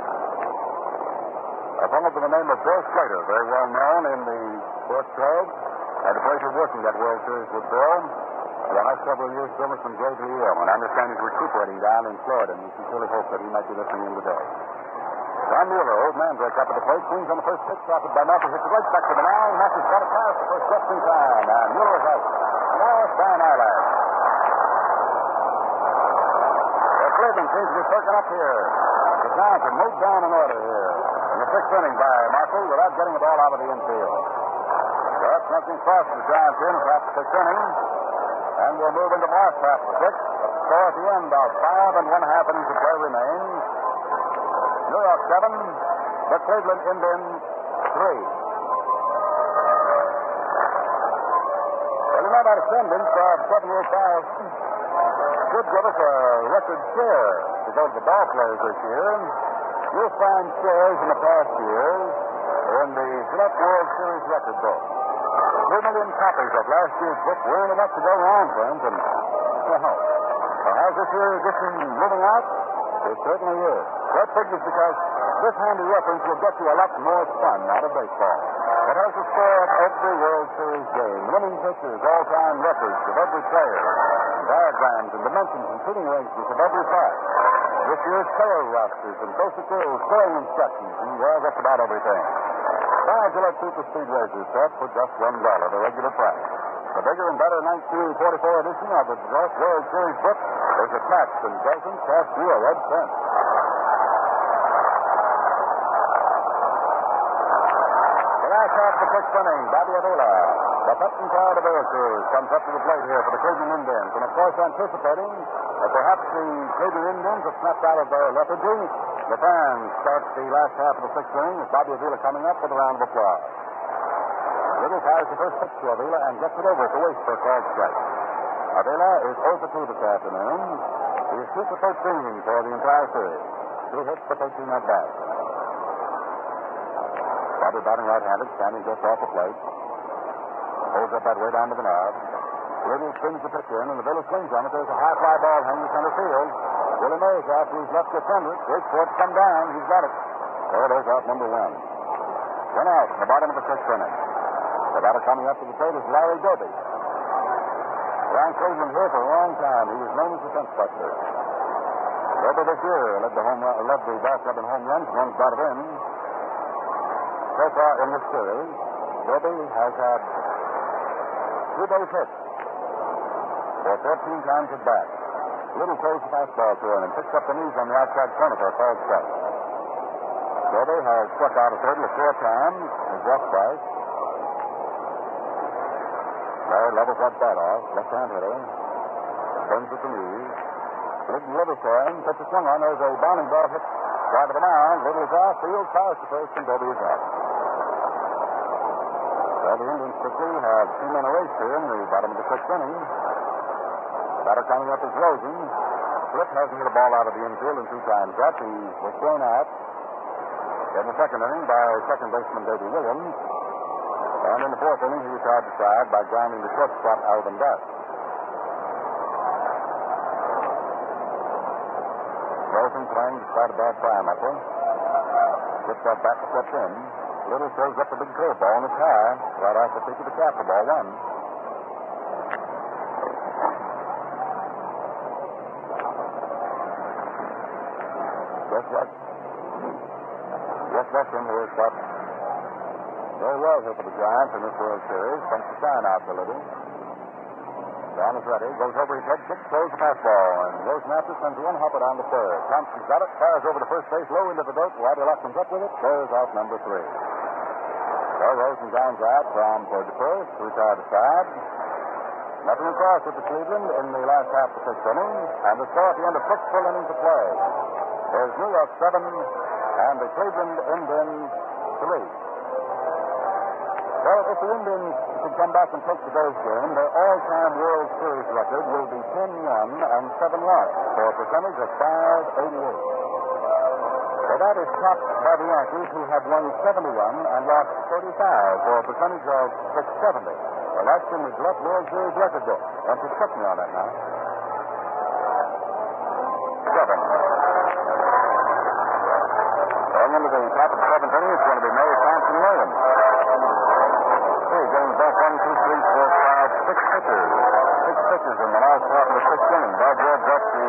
A fellow by the name of Bill Slater, very well known in the sports trade. Had the pleasure of working that World Series with Bill. For the last several years, Bill has been gravely ill, and I understand he's recuperating down in Florida, and we sincerely hope that he might be listening in today. John Mueller, old man, breaks up at the plate, swings on the first pitch, stopped by Mossy, hits the right back to the mound. Mossy's got it past the first just in time, and Mueller is out. Lost by an eyelash. Cleveland seems to be perking up here. The Giants have moved down in order here in the 6th inning by Mossy without getting the ball out of the infield. But nothing crossed the Giants in the top of the 6th inning. And we'll move into the last half of the 6th. The score at the end of 5 1/2 innings of play remains. New York 7, the Cleveland Indians 3. Well, you know that attendance of 78,000 should give us a record share to go to the ball players this year. You'll find shares in the past years in the Gillette World Series record book. 2 million copies of last year's book weren't enough to go around, friends, and how's this year's edition moving out? It certainly is. That figures because this handy reference will get you a lot more fun out of baseball. It has the score of every World Series game, winning pitchers, all-time records of every player, and diagrams and dimensions and fitting arrangements of every part. This year's player rosters and basic rules, throwing instructions, and well, just about everything. Buy a Gillette Super Speed Razor set for just $1, the regular price. The bigger and better 1944 edition of the Gillette World Series book is attached and doesn't cost you a red cent. Last half of the sixth inning, Bobby Avila, the Pepton crowd of Veracruz, comes up to the plate here for the Cleveland Indians. And, of course, anticipating that perhaps the Cleveland Indians have snapped out of their lethargy, the fans start the last half of the sixth inning with Bobby Avila coming up with a round of applause. Liddle fires the first pitch to Avila and gets it over at the waist for a called strike. Avila is 0 for 2 this afternoon. He is 2 for 13 for the entire series. 2 hits for 13 at bat. Bobby batting right-handed, standing just off the plate. Holds up that way down to the knob. Liddle spins the pitch in, and the Avila swings on it. There's a high fly ball hanging center field. Willie Mays, after he's left the center, waits for it to come down. He's got it. So there's out number 1. 1 out in the bottom of the sixth inning. The batter coming up to the plate is Larry Doby. Around Cleveland here for a long time, he was known as the fence buster. Doby this year led the ball club in home runs, runs batted in. So far in this series, Doby has had 2 base hits for 14 times at bat. Liddle throws the fastball to him and picks up the knees on the outside corner for a called strike. Doby has struck out a total of 4 times, is walked twice. Larry levels that bat off, left-hand hitter, burns at the knees. Liddle throwing, puts a swing on. There's a bounding ball hit right to the mound. Liddle is off, field fires to first, and Doby is out. Well, the Indians quickly have 2 men erased here in the bottom of the sixth inning. The batter coming up is Rosen. Flip hasn't hit a ball out of the infield in 2 times yet. He was thrown out in the second inning by second baseman Davey Williams. And in the fourth inning, he retired the side by grounding the shortstop Alvin Dutt. Rosen playing despite a bad diameter. Gets that bat to flip in. Liddle throws up the big curveball and it's high. Right off the peak of the cap for ball 1. Wes Western here is shot very well here for the Giants in this World Series. Comes to sign out to Liddle. Down is ready. Goes over his head, kicks, throws the fastball. And Rosenapper sends one hopper down the third. Thompson's got it. Fires over to first base, low into the dirt. Waddylock comes up with it. There's out number 3. So Rosen grounds out from third to first. Retired to side. Nothing across at the Cleveland in the last half of the sixth inning. And the score at the end of 6 full innings of play. There's New York 7 and the Cleveland Indians 3. Well, if the Indians should come back and take today's game, their all-time World Series record will be 10-1 and 7 lost for a percentage of .588. So that is topped by the Yankees, who have won 71 and lost 35 for a percentage of .670. Well, that's in the Gillette World Series record book. And to check me on that now. 7. Going into the top of the 7th inning, it's going to be May Thompson Williams. Getting back 1, 2, 3, 4, 5, 6 pitches. 6 pitches in the last half of the sixth inning. Bob George got the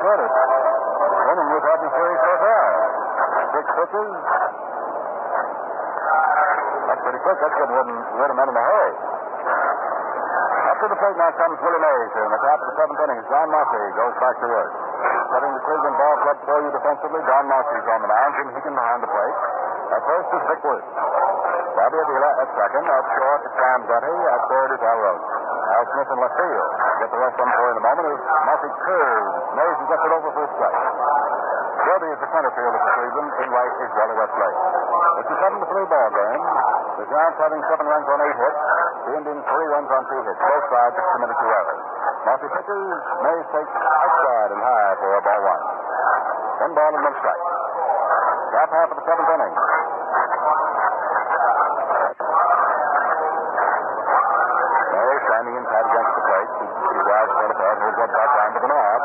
shortest inning we've had in the series so far. 6 pitches. That's pretty quick. That's good. Wouldn't meant in a hurry. Up to the plate now comes Willie Mays here in the top of the 7th inning. John Mossy goes back to work. Setting the Cleveland ball club for you defensively. John Mossy's on the mound. Jim Hicken behind the plate. At first is Vic Wirth. Bobby Avila at second. Up short to Sam Betty. At third is Al Rosen. Al Smith in left field. Get the rest of them for you in a moment. As Mossy curves. Mays gets it over for a strike. Doby is the center fielder for Cleveland. In right is Wally Westlake. It's a 7-3 ball game. The Giants having 7 runs on 8 hits. The Indians 3 runs on 2 hits. Both sides just committed 2 errors. Mossy pitches. Mays takes outside and high for a ball 1. 1 ball and 1 strike. Top half of the seventh inning. Mueller standing in tight against the plate. His eyes spread apart, holds that bat down to the knob.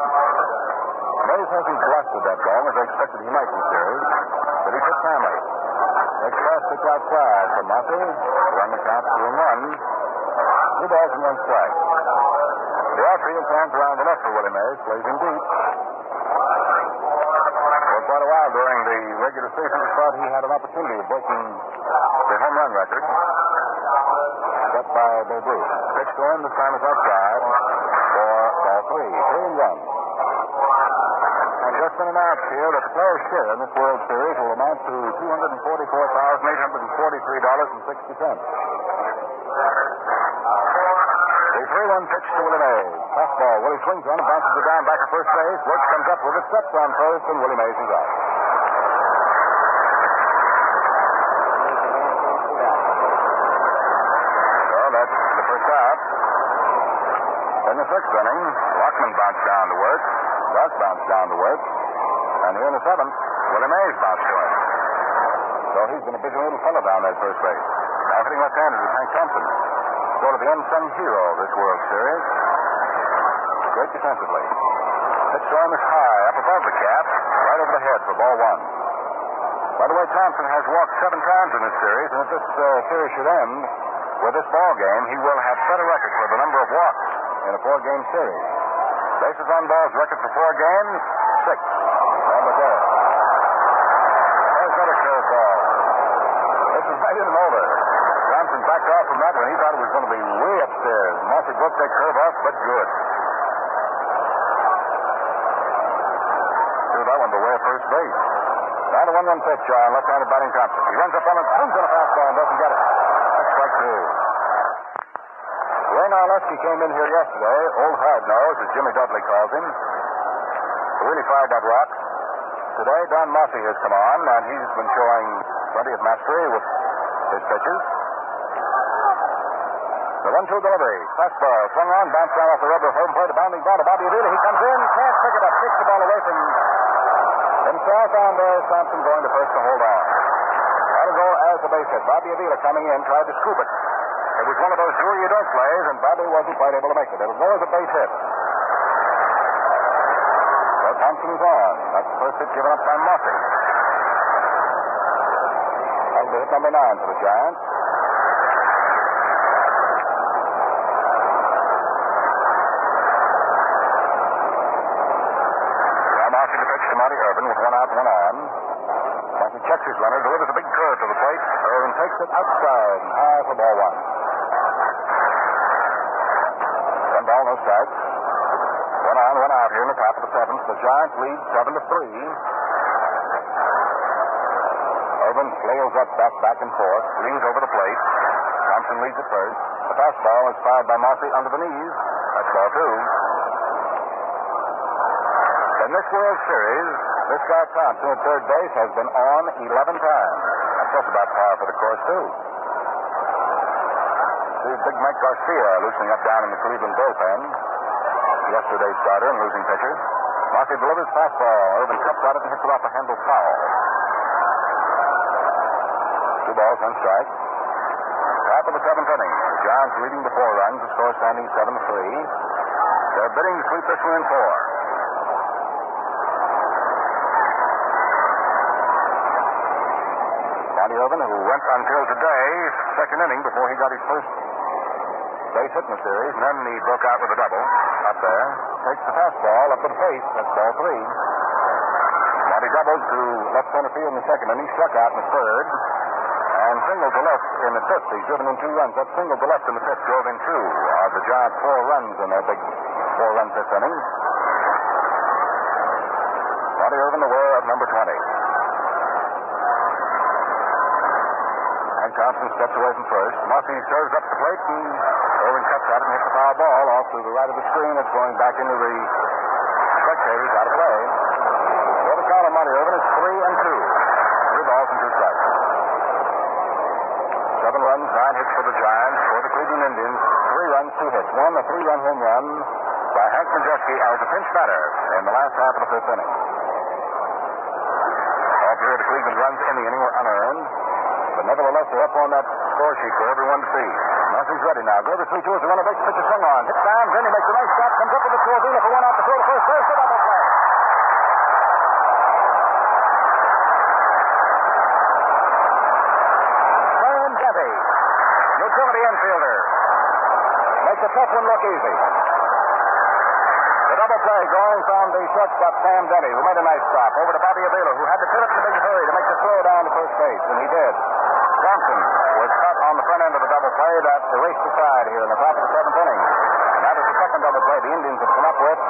Mays hasn't blasted that ball as I expected he might in the series, but he hit family. Next pass pitch outside from Mossy. Run the count 2-1. 2 balls and 1 strike. The outfield fans around the left for Willie Mays, blazing deep. For quite a while during the regular season, he thought he had an opportunity of breaking the home run record set by Babe Ruth. Pitch to him, this time is outside for ball 3. 3-1. And just been announced here that the players' share in this World Series will amount to $244,843.60. The 3-1 pitch to Willie Mays. Fastball. Willie swings on and bounces it down back to first base. Works comes up with it, steps on first, and Willie Mays is out. So that's the first out. In the sixth inning, Lockman bounced down to work. Gus bounced down to work. And here in the seventh, Willie Mays bounced to him. So he's been a big little fellow down there at first base. Now hitting left-handed is Hank Thompson. Sort of the unsung hero of this World Series. Great defensively. Pitch to him is high, up above the cap, right over the head for ball 1. By the way, Thompson has walked 7 times in this series, and if this series should end with this ball game, he will have set a record for the number of walks in a 4-game series. Bases on balls record for 4 games, 6. Almost there. There's another curveball. This is right in and over. Thompson backed off from that one. He thought it was going to be way upstairs. Mossy broke that curve off, but good. Threw that one to way at first base. Now the 1-1 pitch on left-handed batting Thompson. He runs up on it, swings on a fastball, and doesn't get it. That's strike 2. Wayne Arleski came in here yesterday, old hard-nose, as Jimmy Dudley calls him. Really fired that rock. Today, Don Mossy has come on, and he's been showing plenty of mastery with his pitches. The 1-2 delivery. Fastball. Swung on. Bounced down off the rubber home plate. A bounding ball to Bobby Avila. He comes in. Can't pick it up. Kicks the ball away from himself. And there's Thompson going to first to hold on. That'll go as a base hit. Bobby Avila coming in. Tried to scoop it. It was one of those do or you don't plays, and Bobby wasn't quite able to make it. It'll go as a base hit. So Thompson is on. That's the first hit given up by Mossy. That'll be hit number 9 for the Giants. Marty Irvin with 1 out, 1 on. Mossy checks his runner, delivers a big curve to the plate. Irvin takes it outside and high for ball 1. 1 ball, no strikes. 1 on, 1 out here in the top of the 7th. The Giants lead 7-3. Irvin flails that bat back and forth, leans over the plate. Thompson leads at first. The fastball is fired by Mossy under the knees. That's ball 2. In this World Series, this guy Thompson at third base has been on 11 times. That's just about par for the course, too. See big Mike Garcia loosening up down in the Cleveland bullpen. Yesterday's starter and losing pitcher. Mossy delivers fastball. Irvin cuts at it and hits it off a handle foul. 2 balls, 1 strike. Top of the 7th inning. The Giants leading the 4 runs. The score standing 7-3. They're bidding to sweep this one in 4. Irvin, who went until today's 2nd inning before he got his first base hit in the series, and then he broke out with a double up there. Takes the fastball up to the face. That's ball 3. Monty doubled to left center field in the 2nd inning, struck out in the 3rd, and singled to left in the 5th. He's driven in 2 runs. That single to left in the 5th drove in 2 of the Giants' 4 runs in their big 4-run 5th inning. Monty Irvin aware of number 20. Thompson steps away from first. Mossy serves up the plate, and Irvin cuts at it and hits a foul ball off to the right of the screen. It's going back into the spectators out of play. So the count on Monty Irvin is 3-2. 3 balls and 2 strikes. 7 runs, 9 hits for the Giants. For the Cleveland Indians, 3 runs, 2 hits. 1, a 3-run home run by Hank Majeski as a pinch batter in the last half of the 5th inning. Off the here, the Cleveland runs in the inning were unearned. But nevertheless, they're up on that score sheet for everyone to see. Murphy's ready now. Grover 3-2 as the runner base. Pitch is swung on. Hits down. Then he makes a nice stop. Comes up with the throw. Vila for one out to throw to first base. A double play. Sam Getty, utility infielder. Makes a tough one look easy. The double play going from the shortstop, Sam Denny, who made a nice stop, over to Bobby Avila, who had to pivot in a big hurry to make the throw down to first base, and he did. Johnson was cut on the front end of the double play that erased the side here in the top of the seventh inning. And that is the second double play the Indians have come up with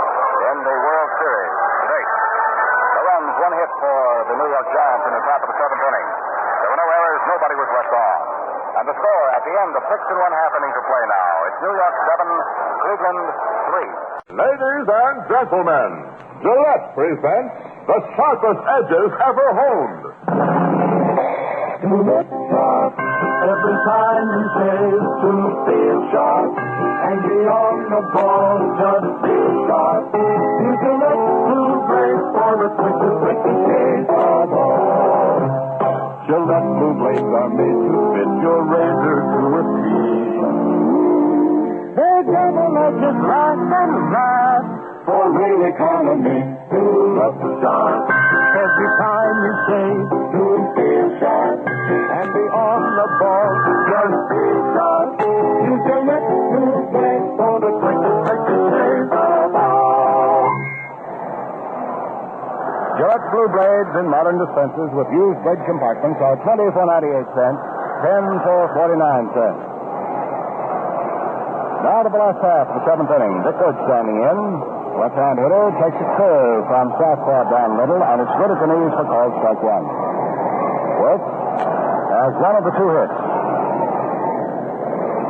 in the World Series to date. The runs, one hit for the New York Giants in the top of the seventh inning. There were no errors, nobody was left on. And the score at the end of 6 1/2 innings of play now. It's New York 7, Cleveland 3. Ladies and gentlemen, Gillette presents the sharpest edges ever honed. To look sharp every time you shave, to feel sharp and beyond the ball, just feel sharp. You can look blue blades for the quickest shave of all. Gillette blue blades are made to fit your razor to a T. They're double edges last and last for real economy. To look sharp every time you shave, to feel sharp and be on the ball, just feel sharp. You can let blue blades for the quickest shave of all. Gillette blue blades in modern dispensers with used blade compartments are 20 for 98 cents, 10 for 49 cents. Now to the last half of the seventh inning. Dick Wood standing in. Left-hand hitter takes a curve from southpaw down middle, and it's good at the knees for called strike one. Wood has one of the two hits.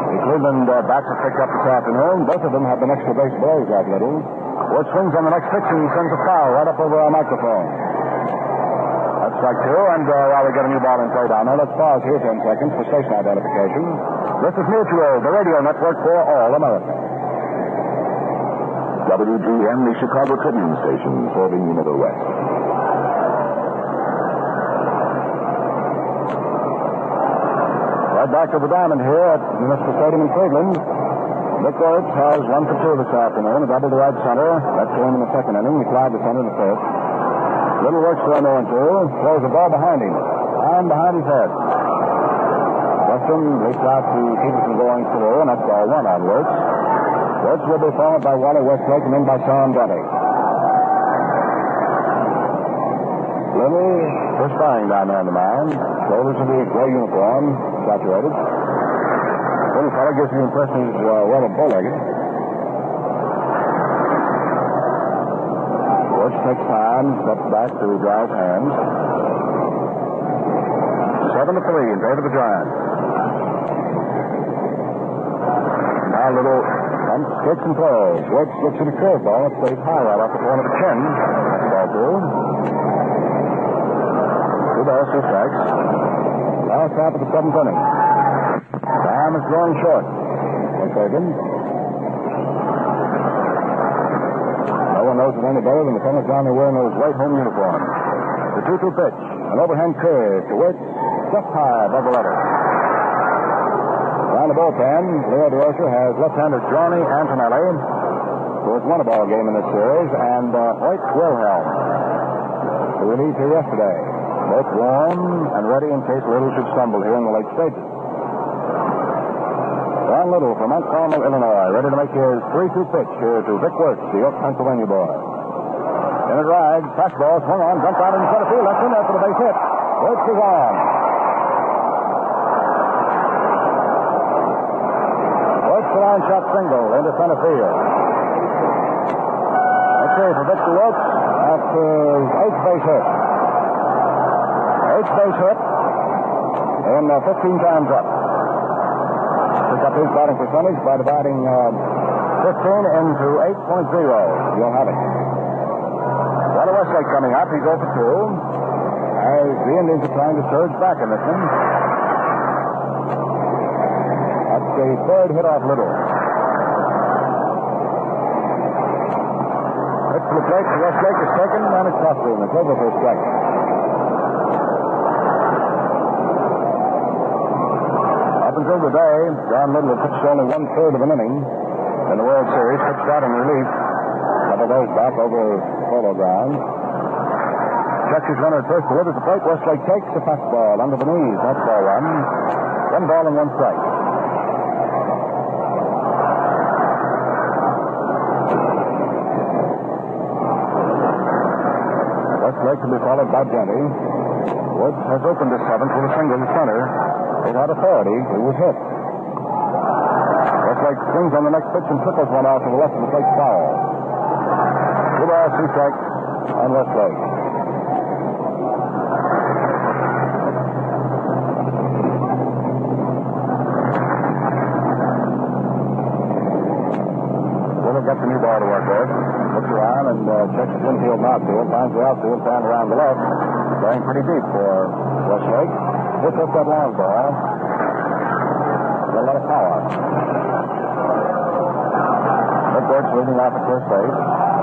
The Cleveland bats have picked up this afternoon. Both of them have been extra base boys at Liddle. Wood swings on the next pitch and sends a foul right up over our microphone. That's strike two, and while we get a new ball in play down there, let's pause here 10 seconds for station identification. This is Mutual, the radio network for all America. WGN, the Chicago Tribune station, serving the Middle West. Right back to the diamond here at Municipal Stadium in Cleveland. Dick Wirtz has 1 for 2 this afternoon, a double to right center. That came in the second inning. He flied to center in the first. Liddle works for a 0-2, throws the ball behind him, and behind his head. Weston leaps out to keep it from going through, and that's ball one on Wirtz. Wirtz will be followed by Wally Westlake and then by Sam Denny. Liddle perspiring down there on the mound. Shoulders of the gray uniform, saturated. Little fellow gives you the impression he's rather bow-legged. Wirtz takes time, steps back to dry his hands. 7-3 in favor of the Giants. Now Liddle kicks and throws. Wirtz looks at a curveball. It stays high right off the corner of the chin. That's ball two. 2 balls, 2 strikes. Last half of the seventh inning. Time is growing short. Fagan. No one knows it any better than the fellas down there wearing those white home uniforms. The 2-2 pitch. An overhand curve to Wirtz. Just high above the letter. Around the bullpen, Leo DeRocher has left-hander Johnny Antonelli, who has won a ball game in this series, and Hoyt Wilhelm, who relieved here yesterday. Both warm and ready in case Liddle should stumble here in the late stages. John Liddle from Mount Carmel, Illinois, ready to make his 3-2 pitch here to Vic Wirtz, the York, Pennsylvania boy. In it rides, fastball swung on, jumped out in center field, left in there for the base hit. Wirtz is on. Wirtz the line shot single into center field. Okay, for Victor Wirtz, that's his 8th base hit. 8th base hit in 15 times up. Pick up his batting percentage by dividing 15 into 8.0. You'll have it. Wally Westlake coming up. He's 0 for 2. As the Indians are trying to surge back in this one. That's the 3rd hit off Liddle. Hit to the plate. Westlake is taken, and it's Costa. It's over for a strike. until today, John Liddle had pitched only 1/3 of an inning in the World Series, pitched out in relief a couple days back over Polo Grounds. Texas runner at first delivers the plate. Westlake takes the fastball under the knees. That's ball one. 1 ball and 1 strike. Westlake to be followed by Denny. Woods has opened the 7th with a single to center. Without authority, he was hit. Westlake swings on the next pitch and trickles one out to the left of the plate foul. 2 balls, 2 strikes on Westlake. Gets a new ball to work with. Looks around and checks his infield and outfield. Finds the outfield fan around the left. Going pretty deep for Westlake. Hits up that long ball. Got a lot of power. Woodward's moving off at first base.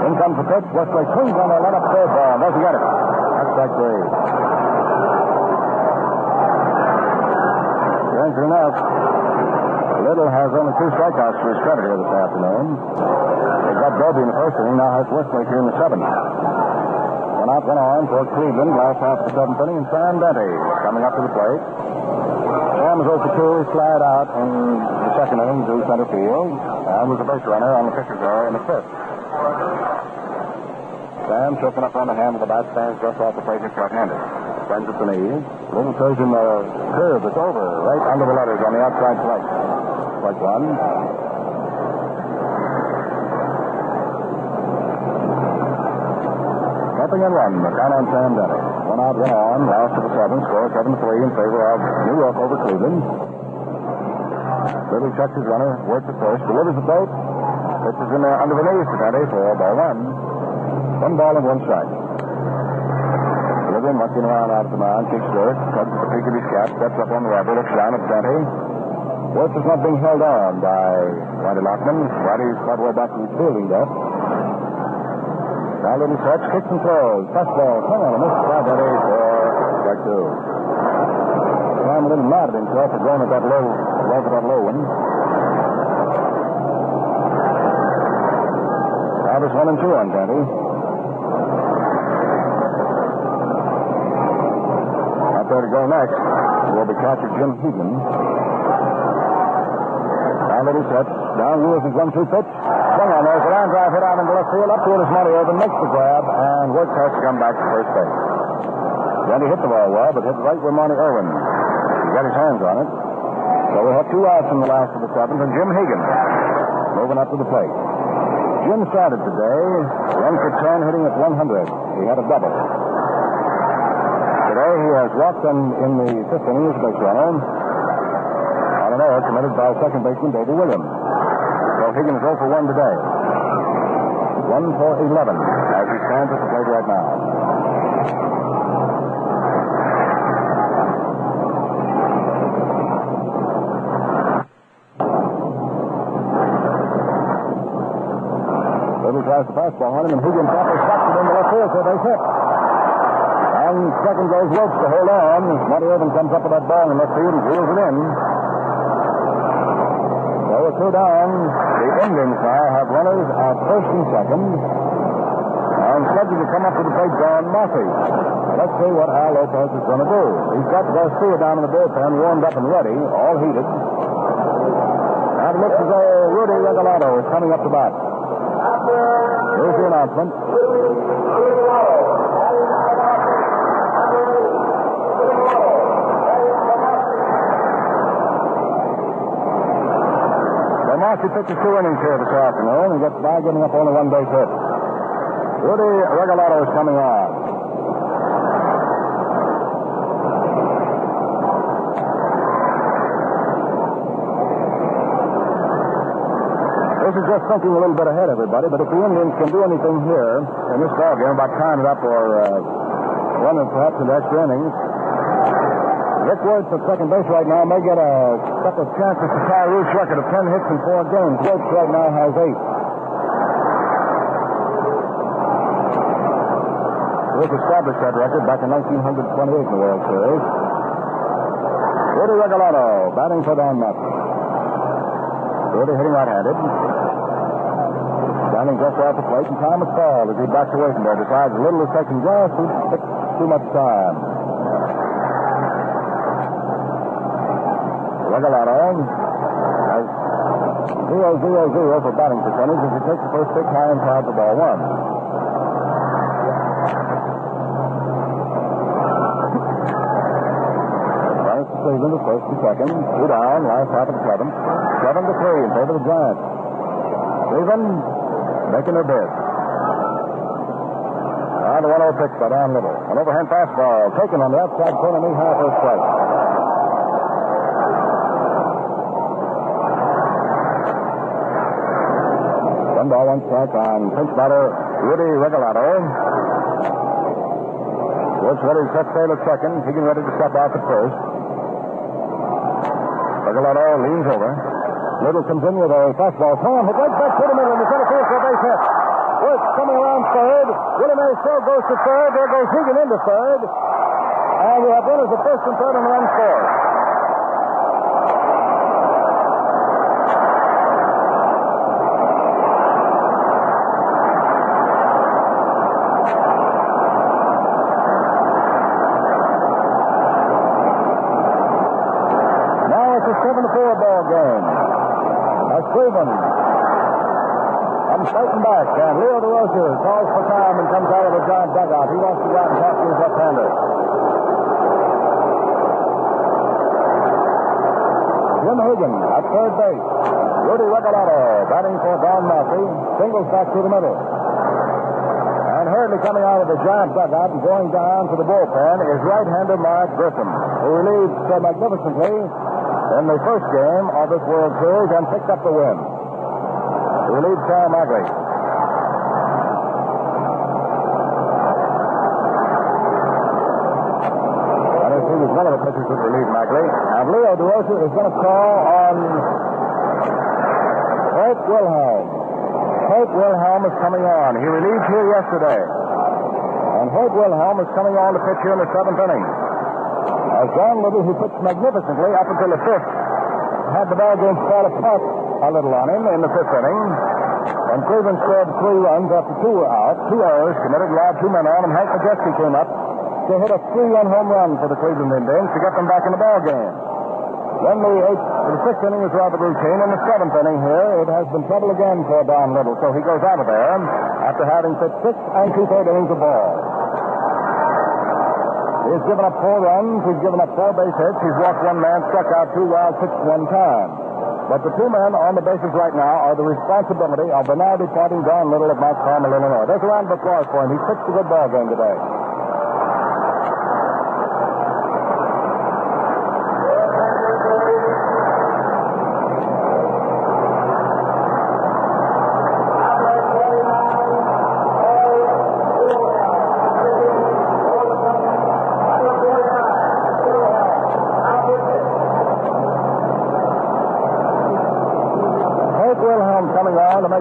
In comes the pitch. Westlake swings on a let-up third ball. Doesn't get it. That's strike 3. Strangely enough, Liddle has only 2 strikeouts to his credit here this afternoon. He got Dobie in the first inning, now has Westlake here in the 7th. 1 out, 1 on for Cleveland, last half of the 7th inning, and Sam Denty coming up to the plate. Sam is 0 for 2, he slid out in the 2nd inning to center field, and was a base runner on the pitcher's error in the 5th. Sam choking up on the hand of the bat, stands just off the plate, hits right-handed. Bends at the knees. Liddle throws him a curve that's over, right under the letters on the outside plate. Like one. Nothing in 1. The count on Sam Denny. 1 out, 1 on. Last of the 7th. Score 7-3 in favor of New York over Cleveland. Liddle checks his runner. Works at first. Delivers the plate. Pitches in there under the knees to Denny for ball 1. 1 ball and 1 strike. Irvin mucking around out of the mound. Kicks dirt. Tugs at the peak of his cap. Steps up on the rubber. Looks down at Denty. Wirtz is not being held on by Whitey Lockman. Whitey's quite way back to his fielding depth. Now Liddle sets, kicks and throws. Fastball, swung on a miss by Denty for strike 2. I'm a little mad at himself for going at that low one. Now there's 1 and 2 on Denty. Out there to go next will be catcher Jim Hegan. Liddle sets. Down wheels his 1-2 pitch. Swung on. There's a line drive hit out into left field. Upfield is Monty Irvin. Makes the grab. And Wirtz has to come back to first base. Then he hit the ball well, but hit right where Monty Irvin. He got his hands on it. So we have 2 outs in the last of the 7th. And Jim Hegan moving up to the plate. Jim started today. 1 for 10, hitting at 100. He had a double. Today he has walked in the 5th inning as base runner. An error committed by second baseman Davey Williams. So Higgins 0 for 1 today. 1 for 11 as he stands at the plate right now. Liddle tries the fastball on him, and Higgins properly stops it in the left field for a base hit. And second goes Wilkes to hold on. Monty Irvin comes up with that ball in left field and wheels it in. So with 2 down, the Indians now have runners at first and second. And scheduled to come up to the plate, John Murphy. Now let's see what Al Lopez is going to do. He's got Garcia down in the bullpen, warmed up and ready, all heated. And it looks as though Rudy Regalado is coming up to bat. Here's the announcement. He pitches 2 innings here this afternoon and gets by giving up only 1 base hit. Rudy Regalado is coming on. This is just thinking a little bit ahead, everybody, but if the Indians can do anything here in this ballgame about tying it up or running perhaps in the extra innings, Rick Wirtz at second base right now may get a couple of chances to tie Ruth's record of 10 hits in 4 games. Wirtz right now has 8. Wirtz established that record back in 1928 in the World Series. Rudy Regalado batting for Don Matthew. Rudy hitting right-handed. Standing just off the plate, and time has called as he backs away from there. Decides Liddle is taking just too much time. Regalado has 0-0-0 for batting percentage as he takes the first pitch high and foul for ball one. Cleveland is first to second. Two down, last half of the seventh. 7-3 in favor of the Giants. Cleveland making their bid. Now the 1-0 pitch by Don Liddle. An overhand fastball taken on the outside corner, knee high for a strike. One ball, one strike on pinch batter Rudy Regalado. Woods ready to set sail at second. Keegan ready to step off at first. Regalado leans over. Liddle comes in with a fastball. Tom hit right back to the middle in the center field for a base hit. Woods coming around third. Willie Mays still goes to third. There goes Keegan into third. And we have runners at first and third and run scored. It's a 7-4 ball game. As Cleveland comes fighting back, and Leo DeRosa calls for time and comes out of the Giant dugout. He wants to go out and talk to his left-hander. Jim Hagan at third base. Rudy Regalado batting for Don Matthew. Singles back to the middle. And hurriedly coming out of the Giant dugout and going down to the bullpen is right-hander Mark Griffin, who relieved so magnificently in the first game of this World Series and picked up the win. He relieved Sam Magley. And he was one of the pitchers that relieved Magley. And Leo DeRosa is going to call on Hope Wilhelm. Hope Wilhelm is coming on. He relieved here yesterday. And Hope Wilhelm is coming on to pitch here in the seventh inning. John Liddle, who pitched magnificently up until the fifth, had the ball game fall apart a little on him in the fifth inning. And Cleveland scored 3 runs after 2 were out, 2 errors committed, allowed 2 men on, and Hank Majeski came up to hit a 3-run home run for the Cleveland Indians to get them back in the ball game. Then the sixth inning was rather routine. In the seventh inning here, it has been trouble again for Don Liddle, so he goes out of there after having pitched 6 2/3 innings of ball. He's given up 4 runs. He's given up 4 base hits. He's walked 1 man, struck out 2 wild, pitched 1 time. But the 2 men on the bases right now are the responsibility of the now departing Don Liddle of Mount Carmel, Illinois. There's a round of applause for him. He pitched a good ball game today.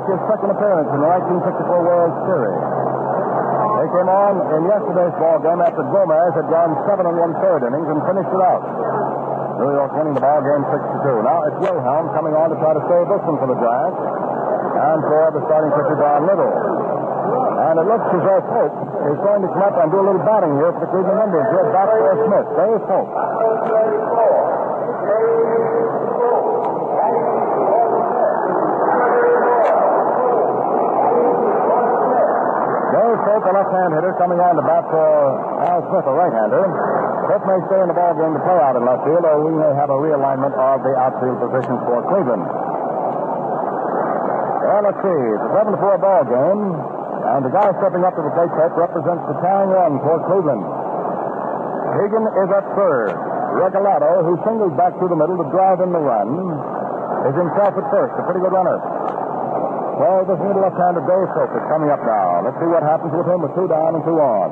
His second appearance in the 1964 World Series. They came on in yesterday's ball game after Gomez had gone 7 1/3 innings and finished it out. New York winning the ball game 6-2. Now it's Wilhelm coming on to try to save this one for the Giants and for the starting pitcher Don Liddle. And it looks as though Pope is going to come up and do a little batting here for the Cleveland Indians. Here's back for Smith. There's Pope. Pope, a left-hand hitter, coming on to bat for Al Smith, a right-hander. Pope may stay in the ball game to play out in left field, or we may have a realignment of the outfield positions for Cleveland. Well, let's see. It's a 7-4 ball game, and the guy stepping up to the plate Pope represents the tying run for Cleveland. Hagan is at third. Regalado, who singled back through the middle to drive in the run, is himself at first, a pretty good runner. Well, this new left-hander Dave Pope is coming up now. Let's see what happens with him with 2 down and 2 on.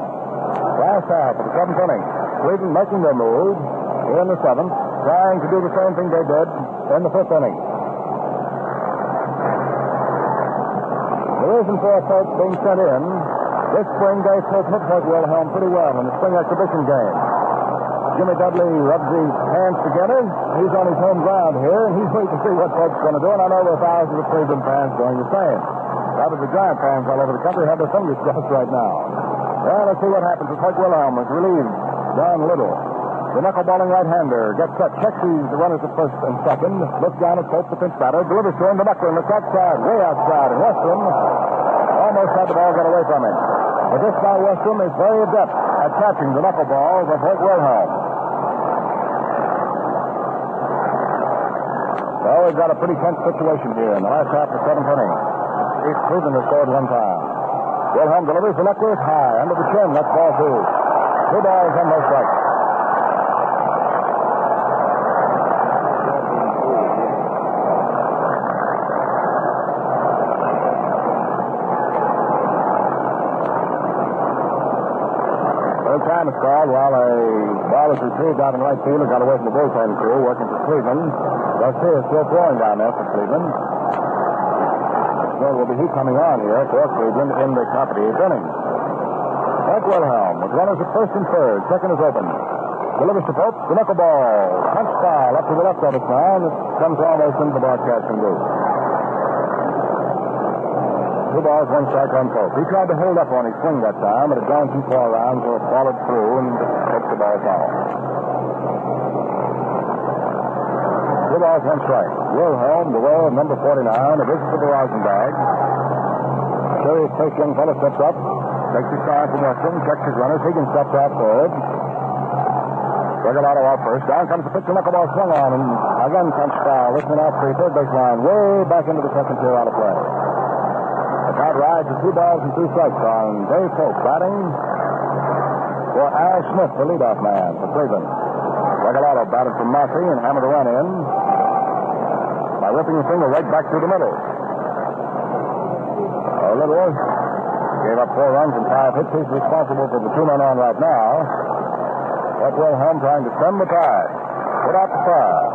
Last half of the 7th inning. Cleveland making their move here in the 7th, trying to do the same thing they did in the 5th inning. The reason for Pope being sent in, this spring Dave Pope hit Hope Wilhelm pretty well in the spring exhibition game. Jimmy Dudley rubs his hands together. He's on his home ground here, and he's waiting to see what Pope's going to do, and I know there are thousands of Cleveland fans doing the same. Probably the Giant fans all over the country have their fingers crossed right now. Well, let's see what happens with Hoyt Wilhelm as relieved John Liddle. The knuckleballing right-hander gets set, checks the runners at first and second, looks down at Pope, the pinch batter, delivers to him the knuckler in the outside, way outside, and Westrom almost had the ball get away from him. But this guy Westrom is very adept at catching the knuckleballs of Hoyt Wilhelm. Well, we've got a pretty tense situation here in the last half of the seventh inning. Cleveland has scored one time. Wilhelm delivers the knuckler high, under the chin, that's ball two. 2 balls and no strikes. Time is called while a ball is retrieved out in right field and got away from the bullpen crew working for Cleveland. Garcia is still throwing down there for Cleveland. There will be heat coming on here for Cleveland in the top of the 8th inning. Hoyt Wilhelm with runners at first and third. Second is open. Delivers to Pope. The knuckleball. Punch foul up to the left of us now, and it comes almost into the broadcasting booth. 2 balls, 1 strike on Pope. He tried to hold up on his swing that time, but it had gone too far around, so it followed through and took the ball foul. 2 balls, 1 strike. Wilhelm, the way of number 49, a visit to the Rosenbag. Serious face young fellow steps up, takes his time from Western, checks his runners. Higgins steps out third. Regalado out first. Down comes the pitch, and knuckleball swung on, and again punch foul. This one out to the third base line, way back into the second tier out of play. The count rides to 2 balls and 2 strikes on Dave Pope, batting for Al Smith, the leadoff man for Cleveland. Regalado batted from Massey and hammered a run in by whipping his finger right back through the middle. Liddle gave up 4 runs and 5 hits. He's responsible for the 2 men on right now. Hoyt Wilhelm trying to stem the tide. Put out the fire.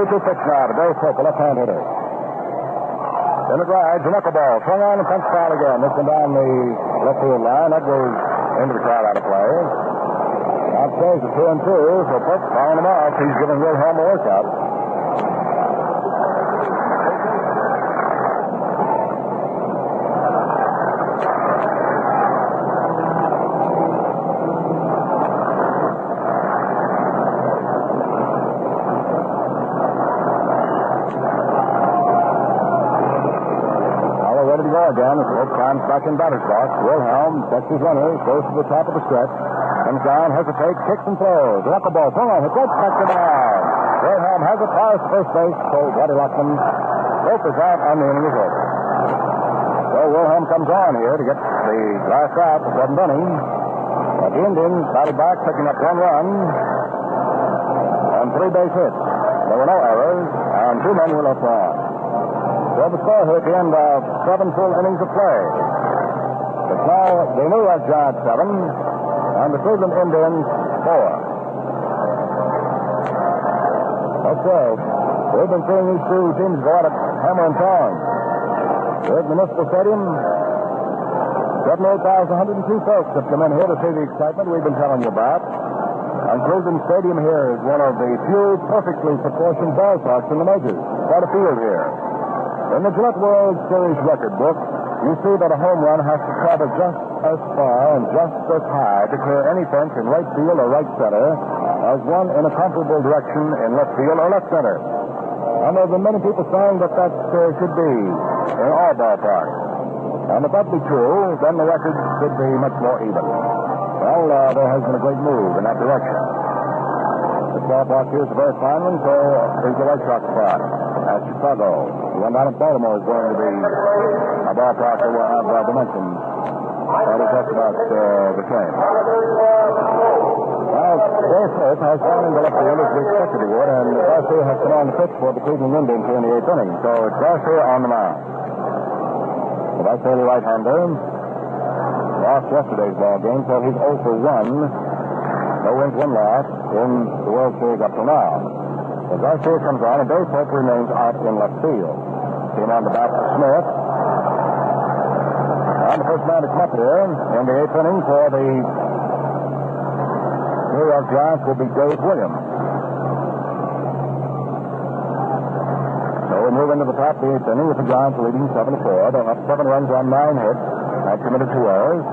2-2 pitch now to Dave Pope, a left-hand hitter. Then it rides, a knuckleball, swung on and punch foul again. This one down the left field line. That goes into the crowd out of play. Now it stays at 2-2, so Pope fouling him off. He's giving Wilhelm a workout. Again, as Pope climbs back in batter's box. Wilhelm sets his runners, goes to the top of the stretch, comes down, hesitates, kicks and throws. The knuckleball swung on, hit right back to down. Wilhelm has it, fires to first base, so Waddy Lockman. Pope is out, and the inning is over. So Wilhelm comes on here to get the last out, the 7th inning. But the Indians batted back, picking up 1 run on 3 base hits. There were no errors, and 2 men were left on. So the score here at the end of 7 full innings of play. It's now the New York Giants 7 and the Cleveland Indians 4. Okay. We've been seeing these 2 teams go out at hammer and tongs. Here at Municipal Stadium, 78,102 folks have come in here to see the excitement we've been telling you about. And Cleveland Stadium here is one of the few perfectly proportioned ballparks in the majors. Quite a field here. In the Gillette World Series record book, you see that a home run has to travel just as far and just as high to clear any fence in right field or right center as one in a comparable direction in left field or left center. And there have been many people saying that should be in all ballparks. And if that be true, then the record should be much more even. Well, there has been a great move in that direction. This ballpark here is a very fine one, so is the White Sox spot at Chicago. The one down in Baltimore is going to be a ballpark that will have dimensions. That is just about the same. Well, Dave Pope has gone into left field as we expected he would, and Garcia has come on the pitch for the Cleveland Indians here in the 8th inning. So it's Garcia on the mound. The right-handed right-hander lost yesterday's ball game, so he's 0 for 1. No wins, 1 loss in the World Series up to now. So Garcia comes on, and Dave Pope remains out in left field. Came on the bat for Smith. And the first man to come up here in the 8th inning for the New York Giants will be Dave Williams. So we move into the top of the eighth inning with the Giants leading 7-4. They're up 7 runs on 9 hits. Have committed 2 errors.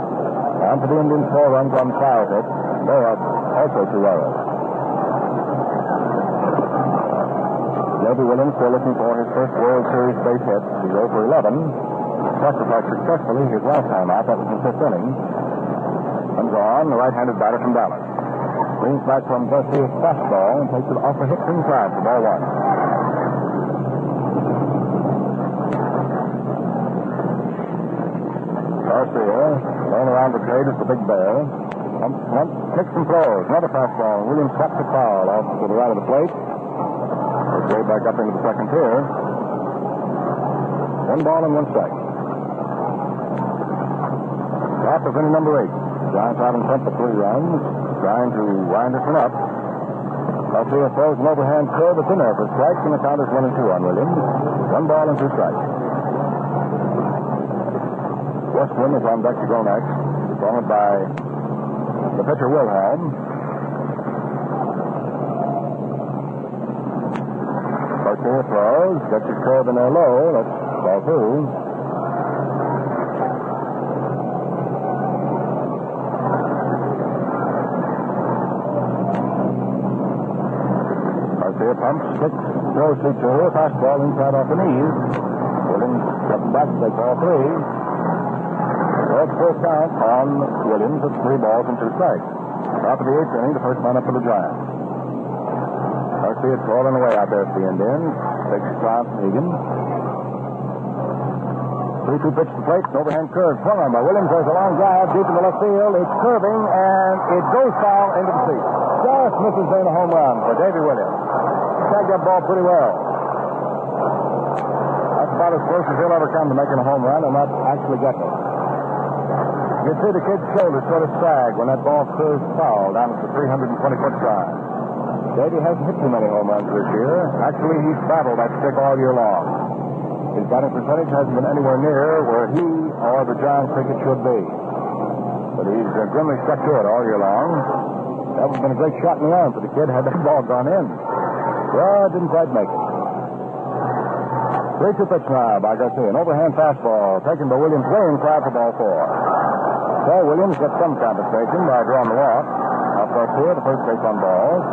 And for the Indians, 4 runs on 5 hits. They have also 2 errors. Davey Williams still looking for his first World Series base hit. He's over 11. Sacrificed successfully his last time out. That was in the 5th inning. Comes on, the right-handed batter from Dallas. Swings back from Garcia's fastball and takes it off a hit inside for ball 1. Garcia, going around the plate is the big bear. Kicks and throws. Another fastball. Williams swats the foul off to the right of the plate. Goes way back up into the second tier. 1 ball and 1 strike. Top of inning number 8. Giants out in front for 3 runs. Trying to wind this one up. Garcia throws an overhand curve. It's in there for strikes, and the count is 1-2 on Williams. 1 ball and 2 strikes. Westman is on deck to go next. Followed by the pitcher, Wilhelm. Garcia throws. Gets his curve in there low. That's ball 2. Garcia pumps, kicks, throws 2-2. Fastball inside off the knees. Williams steps back. They call 3. That's full count on Williams at 3 balls and 2 strikes. Top of the 8th inning, the first man up for the Giants. Garcia crawling away out there for the Indians. Takes a shot, Egan. 3-2 pitch to plate. Overhand curve swung on by Williams. There's a long drive deep in the left field. It's curving, and it goes foul into the seat. Just misses being a home run for Davey Williams. Tagged that ball pretty well. That's about as close as he'll ever come to making a home run and not actually getting it. You can see the kid's shoulders sort of sag when that ball curves foul down at the 320-foot side. Davey hasn't hit too many home runs this year. Actually, he's battled that stick all year long. His batting percentage hasn't been anywhere near where he or the Giants think it should be. But he's grimly stuck to it all year long. That would have been a great shot in the arm for the kid had that ball gone in. Well, didn't quite make it. 3-2 pitch now by Garcia. An overhand fastball taken by Williams way inside for ball 4. So Williams gets some compensation by drawing the walk. Off Garcia, the first base on balls.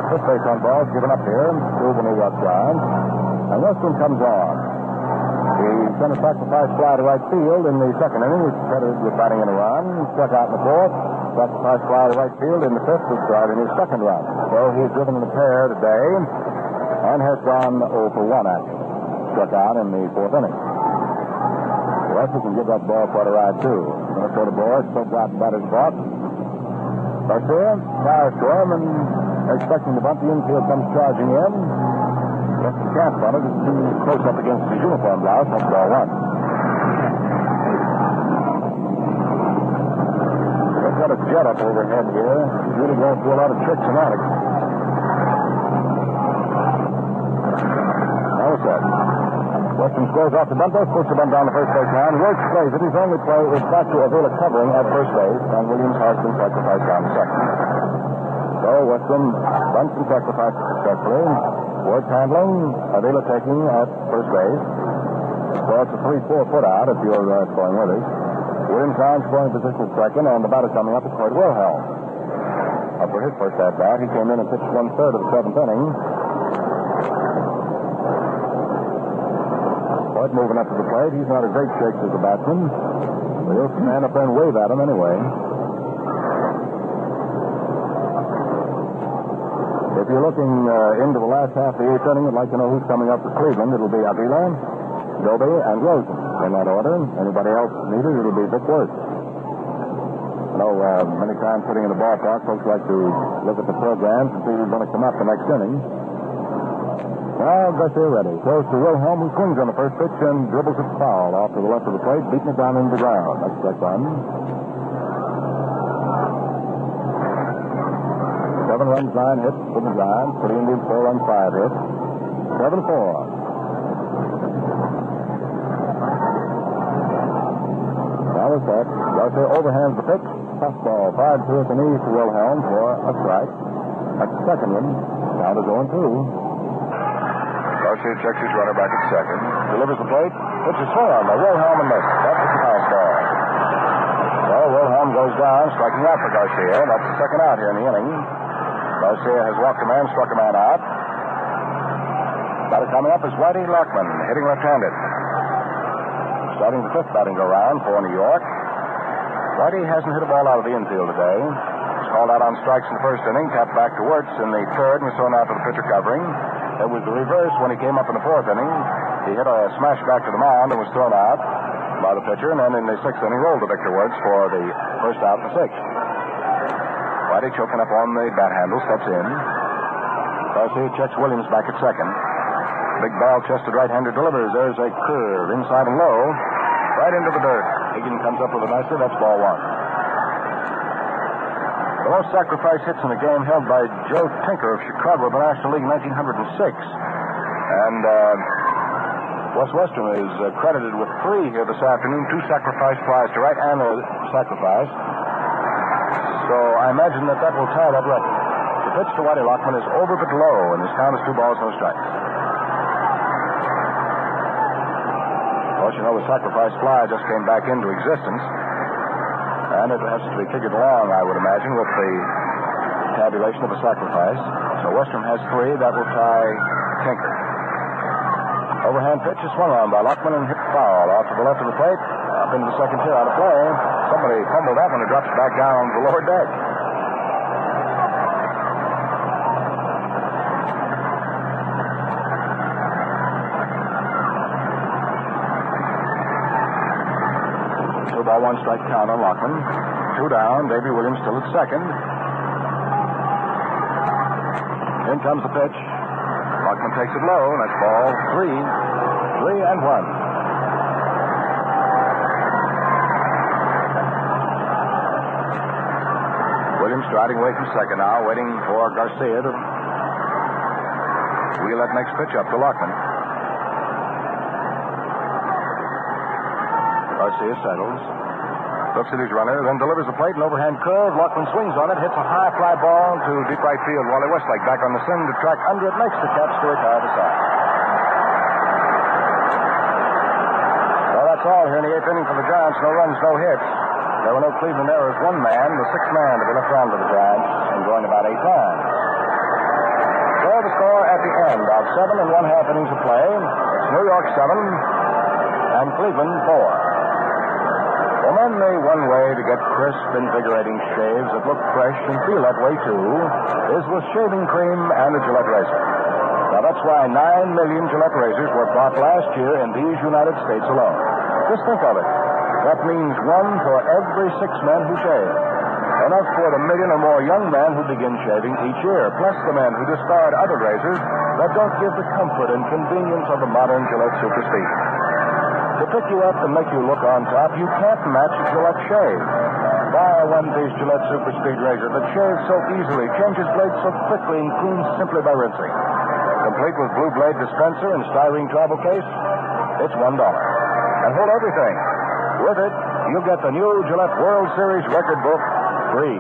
First base on balls given up here to the New York Giants. And Westman comes on. He sent a sacrifice fly to right field in the second inning, which is credited with batting in a run. Struck out in the 4th. Sacrifice fly to right field in the 5th, which started in his second run. So he's driven in the pair today and has gone 0 for 1 actually. Struck out in the 4th inning. Westman can give that ball quite a ride, too. Minnesota boys still got batter's box. Garcia fires to him and expecting the bunt. The infield comes charging in. Just the chance on it. It's too close up against his uniform blouse. That's ball 1. They've got a jet up overhead here. He's really going through a lot of tricks and antics. Now what's that? Weston squares off the bunt base, puts the bunt down the first base line. Works plays it. His only play is back to Avila covering at first base, and Williams has been sacrificed down second. So Weston bunts and sacrifices successfully. Ward's handling, Avila taking at first base. So it's a 3-4 foot out if you're going with it. Williams now in scoring position at second, and the batter coming up is Court Wilhelm. Up for his first at-bat, he came in and pitched 1/3 of the 7th inning. But moving up to the plate, he's not a great shakes as a batsman. But he'll stand up there and wave at him anyway. If you're looking into the last half of the 8th inning, I'd like to know who's coming up for Cleveland. It'll be Avila, Doby, and Rosen in that order. Anybody else needed, it'll be Vic Worth. I know many times sitting in the ballpark, folks like to look at the programs and see who's going to come up the next inning. Now Garcia ready. Throws to Wilhelm, who swings on the first pitch and dribbles it foul off to the left of the plate, beating it down into the ground. That's strike 1. 7 runs, 9 hits for the Giants. For the Indians, 4 runs, 5 hits. 7-4. Now the set. Garcia overhands the pitch. Fastball fired to the knee to Wilhelm for a strike. At the second one, count is 0-2. Garcia checks his runner back at second. Delivers the plate. Puts his swing on by Wilhelm and misses. That was the fastball. So Wilhelm goes down, striking out for Garcia. That's the second out here in the inning. Garcia has walked a man, struck a man out. Batter coming up is Whitey Lockman, hitting left-handed. Starting the fifth batting go-round for New York. Whitey hasn't hit a ball out of the infield today. He's called out on strikes in the first inning, tapped back to Wirtz in the third, and was thrown out to the pitcher covering. It was the reverse when he came up in the fourth inning. He hit a smash back to the mound and was thrown out by the pitcher, and then in the sixth inning rolled to Victor Wirtz for the first out in the sixth. Whitey choking up on the bat handle, steps in. Garcia checks Williams back at second. Big barrel-chested right-hander delivers. There's a curve inside and low, right into the dirt. Higgin comes up with a nicer. That's ball one. The most sacrifice hits in a game held by Joe Tinker of Chicago of the National League in 1906. And Wes Western is credited with 3 here this afternoon. 2 sacrifice flies to right and a sacrifice. So I imagine that will tie that record. The pitch to Whitey Lockman is over but low, and his count is 2 balls, no strikes. Of course, you know, the sacrifice fly just came back into existence. And it has to be figured along, I would imagine, with the tabulation of a sacrifice. So Western has 3. That will tie Tinker. Overhand pitch is swung on by Lockman and hit foul. Off to the left of the plate. Up into the second tier out of play. Somebody fumbled that one and drops back down the lower deck. Ball 1 strike count on Lockman. 2 down. Davy Williams still at second. In comes the pitch. Lockman takes it low. That's ball 3. 3 and 1. Williams striding away from second now, waiting for Garcia to wheel that next pitch up to Lockman. Garcia settles. Looks at his runner, then delivers the plate, an overhand curve. Lockman swings on it, hits a high fly ball to deep right field. Wally Westlake back on the center track under it, makes the catch to retire the side. Well, that's all here in the 8th inning for the Giants. No runs, no hits. There were no Cleveland errors. 1 man, the 6th man to be left on to the Giants, and going about 8 times. So the score at the end of 7 1/2 innings of play. It's New York 7 and Cleveland 4. For men, the one way to get crisp, invigorating shaves that look fresh and feel that way, too, is with shaving cream and a Gillette razor. Now, that's why 9 million Gillette razors were bought last year in these United States alone. Just think of it. That means 1 for every 6 men who shave. Enough for the 1 million or more young men who begin shaving each year, plus the men who discard other razors that don't give the comfort and convenience of the modern Gillette Super Speed. To pick you up and make you look on top, you can't match a Gillette shave. Buy a one-piece Gillette Super Speed razor that shaves so easily, changes blades so quickly, and cleans simply by rinsing. Complete with blue blade dispenser and styrene travel case, it's $1. And hold everything. With it, you'll get the new Gillette World Series record book free.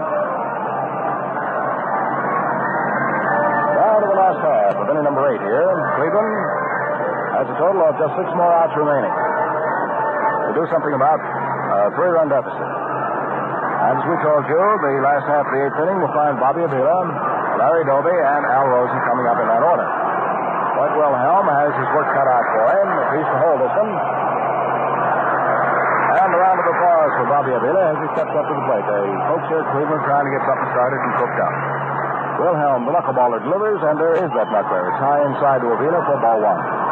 Now to the last half of inning number 8 here. Cleveland has a total of just 6 more outs remaining to do something about a 3-run deficit. And as we told you, the last half of the 8th inning will find Bobby Avila, Larry Doby, and Al Rosen coming up in that order. Bud Wilhelm has his work cut out for him if he's to hold this one. And a round of applause for Bobby Avila as he steps up to the plate. The folks here at Cleveland trying to get something started and cooked up. Wilhelm, the knuckleballer, delivers, and there is that knuckler. It's high inside to Avila for ball 1.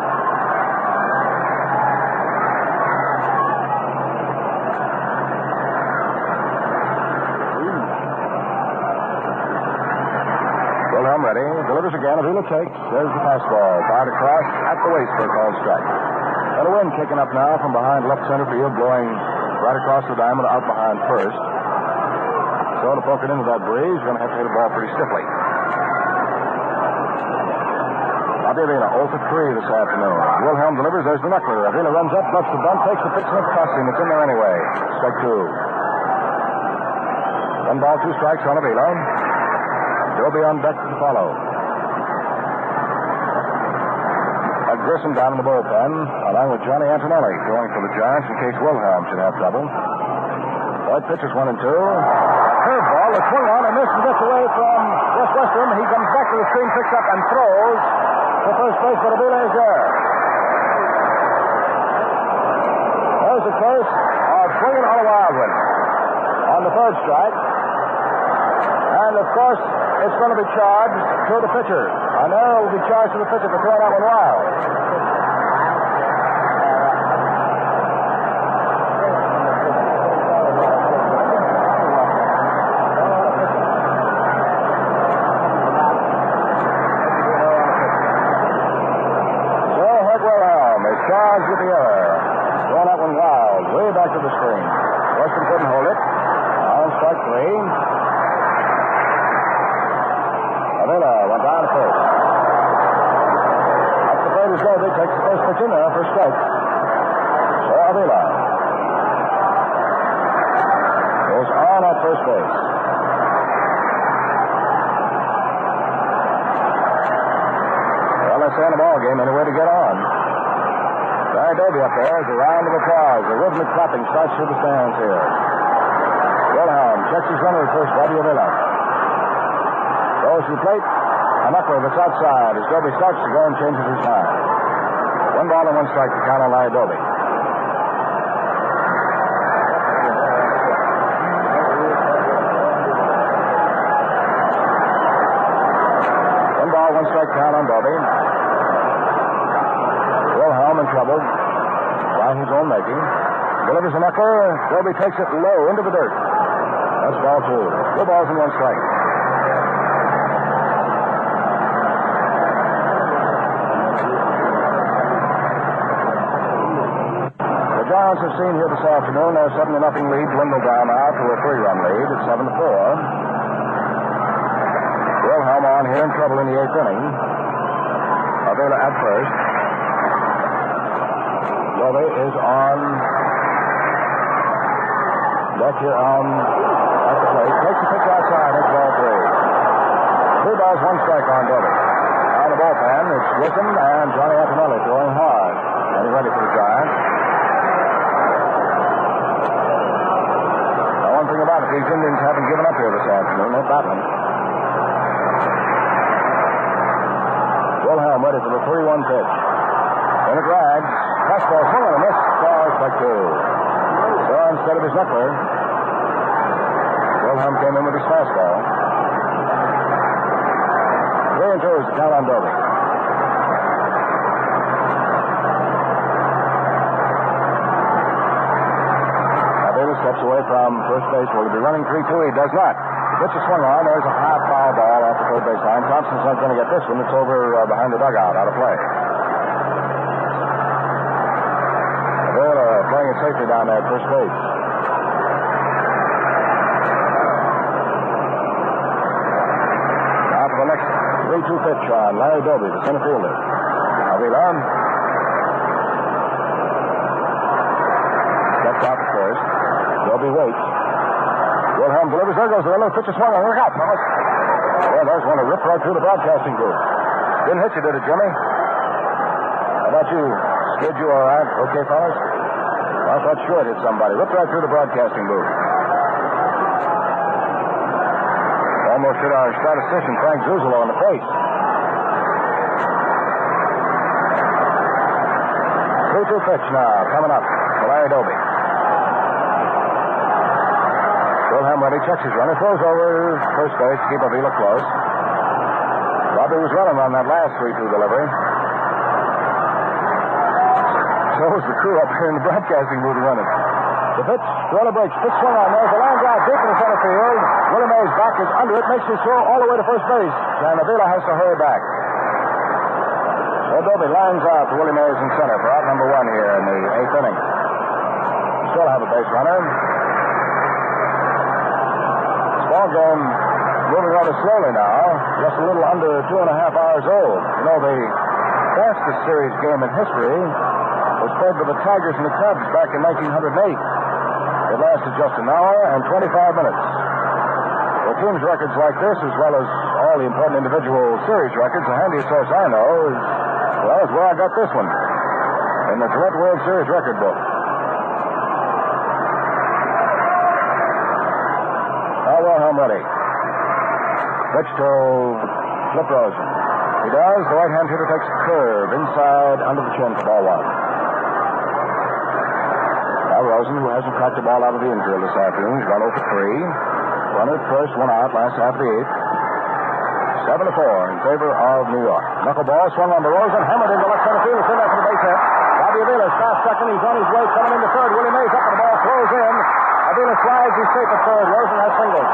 Ready, delivers again. Avila takes. There's the fastball. Fired across at the waist for a called strike. And a wind kicking up now from behind left center field, blowing right across the diamond out behind first. So to poke it into that breeze, you're going to have to hit the ball pretty stiffly. Bobby Avila 0 for 3 this afternoon. Wilhelm delivers. There's the knuckler. Avila runs up, lets the bunt, takes the pitch, and it costs him. It's in there anyway. Strike 2. 1 ball, 2 strikes on Avila. Doby on deck to follow. Ed Grissom down in the bullpen, along with Johnny Antonelli, throwing for the Giants in case Wilhelm should have trouble. Boyd pitches 1 and 2. Curveball, a swing on and missed and gets away from Western. He comes back to the screen, picks up and throws to first base, but Avila is there. There's a case of swinging on a wild one on the 3rd strike. And, of course, it's going to be charged to the pitcher. And there it will be charged to the pitcher for throwing that one wild. So, Herc Wilhelm is charged with the error. Throwing that one wild, way back to the screen. Weston couldn't hold it. On strike 3. Avila went down to first. Up the third is Doby, takes the first pitch in there for a strike. So Avila is on at first base. Well, let's end the ball game. Any way to get on? Barry Doby up there is a round of applause. The rhythmic clapping starts through the stands here. Wilhelm checks his runner at first, Bobby Avila. Goes to the plate. A knuckler that's outside as Doby starts to go and changes his mind. 1 ball and 1 strike to count on Larry Doby. One ball, 1 strike count on Doby. Wilhelm in trouble by his own making. Delivers a knuckler. Doby takes it low into the dirt. That's ball 2. 2 balls and 1 strike. The Giants have seen here this afternoon their 7-0 lead dwindle down now to a 3-run lead at 7-4. Wilhelm on here in trouble in the 8th inning. Avila at first. Doby is on deck here on at the plate. Takes the pitch outside. It's ball 3. 2 balls, 1 strike on Doby. Now the bullpen, it's Grissom and Johnny Antonelli throwing hard. Getting ready for the Giants. Now, one thing about it, these Indians haven't given up here this afternoon. They're battling. Wilhelm ready for the 3-1 pitch. And it drags. Fastball swing and a miss. Ball strike 2. So instead of his knuckler, Wilhelm came in with his fastball. 3 and 2 is the count on Doby. Avila steps away from first base. Will he be running 3-2? He does not. The pitch is swung on. There's a high foul ball off the third base line. Thompson's not going to get this one. It's over behind the dugout, out of play. Avila playing it safely down there at first base. Now for the next 3-2 pitch on Larry Doby, the center fielder. Avila steps out at first. Doby waits. Wilhelm delivers. There goes the runner. Pitch is swung on. Look out, fellas. Well, there's one to rip right through the broadcasting booth. Didn't hit you, did it, Jimmy? How about you? Scared you all right? Okay, fellas? I thought sure it hit somebody. Ripped right through the broadcasting booth. Almost hit our statistician, Frank Zuzolo, in the face. 2-2 pitch now, coming up for Larry Doby. Wilhelm ready, checks his runner, throws over first base to keep Avila close. Bobby was running on that last 3-2 delivery. So was the crew up here in the broadcasting booth running. The pitch, throwing a break, pitch swung on. There's a line drive deep in the center field. Willie Mays back is under it, makes his throw all the way to first base. And Avila has to hurry back. So Doby lines out to Willie Mays in center for out number 1 here in the 8th inning. Still have a base runner. This ball game moving rather slowly now. Just a little under 2.5 hours old. You know, the fastest series game in history was played by the Tigers and the Cubs back in 1908. It lasted just an hour and 25 minutes. Well, teams' records like this, as well as all the important individual series records, the handiest source I know is, well, is where I got this one, in the Gillette World Series record book. Wilhelm ready. Pitch to Flip Rosen. He does. The right-hand hitter takes a curve inside under the chin for ball one. Now Rosen, who hasn't cracked the ball out of the infield this afternoon, has gone 0 for 3. Runner at first, one out, last half of the eighth. 7-4 in favor of New York. Knuckleball swung on to Rosen, hammered into left center field. It's in there for the base hit. Bobby Avila's fast second. He's on his way, coming into third. Willie Mays up and the ball throws in. Avila slides, he's safe at third. Rosen has singled.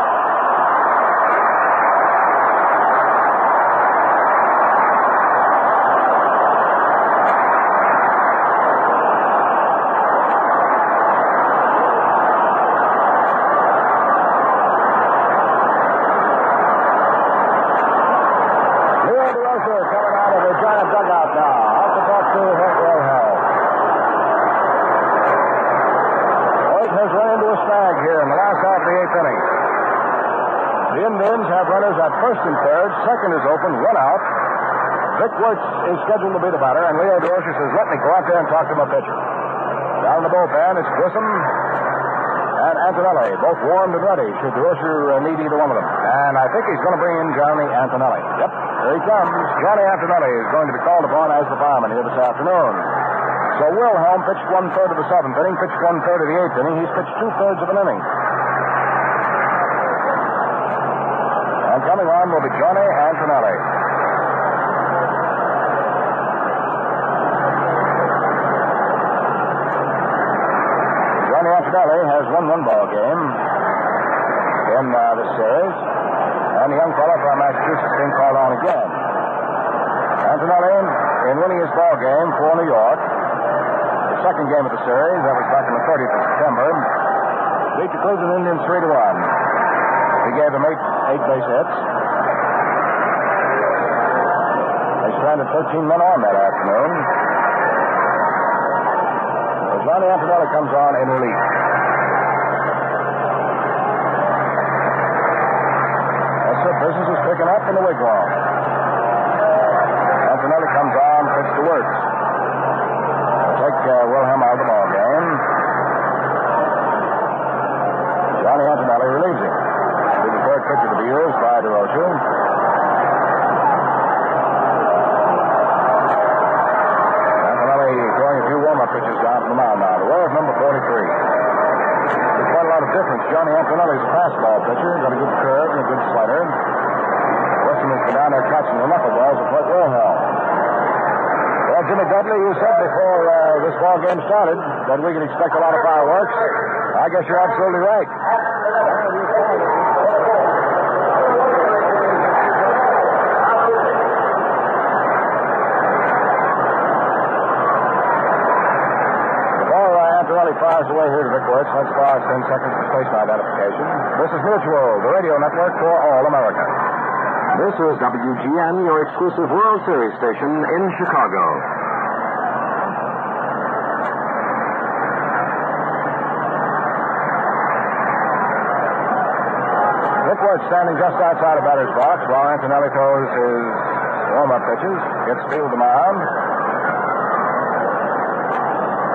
First and third, second is open, one out. Vic Wirtz is scheduled to be the batter, and Leo Durocher says, let me go out there and talk to my pitcher. Down in the bullpen, it's Grissom and Antonelli, both warmed and ready, should Durocher need either one of them. And I think he's going to bring in Johnny Antonelli. Yep, here he comes. Johnny Antonelli is going to be called upon as the fireman here this afternoon. So Wilhelm pitched 1/3 of the seventh inning, pitched 1/3 of the eighth inning. He's pitched 2/3 of an inning. Coming on will be Johnny Antonelli. Johnny Antonelli has won one ball game in this series, and the young fellow from Massachusetts being called on again. Antonelli, in winning his ball game for New York, the second game of the series, that was back on the 30th of September, beat the Cleveland Indians 3-1. He gave them eight base hits. They stranded 13 men on that afternoon. So Johnny Antonelli comes on in relief. That's it. Business is picking up in the wigwam. Antonelli comes on, pitch to Wirtz. They'll take Wilhelm out of the ball game. Johnny Antonelli relieves him. The third pitcher to be used by Durocher. Antonelli throwing a few warm-up pitches down from the mound now. The row of number 43. There's quite a lot of difference. Johnny Antonelli's a fastball pitcher. Got a good curve and a good slider. Weston has been down there catching the knuckleballs of Fred Wilhelm. Well, Jimmy Dudley, you said before this ball game started that we could expect a lot of fireworks. I guess you're absolutely right. Fires away here to Vic Wirtz. Let's pause 10 seconds for station identification. This is Mutual, the radio network for all America. This is WGN, your exclusive World Series station in Chicago. Vic Wirtz standing just outside of batter's box while Antonelli throws his warm-up pitches. Gets field to mound.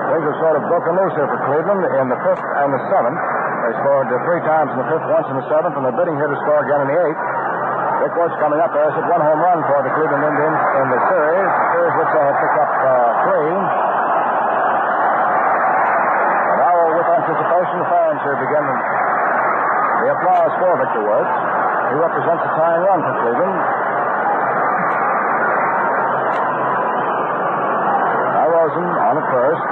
Things are sort of broken loose here for Cleveland in the fifth and the seventh. They scored 3 times in the fifth, once in the seventh, and they're bidding here to score again in the eighth. Vic Wirtz coming up there has hit 1 home run for the Cleveland Indians in the series which they have picked up 3. And now, with anticipation, the fans here begin the applause for Victor Wirtz. He represents a tying run for Cleveland. Now Rosen on at first.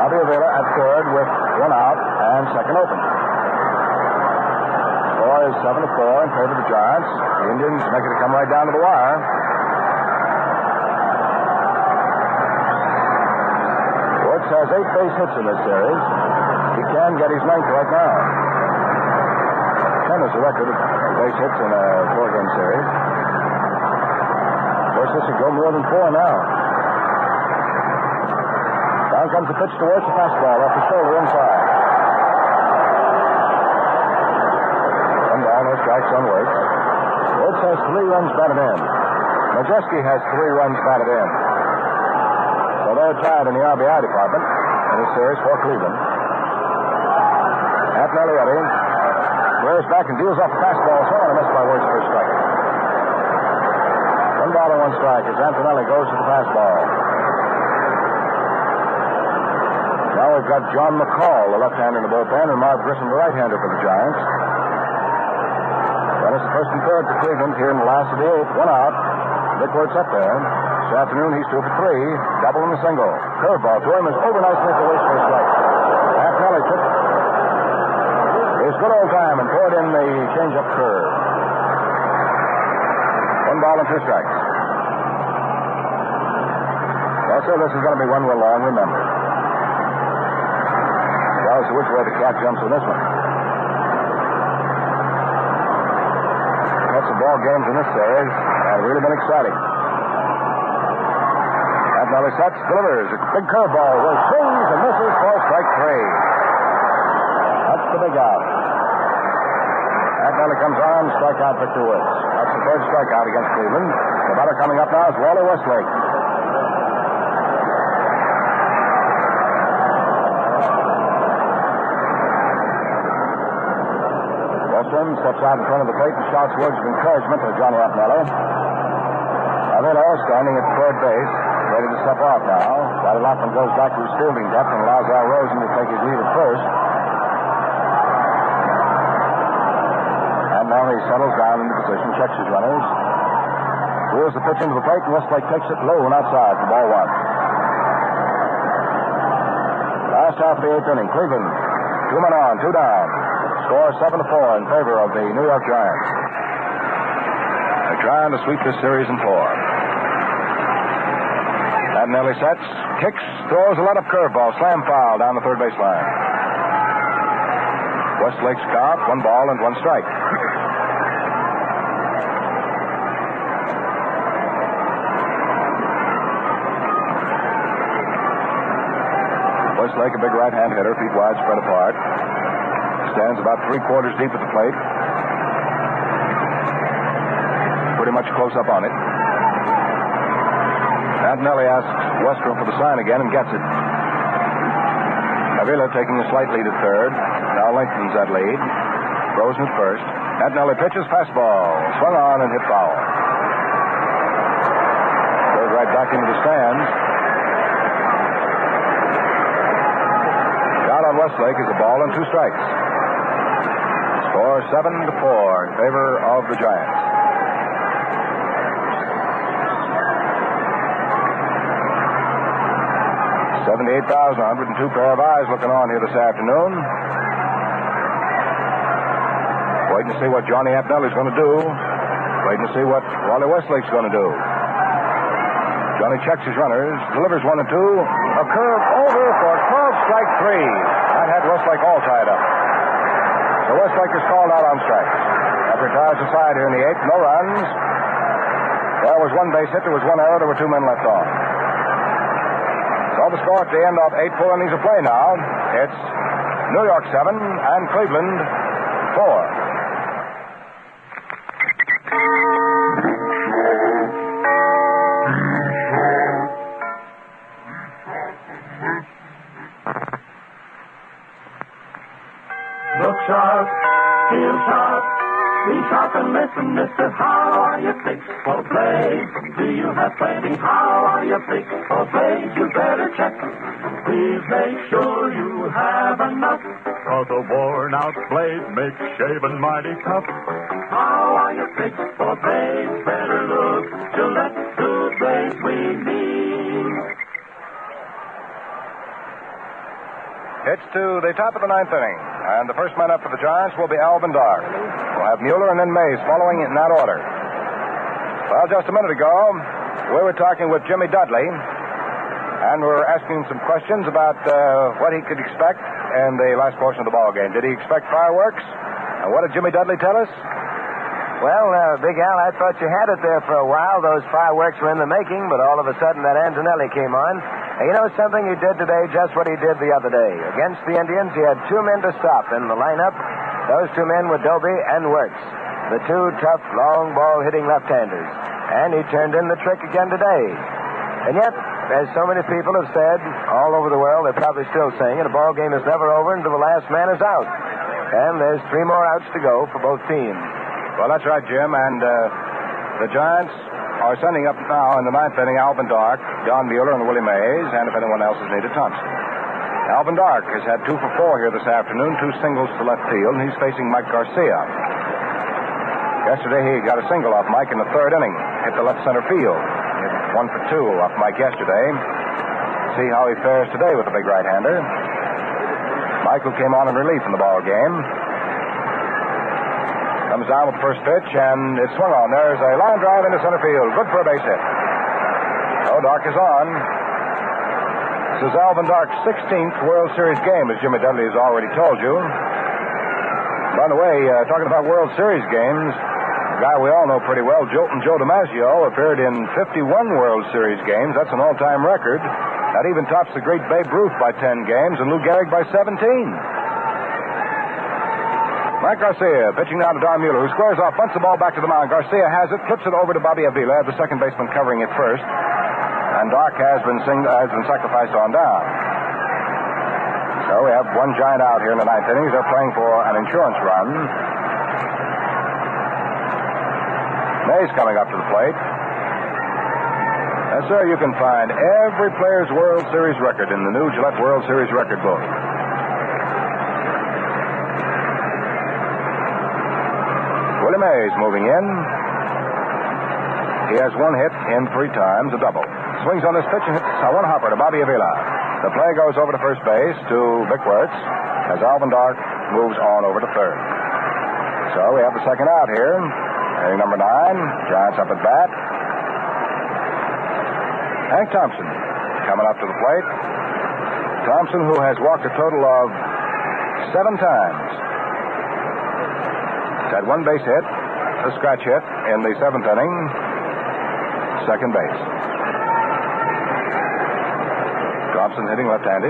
Bobby Avila at third with 1 out and second open. Score is 7-4 in favor of the Giants. The Indians make it come right down to the wire. Wirtz has 8 base hits in this series. He can get his 9th right now. 10 is the record of base hits in a 4-game series. Of course, this would go more than 4 now. Down comes the pitch to Wirtz, a fastball off the shoulder inside. Come down no strikes on Wirtz. Wirtz has 3 runs batted in. Majeski has 3 runs batted in. So they're tied in the RBI department in this series for Cleveland. Antonelli ready. Rears back and deals off a fastball. Swung on a miss by Wirtz for a strike. 1 ball and 1 strike as Antonelli goes to the fastball. Now we've got John McCall, the left-hander in the bullpen, and Marv Grissom, the right-hander for the Giants. Then it's the first and third for Cleveland here in the last of the 8th. 1 out. Dick Wirtz up there. This afternoon he's 2 for 3. Double and a single. Curveball to him is over nice and away for a strike. Antonelli took his good old time and poured in the change-up curve. 1 ball and 2 strikes. Also, this is going to be one we'll long remember. Regardless of which way the cat jumps in this one. Lots of ball games in this series have really been exciting. Antonelli sets, delivers a big curveball, will swings and misses for strike 3. That's the big out. Antonelli comes on, strikeout Victor Wirtz. That's the 3rd strikeout against Cleveland. The batter coming up now is Wally Westlake. Western steps out in front of the plate and shouts words of encouragement to Johnny Antonelli. Liddle standing at 3rd base, ready to step off now. While Laughlin goes back to his fielding depth and allows Al Rosen to take his lead at first. And now he settles down into position, checks his runners. Wheels the pitch into the plate, and Westlake takes it low and outside for ball 1. Last half of the 8th inning, Cleveland, 2 men on, 2 down. Score 7-4 in favor of the New York Giants. They're trying to sweep this series in 4. Antonelli sets, kicks, throws a let-up curveball, slam foul down the 3rd baseline. Westlake's count, 1 ball and 1 strike. Westlake, a big right-hand hitter, feet wide, spread apart. Stands about 3/4 deep at the plate. Pretty much close up on it. Antonelli asks Westrom for the sign again and gets it. Avila taking a slight lead at 3rd. Now lengthens that lead. Rosen at 1st. Antonelli pitches fastball. Swung on and hit foul. Goes right back into the stands. Shot on Westlake is a ball and 2 strikes. Score 7-4 in favor of the Giants. $78,102 pair of eyes looking on here this afternoon. Waiting to see what Johnny Antonelli's going to do. Waiting to see what Wally Westlake's going to do. Johnny checks his runners, delivers 1 and 2. A curve over for called strike 3. That had Westlake all tied up. So Westlake is called out on strikes. That retires the side here in the 8th. No runs. There was 1 base hit. There was 1 error. There were 2 men left on. So the score at the end of 8 full innings of play now. It's New York 7 and Cleveland 4. Look sharp, feel sharp, be sharp and listen, mister. How are you fixed for play? Do you have plenty? How are you fixed for play? You better check. Please make sure you have enough. Cause a worn-out blade makes shaving mighty tough. How are you fixed for blades? Better look, Gillette good blades we need. It's to the top of the 9th inning, and the first man up for the Giants will be Alvin Dark. We'll have Mueller and then Mays following in that order. Well, just a minute ago, we were talking with Jimmy Dudley, and we were asking some questions about what he could expect in the last portion of the ball game. Did he expect fireworks? And what did Jimmy Dudley tell us? Well, Big Al, I thought you had it there for a while. Those fireworks were in the making, but all of a sudden that Antonelli came on. And you know something? He did today just what he did the other day. Against the Indians, he had 2 men to stop in the lineup. Those two men were Doby and Wirtz, the two tough, long ball hitting left-handers. And he turned in the trick again today. And yet, as so many people have said all over the world, they're probably still saying it, a ball game is never over until the last man is out. And there's 3 more outs to go for both teams. Well, that's right, Jim. And the Giants are sending up now in the 9th inning Alvin Dark, Don Mueller, and Willie Mays, and if anyone else is needed, Thompson. Alvin Dark has had 2 for 4 here this afternoon, 2 singles to left field, and he's facing Mike Garcia. Yesterday he got a single off Mike in the 3rd inning, hit the left center field. Hit 1 for 2 off Mike yesterday. See how he fares today with the big right-hander. Michael came on in relief in the ball game. Comes down with the first pitch, and it's swung on. There's a line drive into center field. Good for a base hit. Oh, Dark is on. This is Alvin Dark's 16th World Series game, as Jimmy Dudley has already told you. By the way, talking about World Series games, a guy we all know pretty well, Joe DiMaggio, appeared in 51 World Series games. That's an all-time record. That even tops the great Babe Ruth by 10 games and Lou Gehrig by 17. Mike Garcia pitching now to Don Mueller, who squares off, bunts the ball back to the mound. Garcia has it, flips it over to Bobby Avila, the second baseman covering it first. And Dark has been sacrificed on down. So we have 1 Giant out here in the 9th inning. They're playing for an insurance run. Mays coming up to the plate. Yes, sir, you can find every player's World Series record in the new Gillette World Series record book. Willie Mays moving in. He has 1 hit in 3 times, a double. Swings on this pitch and hits a 1-hopper to Bobby Avila. The play goes over to first base to Vic Wirtz as Alvin Dark moves on over to third. So we have the second out here. Inning number 9. Giants up at bat. Hank Thompson coming up to the plate. Thompson, who has walked a total of 7 times. He's had 1 base hit, a scratch hit in the 7th inning. Second base. Thompson hitting left-handed.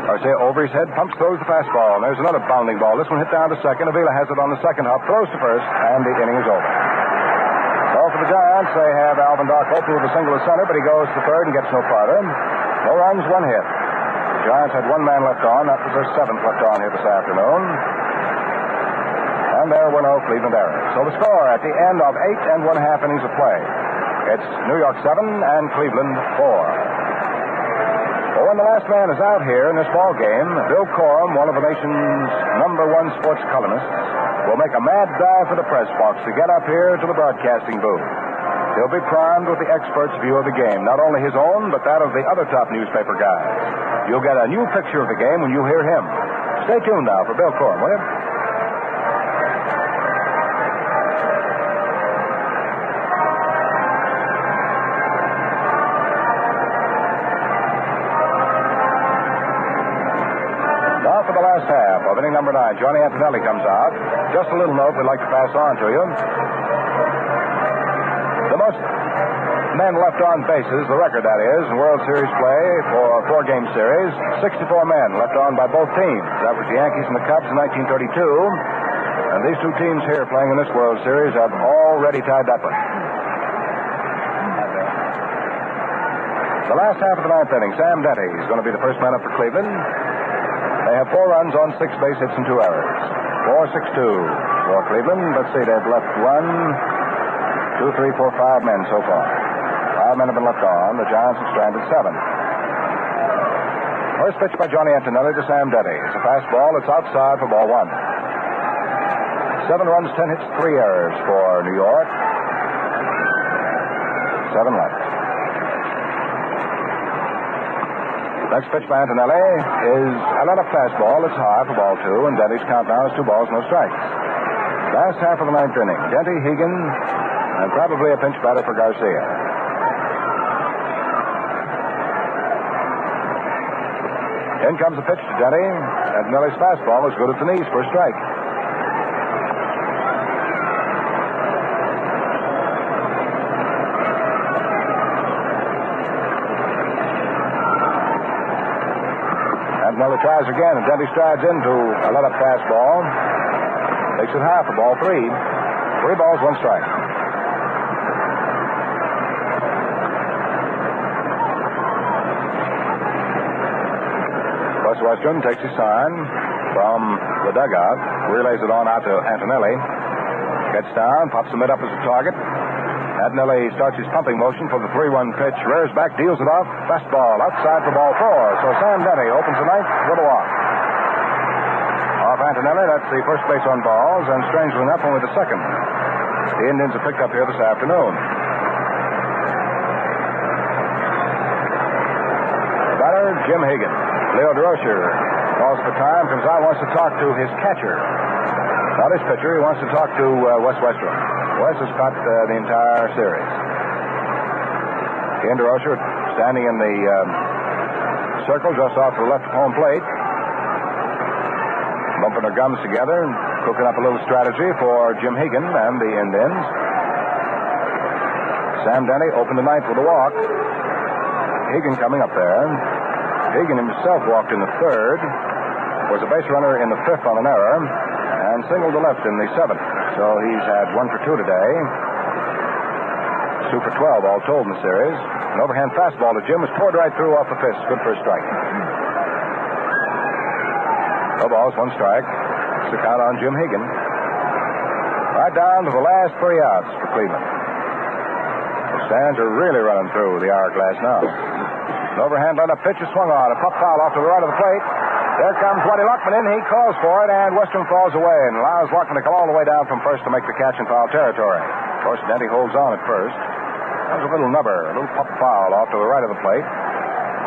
Garcia over his head, pumps, throws the fastball. And there's another bounding ball. This one hit down to second. Avila has it on the second hop, throws to first, and the inning is over. So for the Giants, they have Alvin Dark open with a single to center, but he goes to third and gets no farther. No runs, 1 hit. The Giants had 1 man left on. That was their 7th left on here this afternoon. And there were no Cleveland errors. So the score at the end of 8 1/2 innings of play. It's New York 7 and Cleveland 4. Well, when the last man is out here in this ball game, Bill Corum, one of the nation's #1 sports columnists, will make a mad dive for the press box to get up here to the broadcasting booth. He'll be primed with the expert's view of the game, not only his own, but that of the other top newspaper guys. You'll get a new picture of the game when you hear him. Stay tuned now for Bill Corum, will you? Half of inning number 9. Johnny Antonelli comes out. Just a little note we'd like to pass on to you. The most men left on bases, the record that is, in World Series play for a 4-game series, 64 men left on by both teams. That was the Yankees and the Cubs in 1932. And these 2 teams here playing in this World Series have already tied that one. The last half of the 9th inning, Sam Denty is going to be the first man up for Cleveland. They have 4 runs on 6 base hits and 2 errors. 4-6-2 for Cleveland. Let's see, they've left 1, 2, 3, 4, 5 men so far. 5 men have been left on. The Giants have stranded 7. First pitch by Johnny Antonelli to Sam Denty. It's a fastball. It's outside for ball 1. 7 runs, 10 hits, 3 errors for New York. 7 left. Next pitch by Antonelli is another fastball. It's high for ball 2, and Denty's count now is 2 balls, no strikes. Last half of the 9th inning. Denty, Hegan, and probably a pinch batter for Garcia. In comes the pitch to Denty. Antonelli's fastball is good at the knees for a strike. Miller tries again, and Denny strides into a let-up fastball. Takes it high for ball 3. 3 balls, 1 strike. Wes Western takes his sign from the dugout, relays it on out to Antonelli. Gets down, pops the mid up as a target. Antonelli starts his pumping motion for the 3-1 pitch. Rears back, deals it off. Fastball outside for ball 4. So Sam Denny opens the ninth with a walk. Off Antonelli, that's the first base on balls, and strangely enough, only the second. The Indians have picked up here this afternoon. Batter, Jim Hagan. Leo DeRocher calls for time, comes out, wants to talk to his catcher. Not his pitcher, he wants to talk to Wes Western. Wes has caught the entire series. Ian DeRocher standing in the circle just off the left home plate. Bumping their gums together and cooking up a little strategy for Jim Hagan and the Indians. Sam Denny opened the ninth with a walk. Hagan coming up there. Hagan himself walked in the third. Was a base runner in the fifth on an error. And singled to left in the seventh. So he's had 1 for 2 today. 2 for 12 all told in the series. An overhand fastball to Jim was poured right through off the fist. Good for a strike. 2 balls, 1 strike. It's the count on Jim Hagan. Right down to the last 3 outs for Cleveland. The Sands are really running through the hourglass now. An overhand lineup pitch is swung on. A pop foul off to the right of the plate. There comes Waddy Lockman in. He calls for it, and Western falls away and allows Lockman to come all the way down from first to make the catch in foul territory. Of course, Denny holds on at first. That was a little nubber, a little pop foul off to the right of the plate.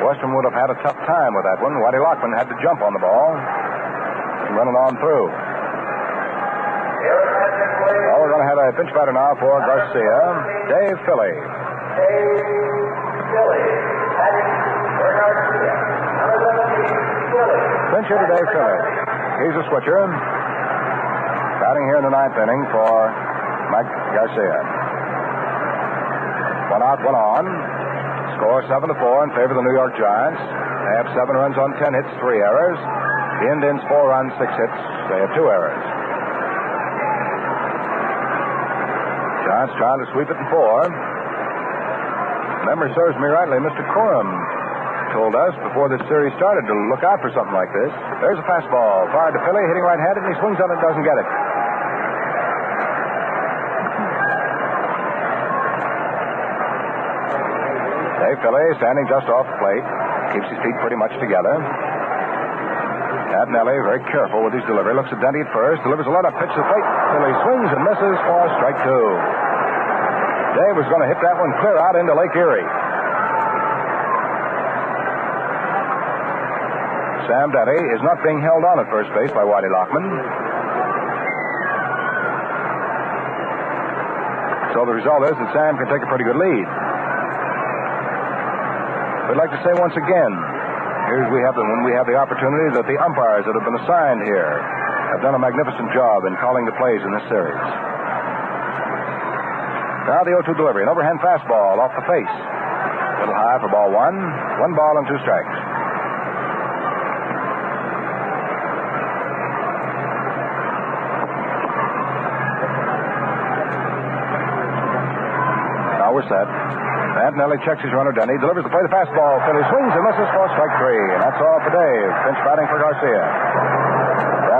Western would have had a tough time with that one. Waddy Lockman had to jump on the ball and run it on through. Well, we're going to have a pinch batter now for Garcia. Dave Philly. Pinch hitter Dave Philly. He's a switcher. Batting here in the 9th inning for Mike Garcia. 1 out, 1 on. Score 7-4 in favor of the New York Giants. They have 7 runs on 10 hits, 3 errors. The Indians 4 runs, 6 hits. They have 2 errors. Giants trying to sweep it in 4. Memory serves me rightly, Mr. Corum told us before this series started to look out for something like this. There's a fastball. Fired to Philly, hitting right-handed, and he swings on it, doesn't get it. Dave Philly standing just off the plate. Keeps his feet pretty much together. Antonelli, very careful with his delivery. Looks at Denny at first. Delivers a let-up pitch to the plate. Philly swings and misses for strike 2. Dave was going to hit that one clear out into Lake Erie. Sam Denny is not being held on at first base by Waddy Lockman. So the result is that Sam can take a pretty good lead. We'd like to say once again, when we have the opportunity, that the umpires that have been assigned here have done a magnificent job in calling the plays in this series. Now the 0-2 delivery, an overhand fastball off the face. A little high for ball 1. 1 ball and 2 strikes. We're set. Antonelli checks his runner, Denny. Delivers the play, the fastball. Philly swings and misses for strike 3. And that's all for Dave. Pinch batting for Garcia.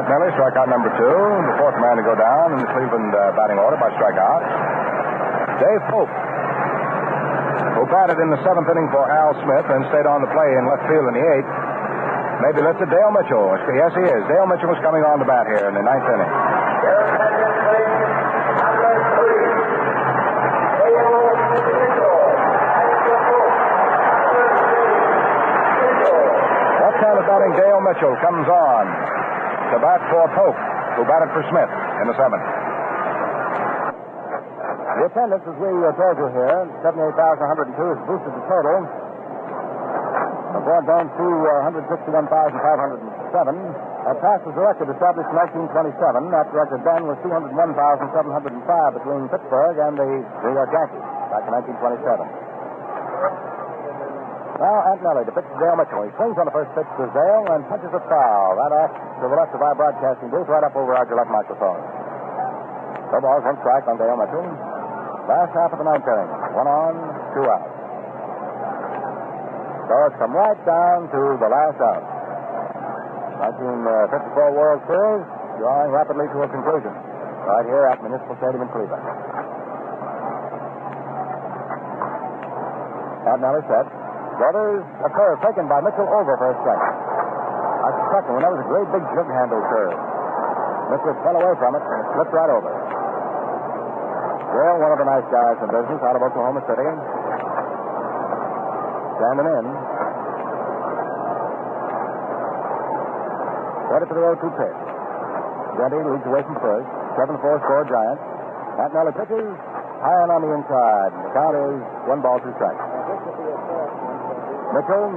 Antonelli, strikeout number 2. The 4th man to go down in the Cleveland batting order by strikeout. Dave Pope, who batted in the 7th inning for Al Smith and stayed on the play in left field in the 8th. Maybe lifted Dale Mitchell. Yes, he is. Dale Mitchell was coming on to bat here in the 9th inning. Dale Mitchell comes on to bat for Pope, who batted for Smith in the 7th. The attendance, as we told you here, 78,102 is boosted the total. The broadband to 161,507. A passes record established in 1927. That record then was 201,705 between Pittsburgh and the New York Yankees back in 1927. Now, Antonelli to pitch to Dale Mitchell. He swings on the first pitch to Dale and punches it foul. Right off to the left of our broadcasting booth, right up over our Gillette microphone. No balls, one strike on Dale Mitchell. Last half of the ninth inning. 1 on, 2 out. So it's come right down to the last out. 1954 World Series drawing rapidly to a conclusion. Right here at Municipal Stadium in Cleveland. Antonelli set. Brothers, a curve taken by Mitchell over for a strike. That's the second one. That was a great big jug handle curve. Mitchell fell away from it and it slipped right over. Well, one of the nice guys in business out of Oklahoma City. Standing in. Ready for the 0-2 pitch. Dendy leads away from first. 7-4 score Giants. Antonelli pitches high and on the inside. The count is 1 ball, 2 strikes. Mitchell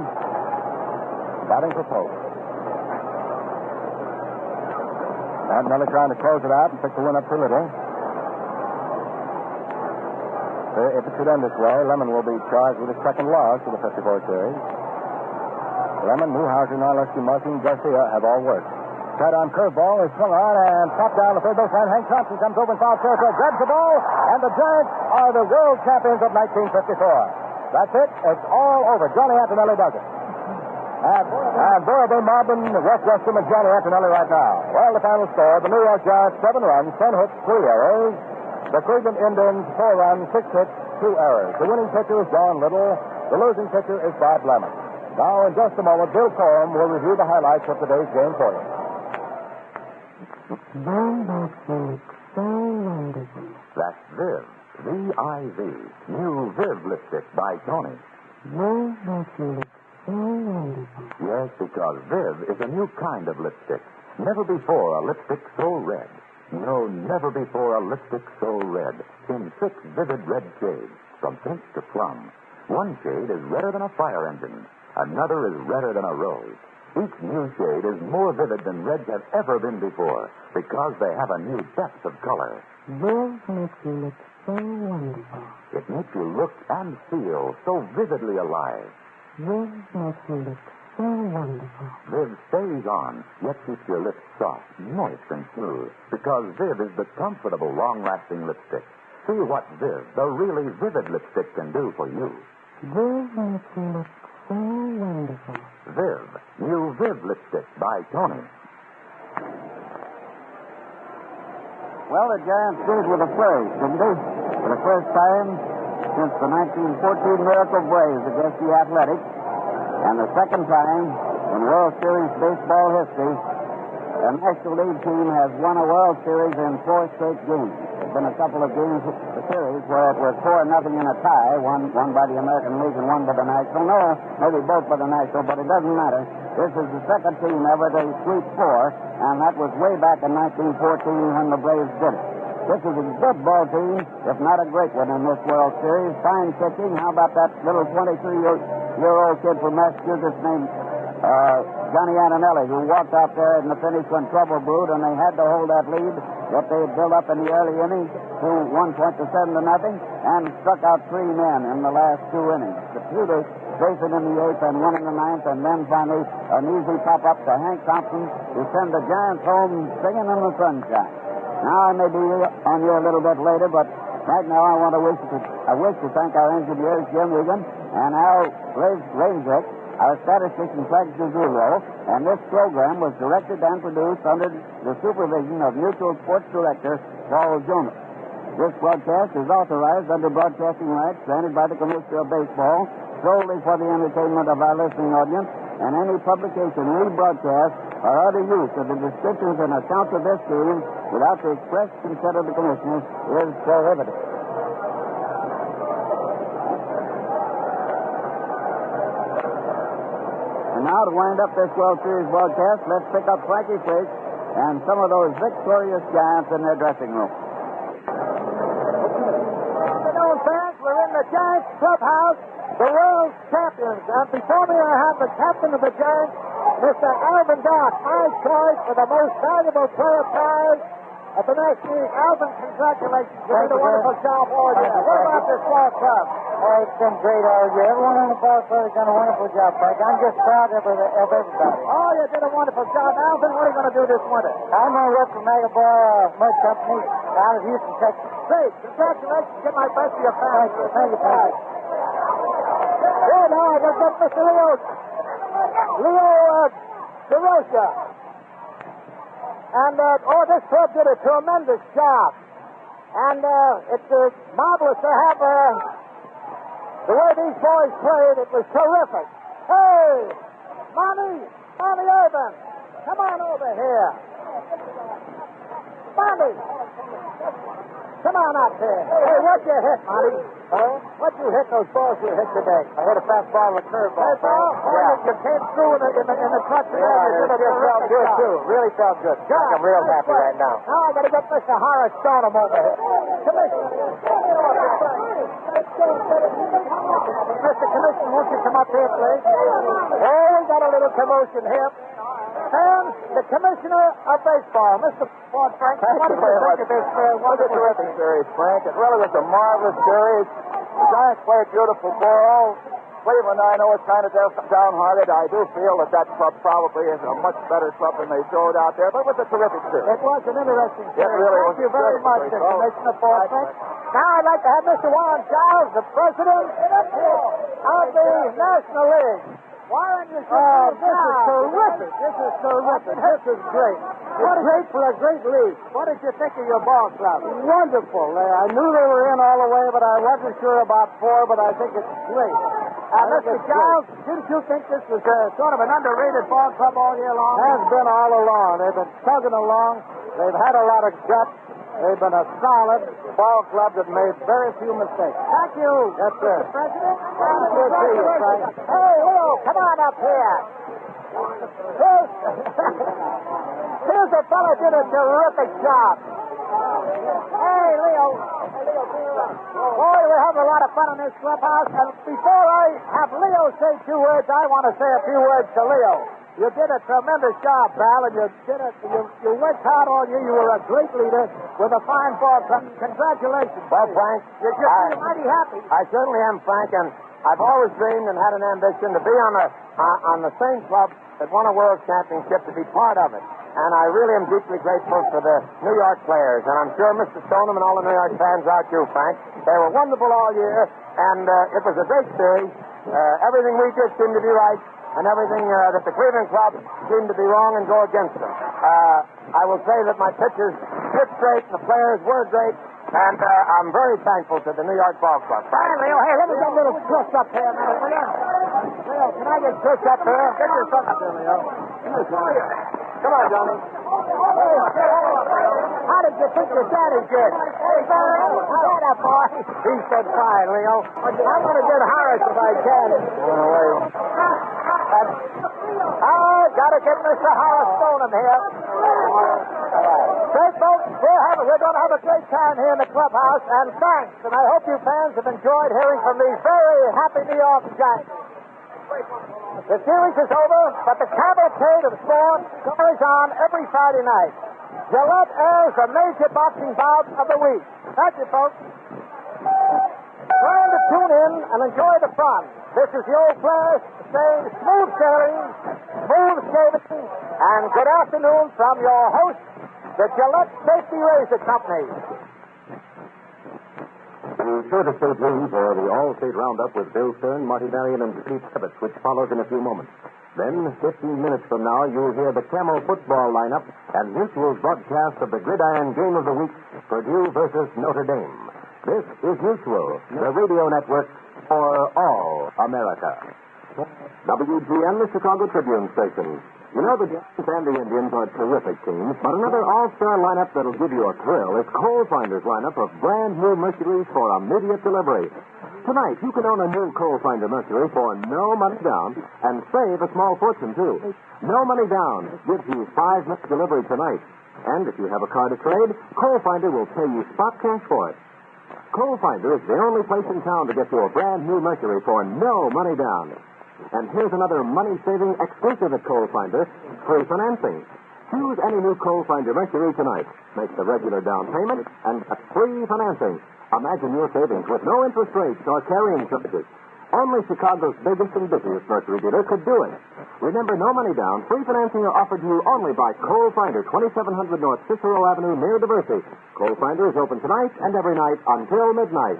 batting for Pope. Antonelli trying to close it out and pick the win up for Liddle. If it should end this way, Lemon will be charged with his second loss of the 54 series. Lemon, Newhouser, Narleski, Martin, Garcia have all worked. Tight on curveball is swung on and popped down the third baseline. Hank Thompson comes over in foul territory, grabs the ball, and the Giants are the world champions of 1954. That's it. It's all over. Johnny Antonelli does it. And boy, are they mobbing West Western and Johnny Antonelli right now. Well, the final score, the New York Giants, 7 runs, 10 hits, 3 errors. The Cleveland Indians, 4 runs, 6 hits, 2 errors. The winning pitcher is Don Liddle. The losing pitcher is Bob Lemon. Now, in just a moment, Bill Corum will review the highlights of today's game for you. That's Viv. V-I-V. New Viv lipstick by Tony. Yes, because Viv is a new kind of lipstick. Never before a lipstick so red. No, never before a lipstick so red. In 6 vivid red shades, from pink to plum. One shade is redder than a fire engine. Another is redder than a rose. Each new shade is more vivid than reds have ever been before, because they have a new depth of color. Viv makes you look so wonderful. It makes you look and feel so vividly alive. Viv makes you look so wonderful. Viv stays on, yet keeps your lips soft, moist, and smooth, because Viv is the comfortable, long-lasting lipstick. See what Viv, the really vivid lipstick, can do for you. Viv makes you look so wonderful. Viv, new Viv lipstick by Tony. Well, the Giants did it with a flourish, didn't they? For the first time since the 1914 Miracle Braves against the Athletics, and the second time in World Series baseball history, the National League team has won a World Series in 4 straight games. There's been a couple of games, the series, where it was 4-0 in a tie, one by the American League and one by the National. No, maybe both by the National, but it doesn't matter. This is the second team ever to sweep 4, and that was way back in 1914 when the Braves did it. This is a good ball team, if not a great one in this World Series. Fine pitching. How about that little 23-year-old kid from Massachusetts named Johnny Antonelli, who walked out there in the finish when trouble brewed, and they had to hold that lead that they had built up in the early innings to 1 point to 7-0, and struck out 3 men in the last 2 innings. The Tudor Jason in the 8th and 1 in the 9th, and then finally an easy pop-up to Hank Thompson to send the Giants home singing in the sunshine. Now I may be on you a little bit later, but right now I wish to thank our engineers, Jim Egan and Al Rainzick, our statistician, Frank Zazullo, and this program was directed and produced under the supervision of Mutual Sports Director Paul Jonas. This broadcast is authorized under broadcasting rights granted by the Commissioner of Baseball solely for the entertainment of our listening audience, and any publication, rebroadcast, or other use of the descriptions and accounts of this game without the express consent of the Commissioners is prohibited. And now to wind up this World Series broadcast, let's pick up Frankie Flake and some of those victorious Giants in their dressing room. Afternoon, fans. We're in the Giants clubhouse, the world champions. And before me, I have the captain of the Giants, Mr. Irvin, my choice for the most valuable player prize at the National League. Alvin, congratulations. You did a wonderful job all year. What about this ball club? Oh, it's been great all year. Everyone on the ball club has done a wonderful job, Frank. I'm just proud of everybody. Oh, you did a wonderful job. Alvin, what are you going to do this winter? I'm going to work for Megabar Mud Company out of Houston, Texas. Great. Congratulations. Get my best to your family. Thank you, Frank. Here now, I just got Mr. Leo DeRosa. And, this club did a tremendous job. And it's marvelous to have the way these boys played. It was terrific. Hey, Monty Irvin, come on over here. Monty, come on up here. Hey, what'd you hit, Monty? What'd you hit those balls you hit today? I hit a fastball and a curveball. Fastball? You came through in the clutch. Yeah, it felt good, too. Really felt good. I'm real happy right now. Now I got to get Mr. Horace Stoneham over here. Mr. Commissioner, won't you come up here, please? Oh, we got a little commotion here. Fans, the Commissioner of Baseball, Mr. Ford Frank. What did you think of this? Was a terrific series, Frank. It really was a marvelous series. The Giants played beautiful ball. Cleveland, I know, is kind of downhearted. I do feel that club probably is a much better club than they showed out there, but it was a terrific series. It was an interesting series. It really Thank you very much, Commissioner Ford Frank. Now I'd like to have Mr. Warren Giles, the president of the National League. Warren, you should this is terrific. This is terrific. This is great. It's great for a great league. What did you think of your ball club? Wonderful. I knew they were in all the way, but I wasn't sure about 4, but I think it's great. Mr. Giles, didn't you think this was sort of an underrated ball club all year long? Has been all along. They've been chugging along. They've had a lot of guts. They've been a solid ball club that made very few mistakes. Thank you. Yes, sir. President. Good to see you, Frank. Hey, Leo, come on up here. Here's a fellow did a terrific job. Hey, Leo. Boy, we're having a lot of fun in this clubhouse. And before I have Leo say 2 words, I want to say a few words to Leo. You did a tremendous job, pal, and you worked hard all year. You were a great leader with a fine ball club. Congratulations. Well, Frank, you seem mighty happy. I certainly am, Frank, and I've always dreamed and had an ambition to be on the same club that won a world championship, to be part of it. And I really am deeply grateful for the New York players, and I'm sure Mr. Stoneham and all the New York fans are too, Frank. They were wonderful all year, and it was a great series. Everything we did seemed to be right, and everything that the Cleveland club seemed to be wrong and go against them. I will say that my pitchers pitched great, and the players were great, and I'm very thankful to the New York Ball Club. Fine, Leo. Hey, let me get a little close up here a minute, will you? Leo, can I get close up here? Get your foot up there, Leo. Come on, Johnny. How did you think your daddy did? Hey, how's that, boy? He said fine, Leo. I'm going to get Horace if I can. Got to get Mr. Horace Stoneham here. Say, folks, we're going to have a great time here in the clubhouse, and thanks. And I hope you fans have enjoyed hearing from these very happy New York Giants. The series is over, but the cavalcade of sport goes on every Friday night. Gillette airs a major boxing bout of the week. Thank you, folks. Trying to tune in and enjoy the fun. This is the old flash saying smooth sailing, smooth skating, and good afternoon from your host, the Gillette Safety Razor Company. Be sure to stay tuned for the All-State Roundup with Bill Stern, Marty Marion, and Pete Tibbetts, which follows in a few moments. Then, 15 minutes from now, you'll hear the Camel football lineup and Mutual's broadcast of the Gridiron Game of the Week, Purdue versus Notre Dame. This is Mutual, the radio network for all America. WGN, the Chicago Tribune station. You know, the Giants and the Indians are terrific teams, but another all-star lineup that'll give you a thrill is Coal Finder's lineup of brand new Mercuries for immediate delivery. Tonight, you can own a new Coal Finder Mercury for no money down and save a small fortune, too. No money down gives you 5 minutes delivery tonight. And if you have a car to trade, Coal Finder will pay you spot cash for it. Coal Finder is the only place in town to get you a brand new Mercury for no money down. And here's another money-saving exclusive at Coal Finder, free financing. Choose any new Coal Finder Mercury tonight. Make the regular down payment and get free financing. Imagine your savings with no interest rates or carrying charges. Only Chicago's biggest and busiest nursery dealer could do it. Remember, no money down. Free financing are offered to you only by Coal Finder, 2700 North Cicero Avenue, near Diversey. Coal Finder is open tonight and every night until midnight.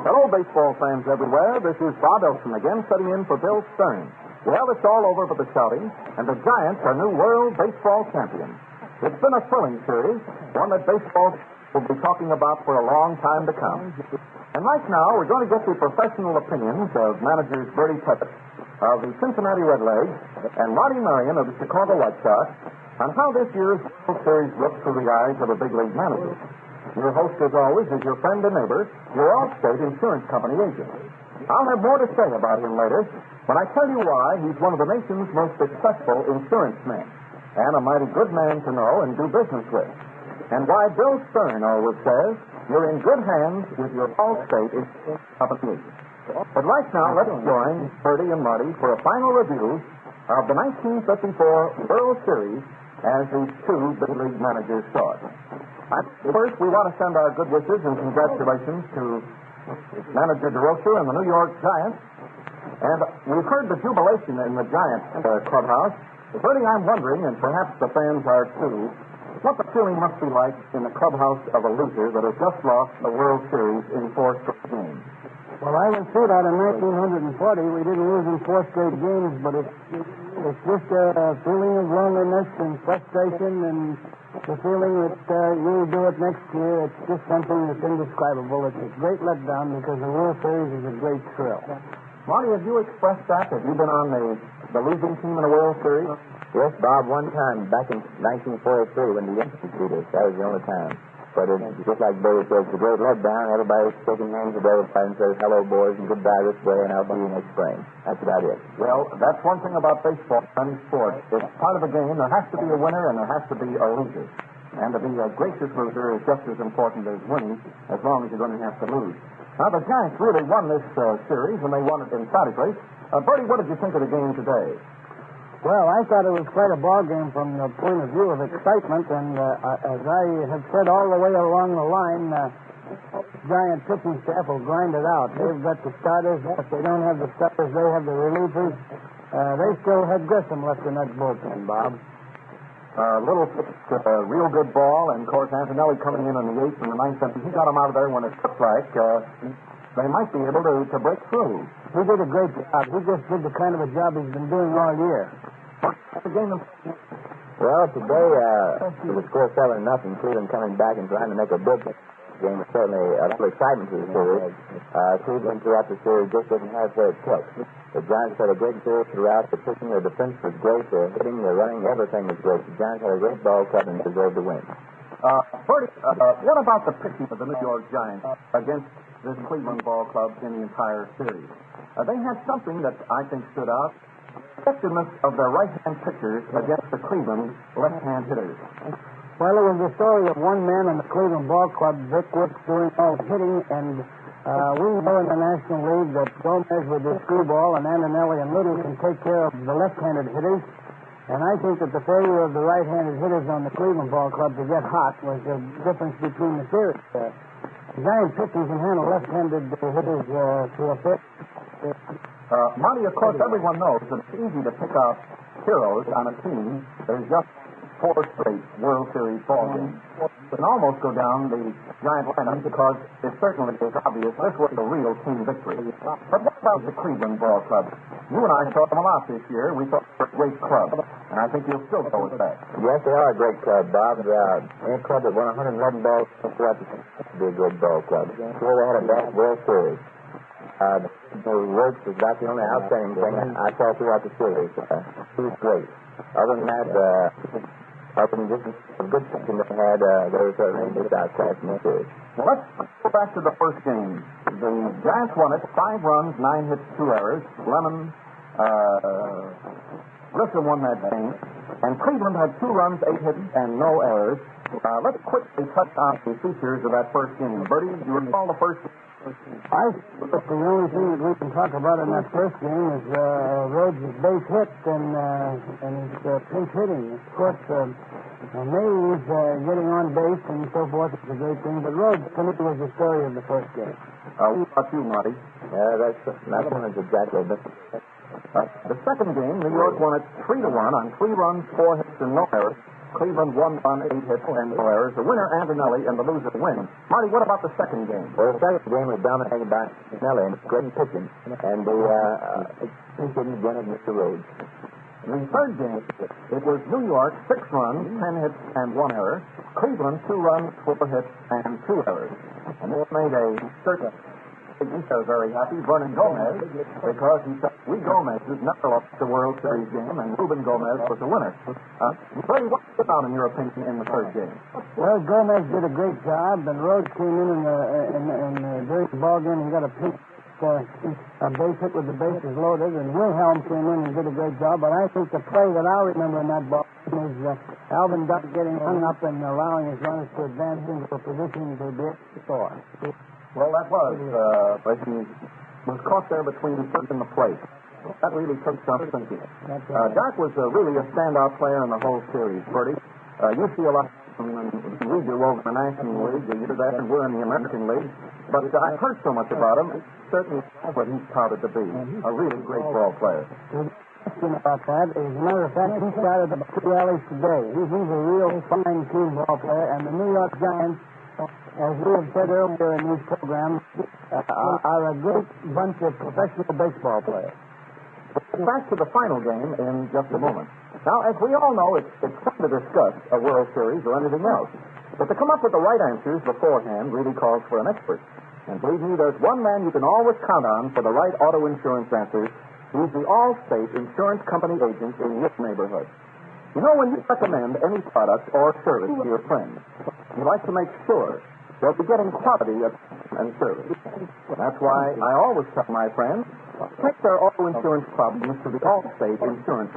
Hello, baseball fans everywhere. This is Bob Elson again, sitting in for Bill Stern. Well, it's all over for the shouting, and the Giants are new World Baseball champions. It's been a thrilling series, one that baseball will be talking about for a long time to come. And right now, we're going to get the professional opinions of managers Bertie Pettit of the Cincinnati Redlegs and Marty Marion of the Chicago White Sox on how this year's World Series looks through the eyes of a big league manager. Your host, as always, is your friend and neighbor, your Allstate Insurance Company agent. I'll have more to say about him later when I tell you why he's one of the nation's most successful insurance men and a mighty good man to know and do business with. And why Bill Stern always says you're in good hands with your Allstate Insurance Company. But right now, let's join Bertie and Marty for a final review of the 1954 World Series as these two big league managers saw it. First, we want to send our good wishes and congratulations to Manager DeRocher and the New York Giants. And we've heard the jubilation in the Giants clubhouse. Bertie, I'm wondering, and perhaps the fans are too, what the feeling must be like in the clubhouse of a loser that has just lost the World Series in 4 straight games. Well, I went through that in 1940. We didn't lose in 4 straight games, but it's just a feeling of loneliness and frustration and the feeling that you'll do it next year. It's just something that's indescribable. It's a great letdown because the World Series is a great thrill. Marty, have you expressed that? Have you been on the losing team in the World Series? Yes, Bob, one time back in 1943 when the Yankees beat us. That was the only time. But it's just like Billy says, it's a great letdown. Everybody's shaking hands with everybody and says, hello, boys, and goodbye this way, and I'll see you next spring. That's about it. Well, that's one thing about baseball, any sport. It's part of a game. There has to be a winner and there has to be a loser. And to be a gracious loser is just as important as winning, as long as you're going to have to lose. Now, the Giants really won this series, and they won it emphatically. Bertie, what did you think of the game today? Well, I thought it was quite a ball game from the point of view of excitement, and as I have said all the way along the line, Giant pitching staff will grind it out. They've got the starters. If they don't have the starters, they have the relievers. They still had Grissom left in that bullpen, Bob. Liddle pitched a real good ball, and, of course, Antonelli coming in the 8th and the 9th, and he got him out of there when it looked like they might be able to break through. He did a great job. He just did the kind of a job he's been doing all year. Well, today, it was score 7-0. Cleveland coming back and trying to make a big game. It's certainly a little excitement to the series. Cleveland throughout the series just didn't have where it took. The Giants had a great series throughout. The pitching, their defense was great. Their hitting, their running, everything was great. The Giants had a great ball club and deserved to win. Bertie, what about the pitching of the New York Giants against this Cleveland ball club in the entire series? They had something that I think stood out. The effectiveness of their right-hand pitchers against the Cleveland left-hand hitters. Well, it was the story of one man in the Cleveland ball club, Vic Wicks, doing all the hitting, and we know in the National League that Gomez with his screwball and Antonelli and Liddle can take care of the left-handed hitters. And I think that the failure of the right-handed hitters on the Cleveland ball club to get hot was the difference between the series. Giant pitchers can handle left-handed hitters to a fair. Marty, of course, everyone knows that it's easy to pick out heroes on a team that is just 4 straight World Series ball games. You can almost go down the Giant lineup because it certainly is obvious this was a real team victory. But what about the Cleveland ball club? You and I saw them a lot this year. We thought they were a great club, and I think you'll still go with that. Yes, they are a great club, Bob. Any club that won 111 balls throughout the season would be a good ball club. Sure, they had a bad World Series. The works was about the only outstanding thing I saw throughout the series. He was great. Other than that, other than just a good season they had, they were certainly just outclassed in the series. Well, let's go back to the first game. The Giants won it 5 runs, 9 hits, 2 errors. Grissom won that game. And Cleveland had 2 runs, 8 hits, and no errors. Let's quickly touch on the features of that first game. Bertie, you recall the first I think the only thing that we can talk about in that first game is Rhodes' base hit and his pinch hitting. Of course, Mays getting on base and so forth is a great thing, but Rhodes, to me, was the story of the first game. What about you, Marty? Yeah, that's one exactly. But The second game, New York won it 3-1 on 3 runs, 4 hits, and no errors. Cleveland won on 8 hits and no errors. The winner, Antonelli, and the loser, win. Marty, what about the second game? Well, the second game was dominated by Antonelli and great pitching, and the pitching again of Mr. Rhodes. In the third game, it was New York, 6 runs, 10 hits, and 1 error. Cleveland, 2 runs, 4 hits, and 2 errors. And this made a certain... He's so very happy, Vernon Gomez, because he said, we Gomez's never lost the World Series game, and Ruben Gomez was the winner. Bertie, what stood out in your opinion in the third game? Well, Gomez did a great job, and Rhodes came in during the ball game and got a pinch a base hit with the bases loaded, and Wilhelm came in and did a great job. But I think the play that I remember in that ball is Alvin Duck getting hung up and allowing his runners to advance into a position to be able to score. Well, that was, but he was caught there between the third and the plate. That really took some thinking. Doc was really a standout player in the whole series, Bertie. You see a lot when we do over the National League. You do that, and we're in the American League. But I've heard so much about him. Certainly what he's touted to be. A really great ball player. About that. As a matter of fact, he started about 2 rallies today. He's a real fine, keen ball player, and the New York Giants, as we have said earlier in these programs, are a great bunch of professional baseball players. Back to the final game in just a moment. Now, as we all know, it's fun to discuss a World Series or anything else. But to come up with the right answers beforehand really calls for an expert. And believe me, there's one man you can always count on for the right auto insurance answers. He's the Allstate Insurance Company agent in your neighborhood. You know, when you recommend any product or service to your friends, you like to make sure they'll be getting quality and service. That's why I always tell my friends, take their auto insurance problems to the Allstate Insurance.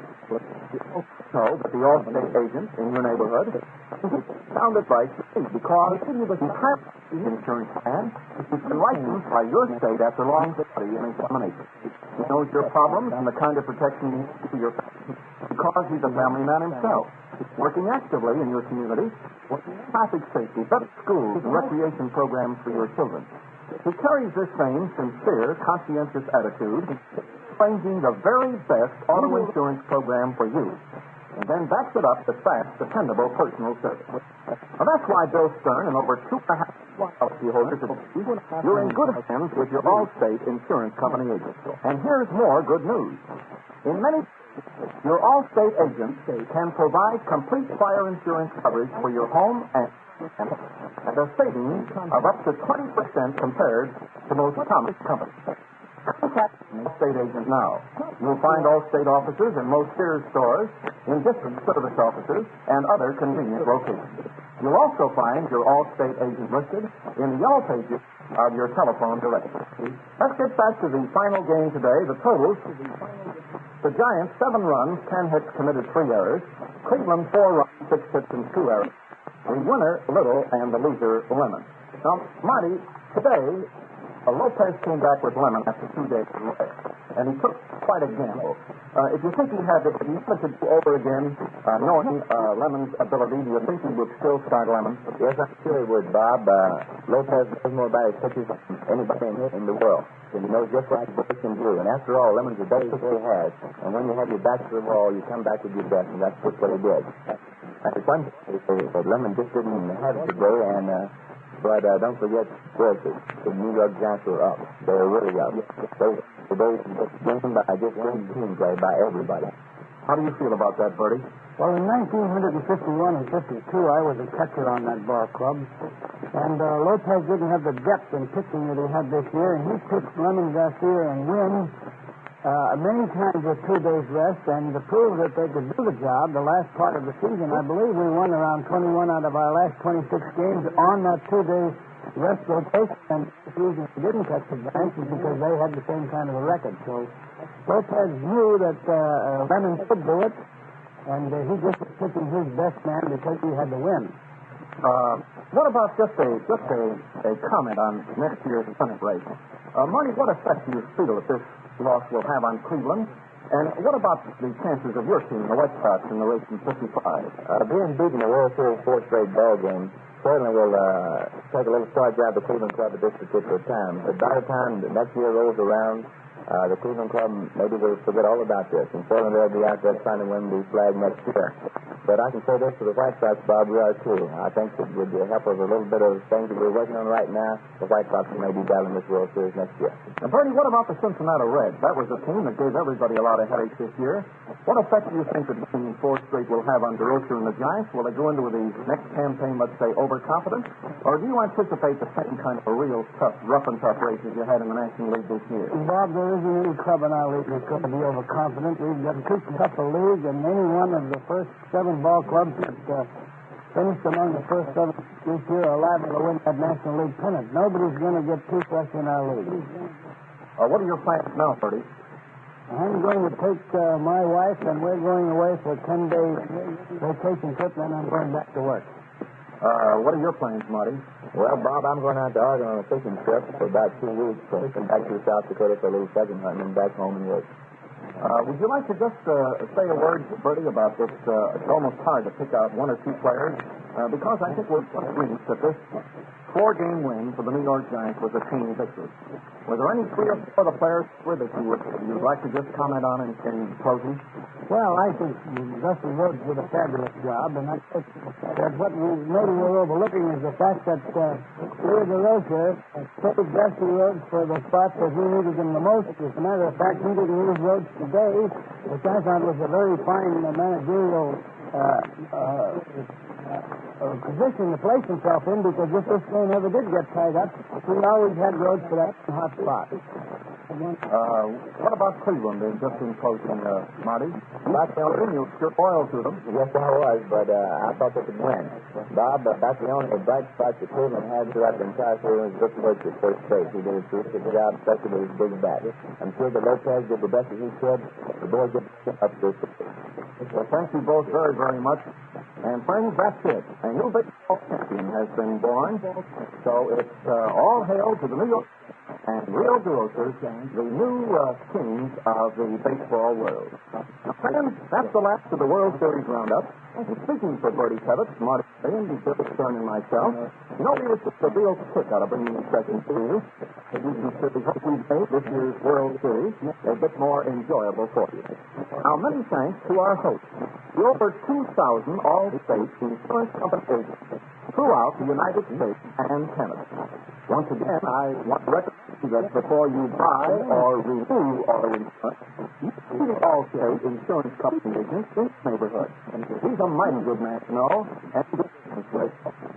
So that the Allstate agent in your neighborhood sounded right to me, because you have the insurance plan, he's been licensed by your state after long study and examination. He knows your problems and the kind of protection you need for your family, because he's a family man himself, working actively in your community, traffic safety, better schools, and recreation programs for your children. He carries this same sincere, conscientious attitude, arranging the very best auto insurance program for you, and then backs it up with fast, dependable personal service. Now, that's why Bill Stern and over 2.5 policyholders you're in good hands with your Allstate Insurance Company agent. And here's more good news. In many your Allstate agent can provide complete fire insurance coverage for your home and a savings of up to 20% compared to most common companies. Contact an Allstate agent now. You'll find Allstate offices in most Sears stores, in district service offices, and other convenient locations. You'll also find your Allstate agent listed in the yellow pages of your telephone directory. Let's get back to the final game today. The totals: the Giants, 7 runs, 10 hits, committed 3 errors. Cleveland, 4 runs, 6 hits, and 2 errors. The winner, Liddle, and the loser, Lemon. Now, Marty, today, Lopez came back with Lemon after 2 days of rest, and he took quite a gamble. If you think he had to do over again, knowing Lemon's ability, do you think he would still start Lemon? Yes, I'm sure he would, Bob. Lopez knows more about his pitches than anybody in the world. And he knows just what the pitch can do. And after all, Lemon's the best pitcher he has. And when you have your back to the wall, you come back with your best, and that's just what he did. It's one thing that Lemon just didn't have it today, and but don't forget, the New York Giants were up. They were really up. They game by just one team play by everybody. How do you feel about that, Bertie? Well, in 1951 and 52, I was a catcher on that ball club. And Lopez didn't have the depth in pitching that he had this year, and he pitched Lemon Garcia and Wynn many times with 2 days rest, and to prove that they could do the job the last part of the season, I believe we won around 21 out of our last 26 games on that 2 days rest rotation, and the reason we didn't catch the Giants is because they had the same kind of a record. So Lopez knew that Lemon could do it, and he just was pitching his best man because he had to win. What about just a comment on next year's pennant race? Marty, what effect do you feel that this loss will have on Cleveland? And what about the chances of your team, the White Sox, in the race in 55? Being beaten in the World Series fourth straight ball game certainly will take a little start out of the Cleveland Club at this particular time. But by the time the next year rolls around, the Cleveland Club maybe will forget all about this, and certainly they'll be out there trying to win the flag next year. But I can say this for the White Sox, Bob, we are too. I think that with the help of a little bit of things that we're working on right now, the White Sox may be battling this World Series next year. And Bernie, what about the Cincinnati Reds? That was a team that gave everybody a lot of headaches this year. What effect do you think that winning fourth straight will have on DeRocher and the Giants? Will they go into the next campaign, let's say, overconfident? Or do you anticipate the same kind of a real tough, rough and tough race as you had in the National League this year? Bob, there isn't any club in our league that's going to be overconfident. We've got too tough a league, and any one of the first 7 ball clubs that finished among the first 7 this year are liable to win that National League pennant. Nobody's going to get too fresh in our league. What are your plans now, Bertie? I'm going to take my wife, and we're going away for a 10-day vacation trip, then I'm going back to work. What are your plans, Marty? Well, Bob, I'm going out to Oregon on a fishing trip for about 2 weeks. So come back to South Dakota for a little pheasant hunting and back home and work. Would you like to just say a word, Bertie, about this? It's almost hard to pick out 1 or 2 players because I think we're agreed that this 4-game win for the New York Giants was a team victory. Were there any 3 or 4 of the players that you'd like to just comment on in closing? Well, I think Dusty Rhodes did a fabulous job, and I think that what maybe we're overlooking is the fact that Louis DeRocher paid Dusty Rhodes for the spots that he needed him the most. As a matter of fact, he didn't use Rhodes today, which I thought was a very fine managerial position to place himself in, because if this game ever did get tied up, he always had Rhodes for that hot spot. What about Cleveland, just in closing, Marty? Back there, you were sure loyal to them. Yes, I was, but I thought they could win. Bob, that's the only bright spot that Cleveland had throughout the entire series was Rhodes at first base. He did a terrific job, especially with his big bat. I'm sure that Lopez did the best that he could. The boys did up to this. Well, thank you both very, very much. And friends, that's it. A new baseball champion has been born. So it's all hail to the New York and Rio DeRochers, the new kings of the baseball world. Now, friends, that's the last of the World Series roundup. And speaking for Bertie Tevitt, Marty and Bill Stern and myself, we were just a real kick out of bringing the session to you. As you can certainly hope we've made this year's World Series a bit more enjoyable for you. Now, many thanks to our hosts, the over 2,000 all-state insurance company agents throughout the United States and Canada. Once again, I want to recommend that before you buy or renew auto insurance, you see the Allstate Insurance Company agents in the neighborhood. He's a mighty good man to know, and business with.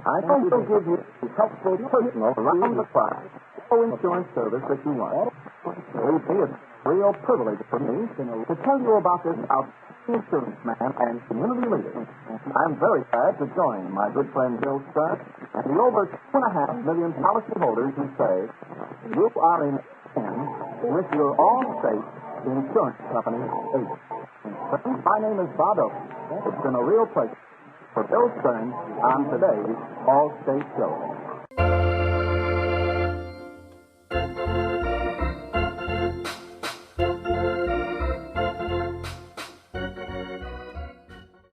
I think he'll give you the helpful, personal, around-the-clock insurance service that you want. Believe me, it's a real privilege for me to tell you about this outstanding insurance man and community leader. I'm very glad to join my good friend Bill Stern and the over 2.5 million policyholders who say you are in hand with your Allstate Insurance Company agent. Friends, my name is Bob Oaken. It's been a real pleasure for Bill Stern on today's Allstate Show.